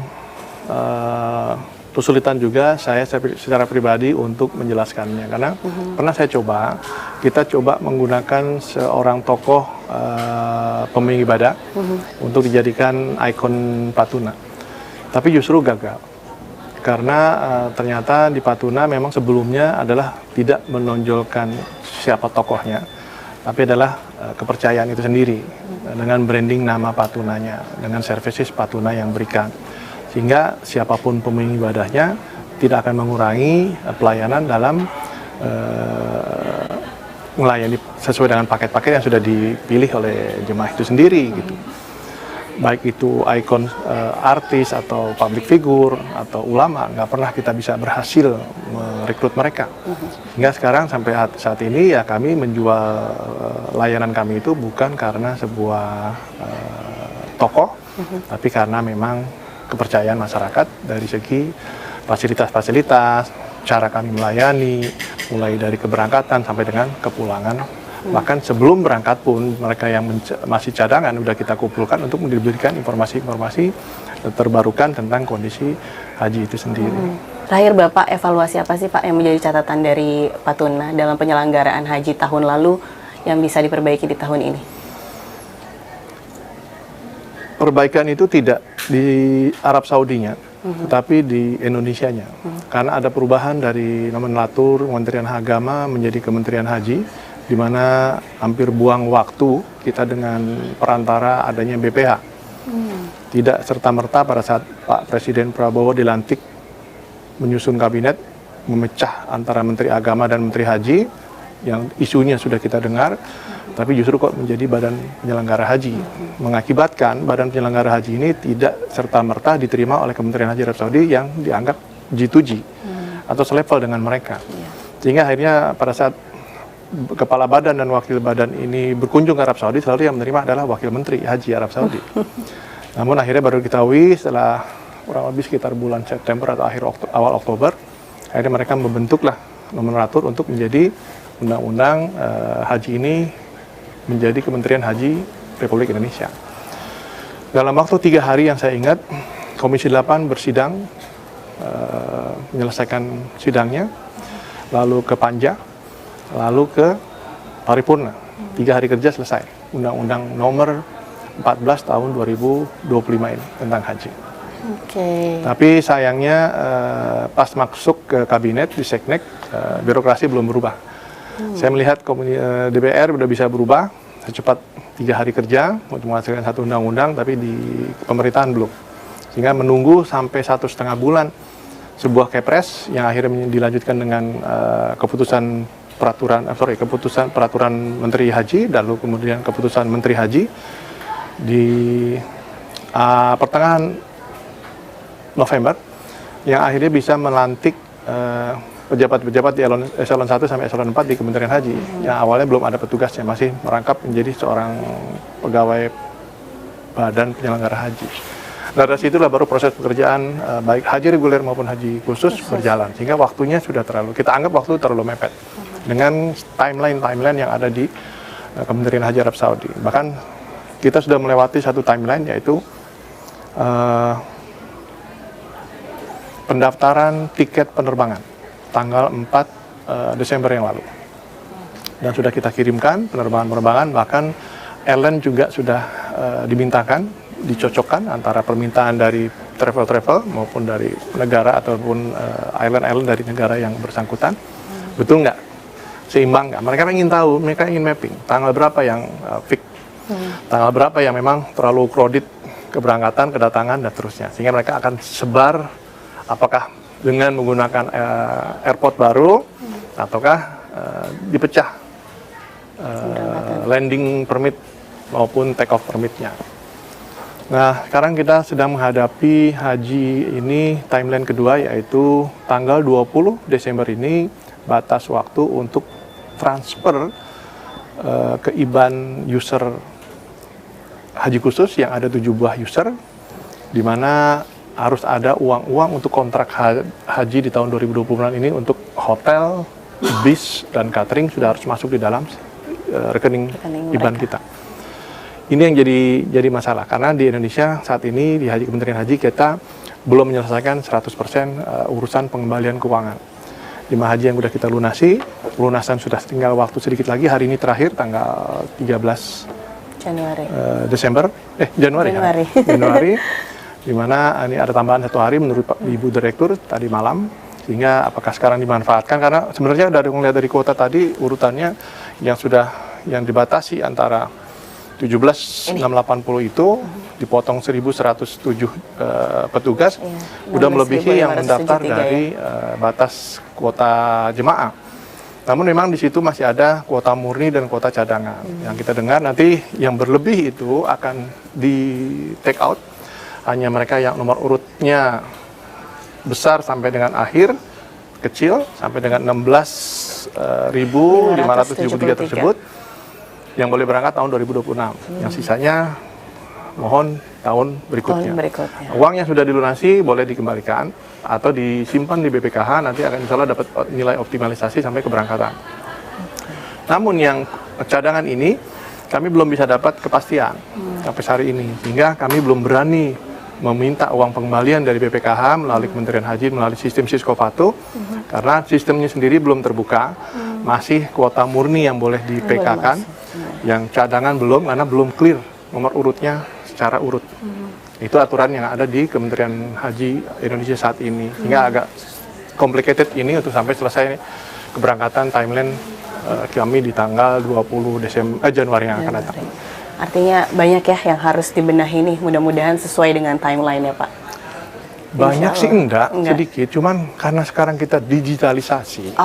Speaker 9: kesulitan juga saya secara pribadi untuk menjelaskannya, karena pernah saya coba, kita coba menggunakan seorang tokoh pembimbing ibadah untuk dijadikan ikon Patuna, tapi justru gagal karena ternyata di Patuna memang sebelumnya adalah tidak menonjolkan siapa tokohnya, tapi adalah kepercayaan itu sendiri dengan branding nama Patunanya, dengan services Patuna yang berikan, sehingga siapapun pembimbing ibadahnya tidak akan mengurangi pelayanan dalam melayani sesuai dengan paket-paket yang sudah dipilih oleh jemaah itu sendiri gitu. Baik itu ikon artis atau public figure atau ulama, nggak pernah kita bisa berhasil merekrut mereka. Hingga sekarang sampai saat ini ya kami menjual layanan kami itu bukan karena sebuah tokoh, tapi karena memang kepercayaan masyarakat dari segi fasilitas-fasilitas, cara kami melayani, mulai dari keberangkatan sampai dengan kepulangan. Bahkan sebelum berangkat pun mereka yang masih cadangan udah kita kumpulkan untuk diberikan informasi-informasi terbarukan tentang kondisi haji itu sendiri.
Speaker 24: Terakhir Bapak, evaluasi apa sih Pak yang menjadi catatan dari Patuna dalam penyelenggaraan haji tahun lalu yang bisa diperbaiki di tahun ini?
Speaker 9: Perbaikan itu tidak di Arab Saudinya, tetapi di Indonesianya. Karena ada perubahan dari nomenklatur Kementerian Agama menjadi Kementerian Haji, di mana hampir buang waktu kita dengan perantara adanya BPH. Tidak serta-merta pada saat Pak Presiden Prabowo dilantik menyusun kabinet, memecah antara Menteri Agama dan Menteri Haji, yang isunya sudah kita dengar, tapi justru kok menjadi Badan Penyelenggara Haji. Mengakibatkan Badan Penyelenggara Haji ini tidak serta-merta diterima oleh Kementerian Haji Arab Saudi yang dianggap G2G atau selevel dengan mereka. Sehingga akhirnya pada saat Kepala Badan dan Wakil Badan ini berkunjung ke Arab Saudi, selalu yang menerima adalah Wakil Menteri Haji Arab Saudi. Namun akhirnya baru diketahui setelah kurang lebih sekitar bulan September atau awal Oktober, akhirnya mereka membentuklah nomenklatur untuk menjadi undang-undang haji ini menjadi Kementerian Haji Republik Indonesia. Dalam waktu 3 hari yang saya ingat, Komisi 8 bersidang, menyelesaikan sidangnya, lalu ke Panja, lalu ke paripurna. 3 hari kerja selesai Undang-Undang nomor 14 tahun 2025 ini tentang haji. Tapi sayangnya pas masuk ke kabinet di Seknek, birokrasi belum berubah. Saya melihat DPR sudah bisa berubah secepat 3 hari kerja untuk menghasilkan satu undang-undang, tapi di pemerintahan belum. Sehingga menunggu sampai 1,5 bulan sebuah kepres yang akhirnya dilanjutkan dengan keputusan peraturan Menteri Haji, lalu kemudian keputusan Menteri Haji di pertengahan November, yang akhirnya bisa melantik pejabat-pejabat di eselon 1 sampai eselon 4 di Kementerian Haji, yang awalnya belum ada petugasnya, masih merangkap menjadi seorang pegawai Badan Penyelenggara Haji. Nah, dari situlah baru proses pekerjaan baik haji reguler maupun haji khusus berjalan, sehingga waktunya sudah kita anggap waktu terlalu mepet dengan timeline yang ada di Kementerian Haji Arab Saudi. Bahkan kita sudah melewati satu timeline, yaitu pendaftaran tiket penerbangan tanggal 4 Desember yang lalu. Dan sudah kita kirimkan penerbangan-penerbangan, bahkan airline juga sudah dimintakan, dicocokkan antara permintaan dari travel maupun dari negara ataupun airline dari negara yang bersangkutan. Betul nggak seimbang nggak. Mereka ingin tahu, mereka ingin mapping tanggal berapa yang fix, tanggal berapa yang memang terlalu crowded keberangkatan, kedatangan dan terusnya, sehingga mereka akan sebar apakah dengan menggunakan airport baru ataukah dipecah landing permit maupun take off permitnya. Nah, sekarang kita sedang menghadapi haji ini timeline kedua, yaitu tanggal 20 Desember ini batas waktu untuk transfer ke IBAN user haji khusus yang ada 7 buah user, di mana harus ada uang-uang untuk kontrak haji di tahun 2026 ini untuk hotel, bis, dan catering sudah harus masuk di dalam rekening IBAN kita. Ini yang jadi masalah, karena di Indonesia saat ini di Kementerian Haji kita belum menyelesaikan 100% urusan pengembalian keuangan. 5 haji yang sudah kita lunasi, pelunasan sudah tinggal waktu sedikit lagi, hari ini terakhir tanggal 13 Januari, di mana ini ada tambahan 1 hari menurut Pak Ibu Direktur tadi malam, sehingga apakah sekarang dimanfaatkan, karena sebenarnya dari kuota tadi urutannya yang dibatasi antara 17.680 itu dipotong 1.107 petugas, udah melebihi yang mendaftar dari batas kuota jemaah. Namun memang di situ masih ada kuota murni dan kuota cadangan. Yang kita dengar nanti yang berlebih itu akan di take out, hanya mereka yang nomor urutnya besar sampai dengan akhir, kecil sampai dengan 16.573 tersebut yang boleh berangkat tahun 2026. Yang sisanya mohon tahun berikutnya. Uang yang sudah dilunasi boleh dikembalikan atau disimpan di BPKH, nanti akan insya Allah dapat nilai optimalisasi sampai keberangkatan. Namun yang cadangan ini kami belum bisa dapat kepastian sampai hari ini, sehingga kami belum berani meminta uang pengembalian dari BPKH melalui Kementerian Haji, melalui sistem Siskopatu, karena sistemnya sendiri belum terbuka, masih kuota murni yang boleh di PK-kan, yang cadangan belum, karena belum clear nomor urutnya secara urut. Itu aturan yang ada di Kementerian Haji Indonesia saat ini, sehingga agak complicated ini untuk sampai selesai keberangkatan timeline kami di tanggal 20 Januari yang akan datang.
Speaker 24: Artinya banyak ya yang harus dibenahi nih, mudah-mudahan sesuai dengan timeline ya Pak.
Speaker 9: Banyak sih enggak, sedikit, cuman karena sekarang kita digitalisasi,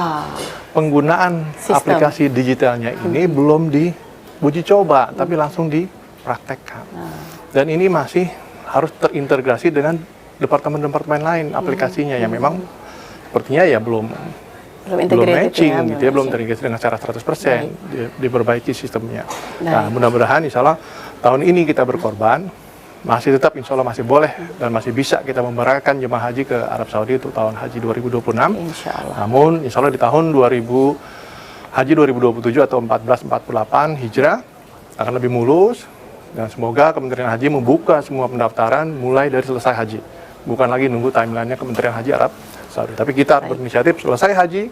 Speaker 9: penggunaan aplikasi digitalnya ini belum diuji coba, tapi langsung dipraktekkan. Dan ini masih harus terintegrasi dengan departemen-departemen lain aplikasinya yang memang sepertinya ya belum matching ya, gitu ya, belum terintegrasi dengan cara 100%, diperbaiki sistemnya. Nah, mudah-mudahan insya Allah tahun ini kita berkorban, masih tetap insya Allah masih boleh dan masih bisa kita memberangkatkan jemaah haji ke Arab Saudi untuk tahun haji 2026. Insya Allah. Namun insya Allah di tahun haji 2027 atau 1448 Hijrah akan lebih mulus, dan semoga Kementerian Haji membuka semua pendaftaran mulai dari selesai haji, bukan lagi nunggu timelinenya Kementerian Haji Arab Saudi, tapi kita berinisiatif selesai haji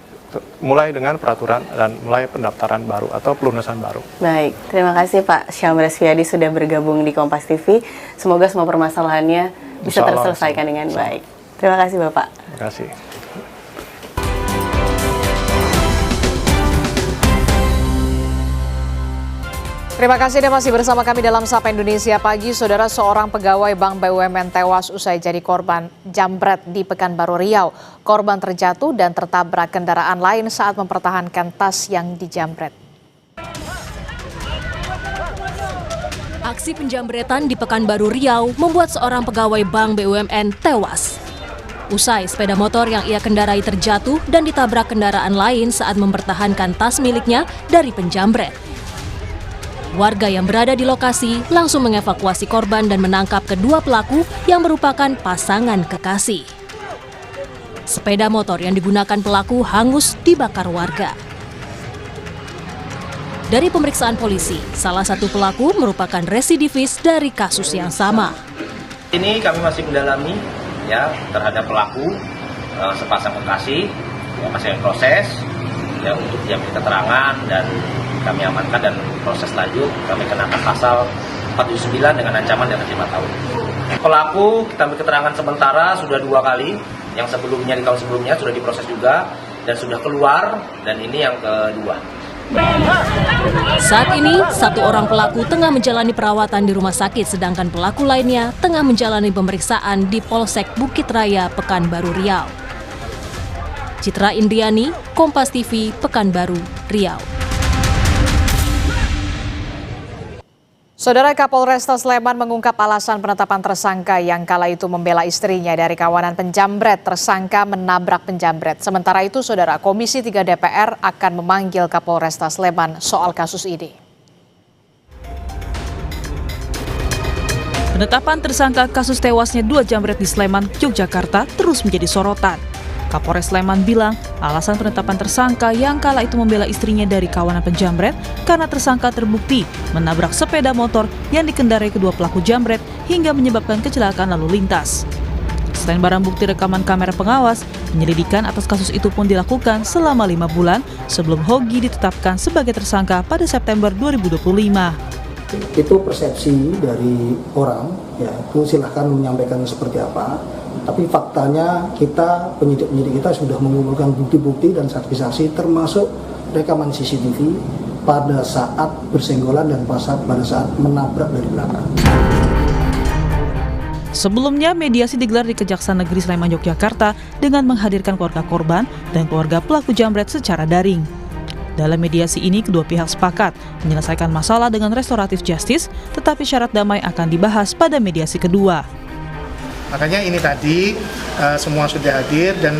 Speaker 9: mulai dengan peraturan dan mulai pendaftaran baru atau pelunasan baru.
Speaker 24: Baik, terima kasih Pak Syamil Resviadi sudah bergabung di Kompas TV. Semoga semua permasalahannya bisa terselesaikan dengan baik. Terima kasih Bapak.
Speaker 9: Terima kasih.
Speaker 2: Terima kasih Anda masih bersama kami dalam Sapa Indonesia Pagi. Saudara, seorang pegawai Bank BUMN tewas usai jadi korban jambret di Pekanbaru Riau. Korban terjatuh dan tertabrak kendaraan lain saat mempertahankan tas yang dijambret.
Speaker 5: Aksi penjambretan di Pekanbaru Riau membuat seorang pegawai Bank BUMN tewas. Usai sepeda motor yang ia kendarai terjatuh dan ditabrak kendaraan lain saat mempertahankan tas miliknya dari penjambret. Warga yang berada di lokasi langsung mengevakuasi korban dan menangkap kedua pelaku yang merupakan pasangan kekasih. Sepeda motor yang digunakan pelaku hangus dibakar warga. Dari pemeriksaan polisi, salah satu pelaku merupakan residivis dari kasus yang sama.
Speaker 10: Ini kami masih mendalami ya terhadap pelaku sepasang kekasih, yang masih proses ya untuk diambil keterangan dan kami amankan, dan proses lanjut kami kenakan pasal 479 dengan ancaman dengan 5 tahun. Pelaku kita ambil keterangan sementara sudah 2 kali, yang sebelumnya di tahun sebelumnya sudah diproses juga, dan sudah keluar, dan ini yang kedua.
Speaker 5: Saat ini, satu orang pelaku tengah menjalani perawatan di rumah sakit, sedangkan pelaku lainnya tengah menjalani pemeriksaan di Polsek Bukit Raya, Pekanbaru, Riau. Citra Indriani, Kompas TV, Pekanbaru, Riau.
Speaker 2: Saudara, Kapolresta Sleman mengungkap alasan penetapan tersangka yang kala itu membela istrinya dari kawanan penjamret. Tersangka menabrak penjamret. Sementara itu, Saudara, Komisi 3 DPR akan memanggil Kapolresta Sleman soal kasus ini.
Speaker 11: Penetapan tersangka kasus tewasnya 2 jamret di Sleman, Yogyakarta terus menjadi sorotan. Kapolres Sleman bilang alasan penetapan tersangka yang kala itu membela istrinya dari kawanan penjamret karena tersangka terbukti menabrak sepeda motor yang dikendarai kedua pelaku jamret hingga menyebabkan kecelakaan lalu lintas. Selain barang bukti rekaman kamera pengawas, penyelidikan atas kasus itu pun dilakukan selama 5 bulan sebelum Hogi ditetapkan sebagai tersangka pada September 2025.
Speaker 12: Itu persepsi dari orang, ya itu silahkan menyampaikan seperti apa. Tapi faktanya kita, penyidik-penyidik kita sudah mengumpulkan bukti-bukti dan saksi-saksi termasuk rekaman CCTV pada saat bersenggolan dan pada saat menabrak dari belakang.
Speaker 11: Sebelumnya, mediasi digelar di Kejaksaan Negeri Sleman, Yogyakarta dengan menghadirkan keluarga korban dan keluarga pelaku jamret secara daring. Dalam mediasi ini, kedua pihak sepakat menyelesaikan masalah dengan restoratif justice, tetapi syarat damai akan dibahas pada mediasi kedua.
Speaker 9: Makanya ini tadi semua sudah hadir dan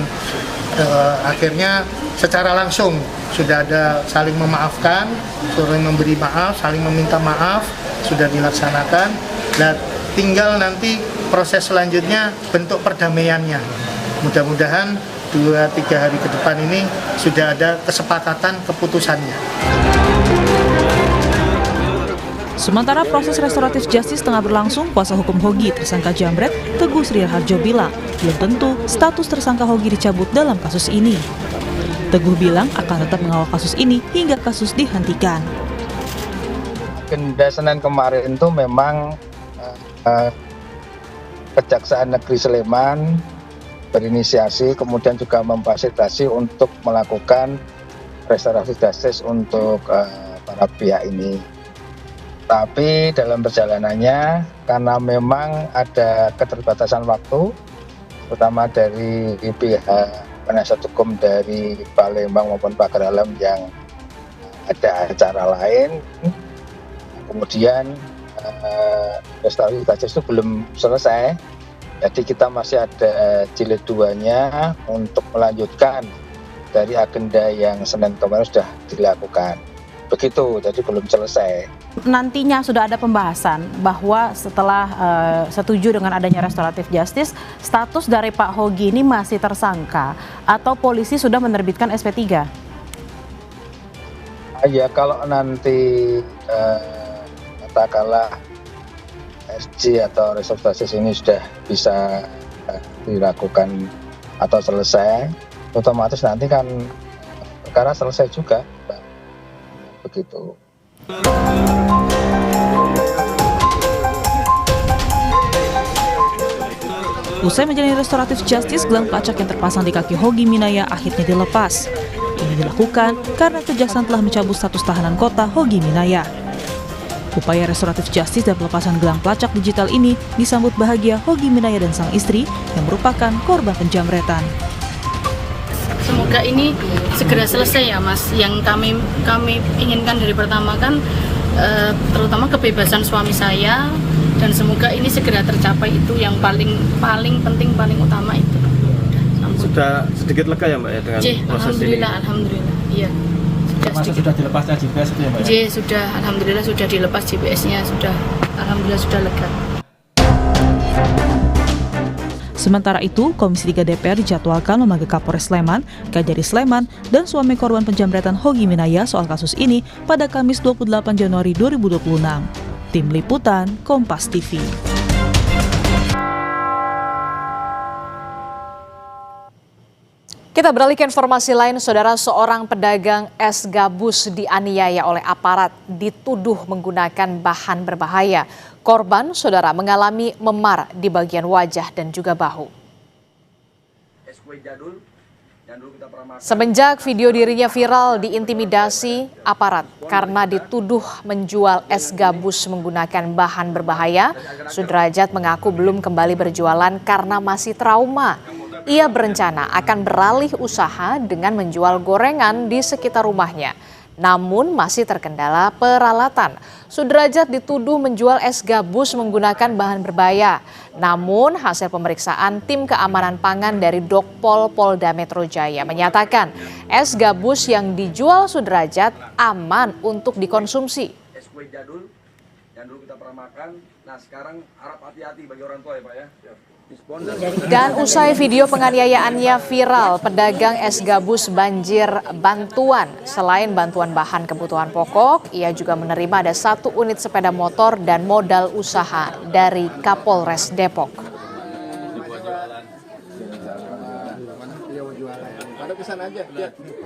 Speaker 9: akhirnya secara langsung sudah ada saling memaafkan, saling memberi maaf, saling meminta maaf, sudah dilaksanakan. Dan tinggal nanti proses selanjutnya bentuk perdamaiannya. Mudah-mudahan 2-3 hari ke depan ini sudah ada kesepakatan keputusannya.
Speaker 11: Sementara proses restoratif justice tengah berlangsung, kuasa hukum Hogi tersangka jamret, Teguh Sri Harjo bilang, belum tentu status tersangka Hogi dicabut dalam kasus ini. Teguh bilang akan tetap mengawal kasus ini hingga kasus dihentikan.
Speaker 13: Agenda Senin kemarin itu memang Kejaksaan Negeri Sleman berinisiasi, kemudian juga memfasilitasi untuk melakukan restoratif justice untuk para pihak ini. Tapi dalam perjalanannya, karena memang ada keterbatasan waktu, terutama dari pihak penasihat hukum dari Palembang maupun Pagar Alam yang ada acara lain, kemudian restoratif justice itu belum selesai, jadi kita masih ada jilid 2-nya untuk melanjutkan dari agenda yang Senin kemarin sudah dilakukan. Begitu, jadi belum selesai.
Speaker 24: Nantinya sudah ada pembahasan bahwa setelah setuju dengan adanya restoratif justice, status dari Pak Hogi ini masih tersangka atau polisi sudah menerbitkan SP3?
Speaker 13: Ya, kalau nanti katakanlah SJ atau restoratif justice ini sudah bisa dilakukan atau selesai, otomatis nanti kan perkara selesai juga. Begitu.
Speaker 11: Usai menjalani restoratif justice, gelang pelacak yang terpasang di kaki Hogi Minaya akhirnya dilepas. Ini dilakukan karena Kejaksaan telah mencabut status tahanan kota Hogi Minaya. Upaya restoratif justice dan pelepasan gelang pelacak digital ini disambut bahagia Hogi Minaya dan sang istri yang merupakan korban penjamretan.
Speaker 14: Semoga ini segera selesai ya Mas. Yang kami inginkan dari pertama kan terutama kebebasan suami saya, dan semoga ini segera tercapai, itu yang paling penting, paling utama itu.
Speaker 16: Sudah sedikit lega ya Mbak ya dengan proses ini?
Speaker 14: Alhamdulillah, iya.
Speaker 16: Sudah dilepasnya GPS itu ya Mbak?
Speaker 14: Sudah, alhamdulillah sudah dilepas GPS-nya, alhamdulillah sudah lega.
Speaker 11: Sementara itu, Komisi 3 DPR dijadwalkan memanggil Kapolres Sleman, Kajari Sleman, dan suami korban penjamretan Hogi Minaya soal kasus ini pada Kamis 28 Januari 2026. Tim Liputan, Kompas TV.
Speaker 2: Kita beralih ke informasi lain, Saudara. Seorang pedagang es gabus dianiaya oleh aparat, dituduh menggunakan bahan berbahaya. Korban, Saudara, mengalami memar di bagian wajah dan juga bahu.
Speaker 25: Es kue jadul
Speaker 2: Semenjak video dirinya viral diintimidasi aparat karena dituduh menjual es gabus menggunakan bahan berbahaya, Sudrajat mengaku belum kembali berjualan karena masih trauma. Ia berencana akan beralih usaha dengan menjual gorengan di sekitar rumahnya. Namun masih terkendala peralatan. Sudrajat dituduh menjual es gabus menggunakan bahan berbahaya. Namun hasil pemeriksaan tim keamanan pangan dari Dokpol Polda Metro Jaya menyatakan es gabus yang dijual Sudrajat aman untuk dikonsumsi.
Speaker 4: Es kue jadul yang dulu kita pernah makan, nah sekarang harap hati-hati bagi orang tua ya Pak ya.
Speaker 2: Dan usai video penganiayaannya viral, pedagang es gabus banjir bantuan. Selain bantuan bahan kebutuhan pokok, ia juga menerima ada 1 unit sepeda motor dan modal usaha dari Kapolres Depok.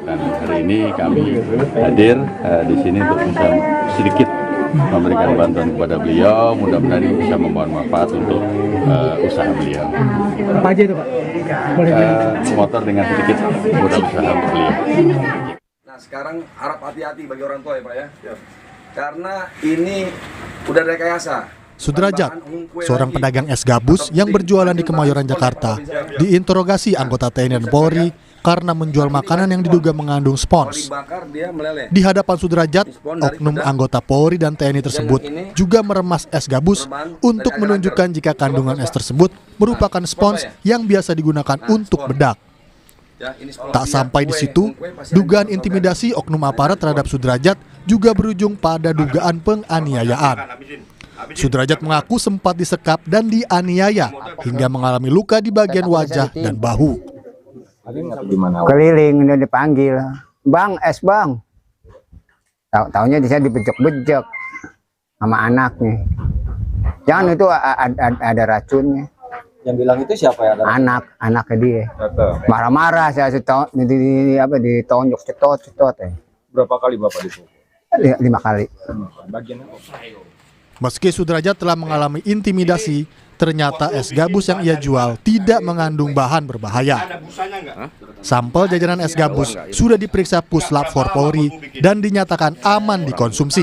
Speaker 15: Dan hari ini kami hadir di sini untuk bisa sedikit memberikan bantuan kepada beliau, mudah-mudahan ini bisa membawa manfaat untuk usaha beliau.
Speaker 19: Apa aja itu Pak?
Speaker 15: Motor dengan sedikit modal usaha untuk beliau.
Speaker 4: Nah sekarang harap hati-hati bagi orang tua ya Pak ya. Karena ini udah rekayasa.
Speaker 17: Sudrajat, seorang pedagang es gabus yang berjualan di Kemayoran, Jakarta, diinterogasi anggota TNI dan Polri karena menjual makanan yang diduga mengandung spons. Di hadapan Sudrajat, oknum anggota Polri dan TNI tersebut juga meremas es gabus untuk menunjukkan jika kandungan es tersebut merupakan spons yang biasa digunakan untuk bedak. Tak sampai di situ, dugaan intimidasi oknum aparat terhadap Sudrajat juga berujung pada dugaan penganiayaan. Sudrajat mengaku sempat disekap dan dianiaya hingga mengalami luka di bagian wajah dan bahu.
Speaker 22: Keliling udah dipanggil, bang es bang. Taunya dia dibejek-bejek sama anaknya. Jangan itu ada racunnya.
Speaker 4: Yang bilang itu siapa ya?
Speaker 22: Anaknya dia. Marah-marah saya ditonjok cetot.
Speaker 4: Berapa kali Bapak itu?
Speaker 22: 5 kali.
Speaker 4: Bagian apa?
Speaker 17: Meski Sudrajat telah mengalami intimidasi, ternyata es gabus yang ia jual tidak mengandung bahan berbahaya. Sampel jajanan es gabus sudah diperiksa Puslap 4 Polri dan dinyatakan aman dikonsumsi.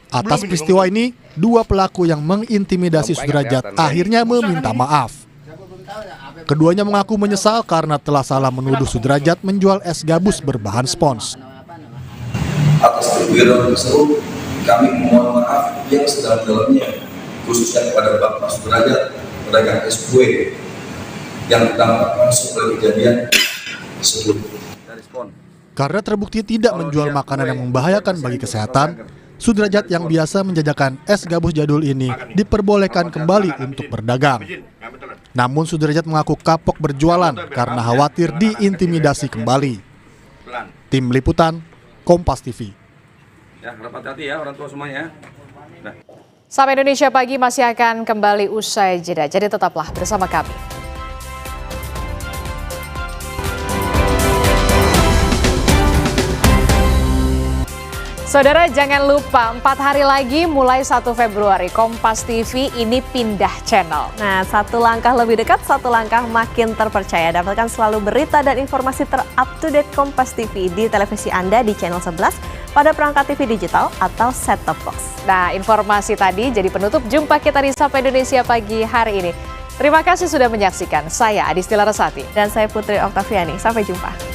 Speaker 17: Atas peristiwa ini, 2 pelaku yang mengintimidasi Sudrajat akhirnya meminta maaf. Keduanya mengaku menyesal karena telah salah menuduh Sudrajat menjual es gabus berbahan spons.
Speaker 4: Atas perbuatan tersebut, kami mohon maaf yang sedalam-dalamnya, khususnya kepada Bapak Sudrajat, pedagang es kue yang terdampak langsung oleh kejadian tersebut.
Speaker 17: Karena terbukti tidak menjual makanan yang membahayakan bagi kesehatan, Sudrajat yang biasa menjajakan es gabus jadul ini diperbolehkan kembali untuk berdagang. Namun Sudrajat mengaku kapok berjualan karena khawatir diintimidasi kembali. Tim Liputan, Kompas TV.
Speaker 4: Ya, hati-hati ya orang tua semuanya.
Speaker 2: Sampai Indonesia Pagi masih akan kembali usai jeda, jadi tetaplah bersama kami. Saudara jangan lupa 4 hari lagi mulai 1 Februari Kompas TV ini pindah channel.
Speaker 8: Nah, 1 langkah lebih dekat, 1 langkah makin terpercaya. Dapatkan selalu berita dan informasi ter-up-to-date Kompas TV di televisi Anda di channel 11 pada perangkat TV digital atau set-top box.
Speaker 2: Nah, informasi tadi jadi penutup jumpa kita di Sapa Indonesia Pagi hari ini. Terima kasih sudah menyaksikan. Saya Adistila Resati.
Speaker 8: Dan saya Putri Oktaviani. Sampai jumpa.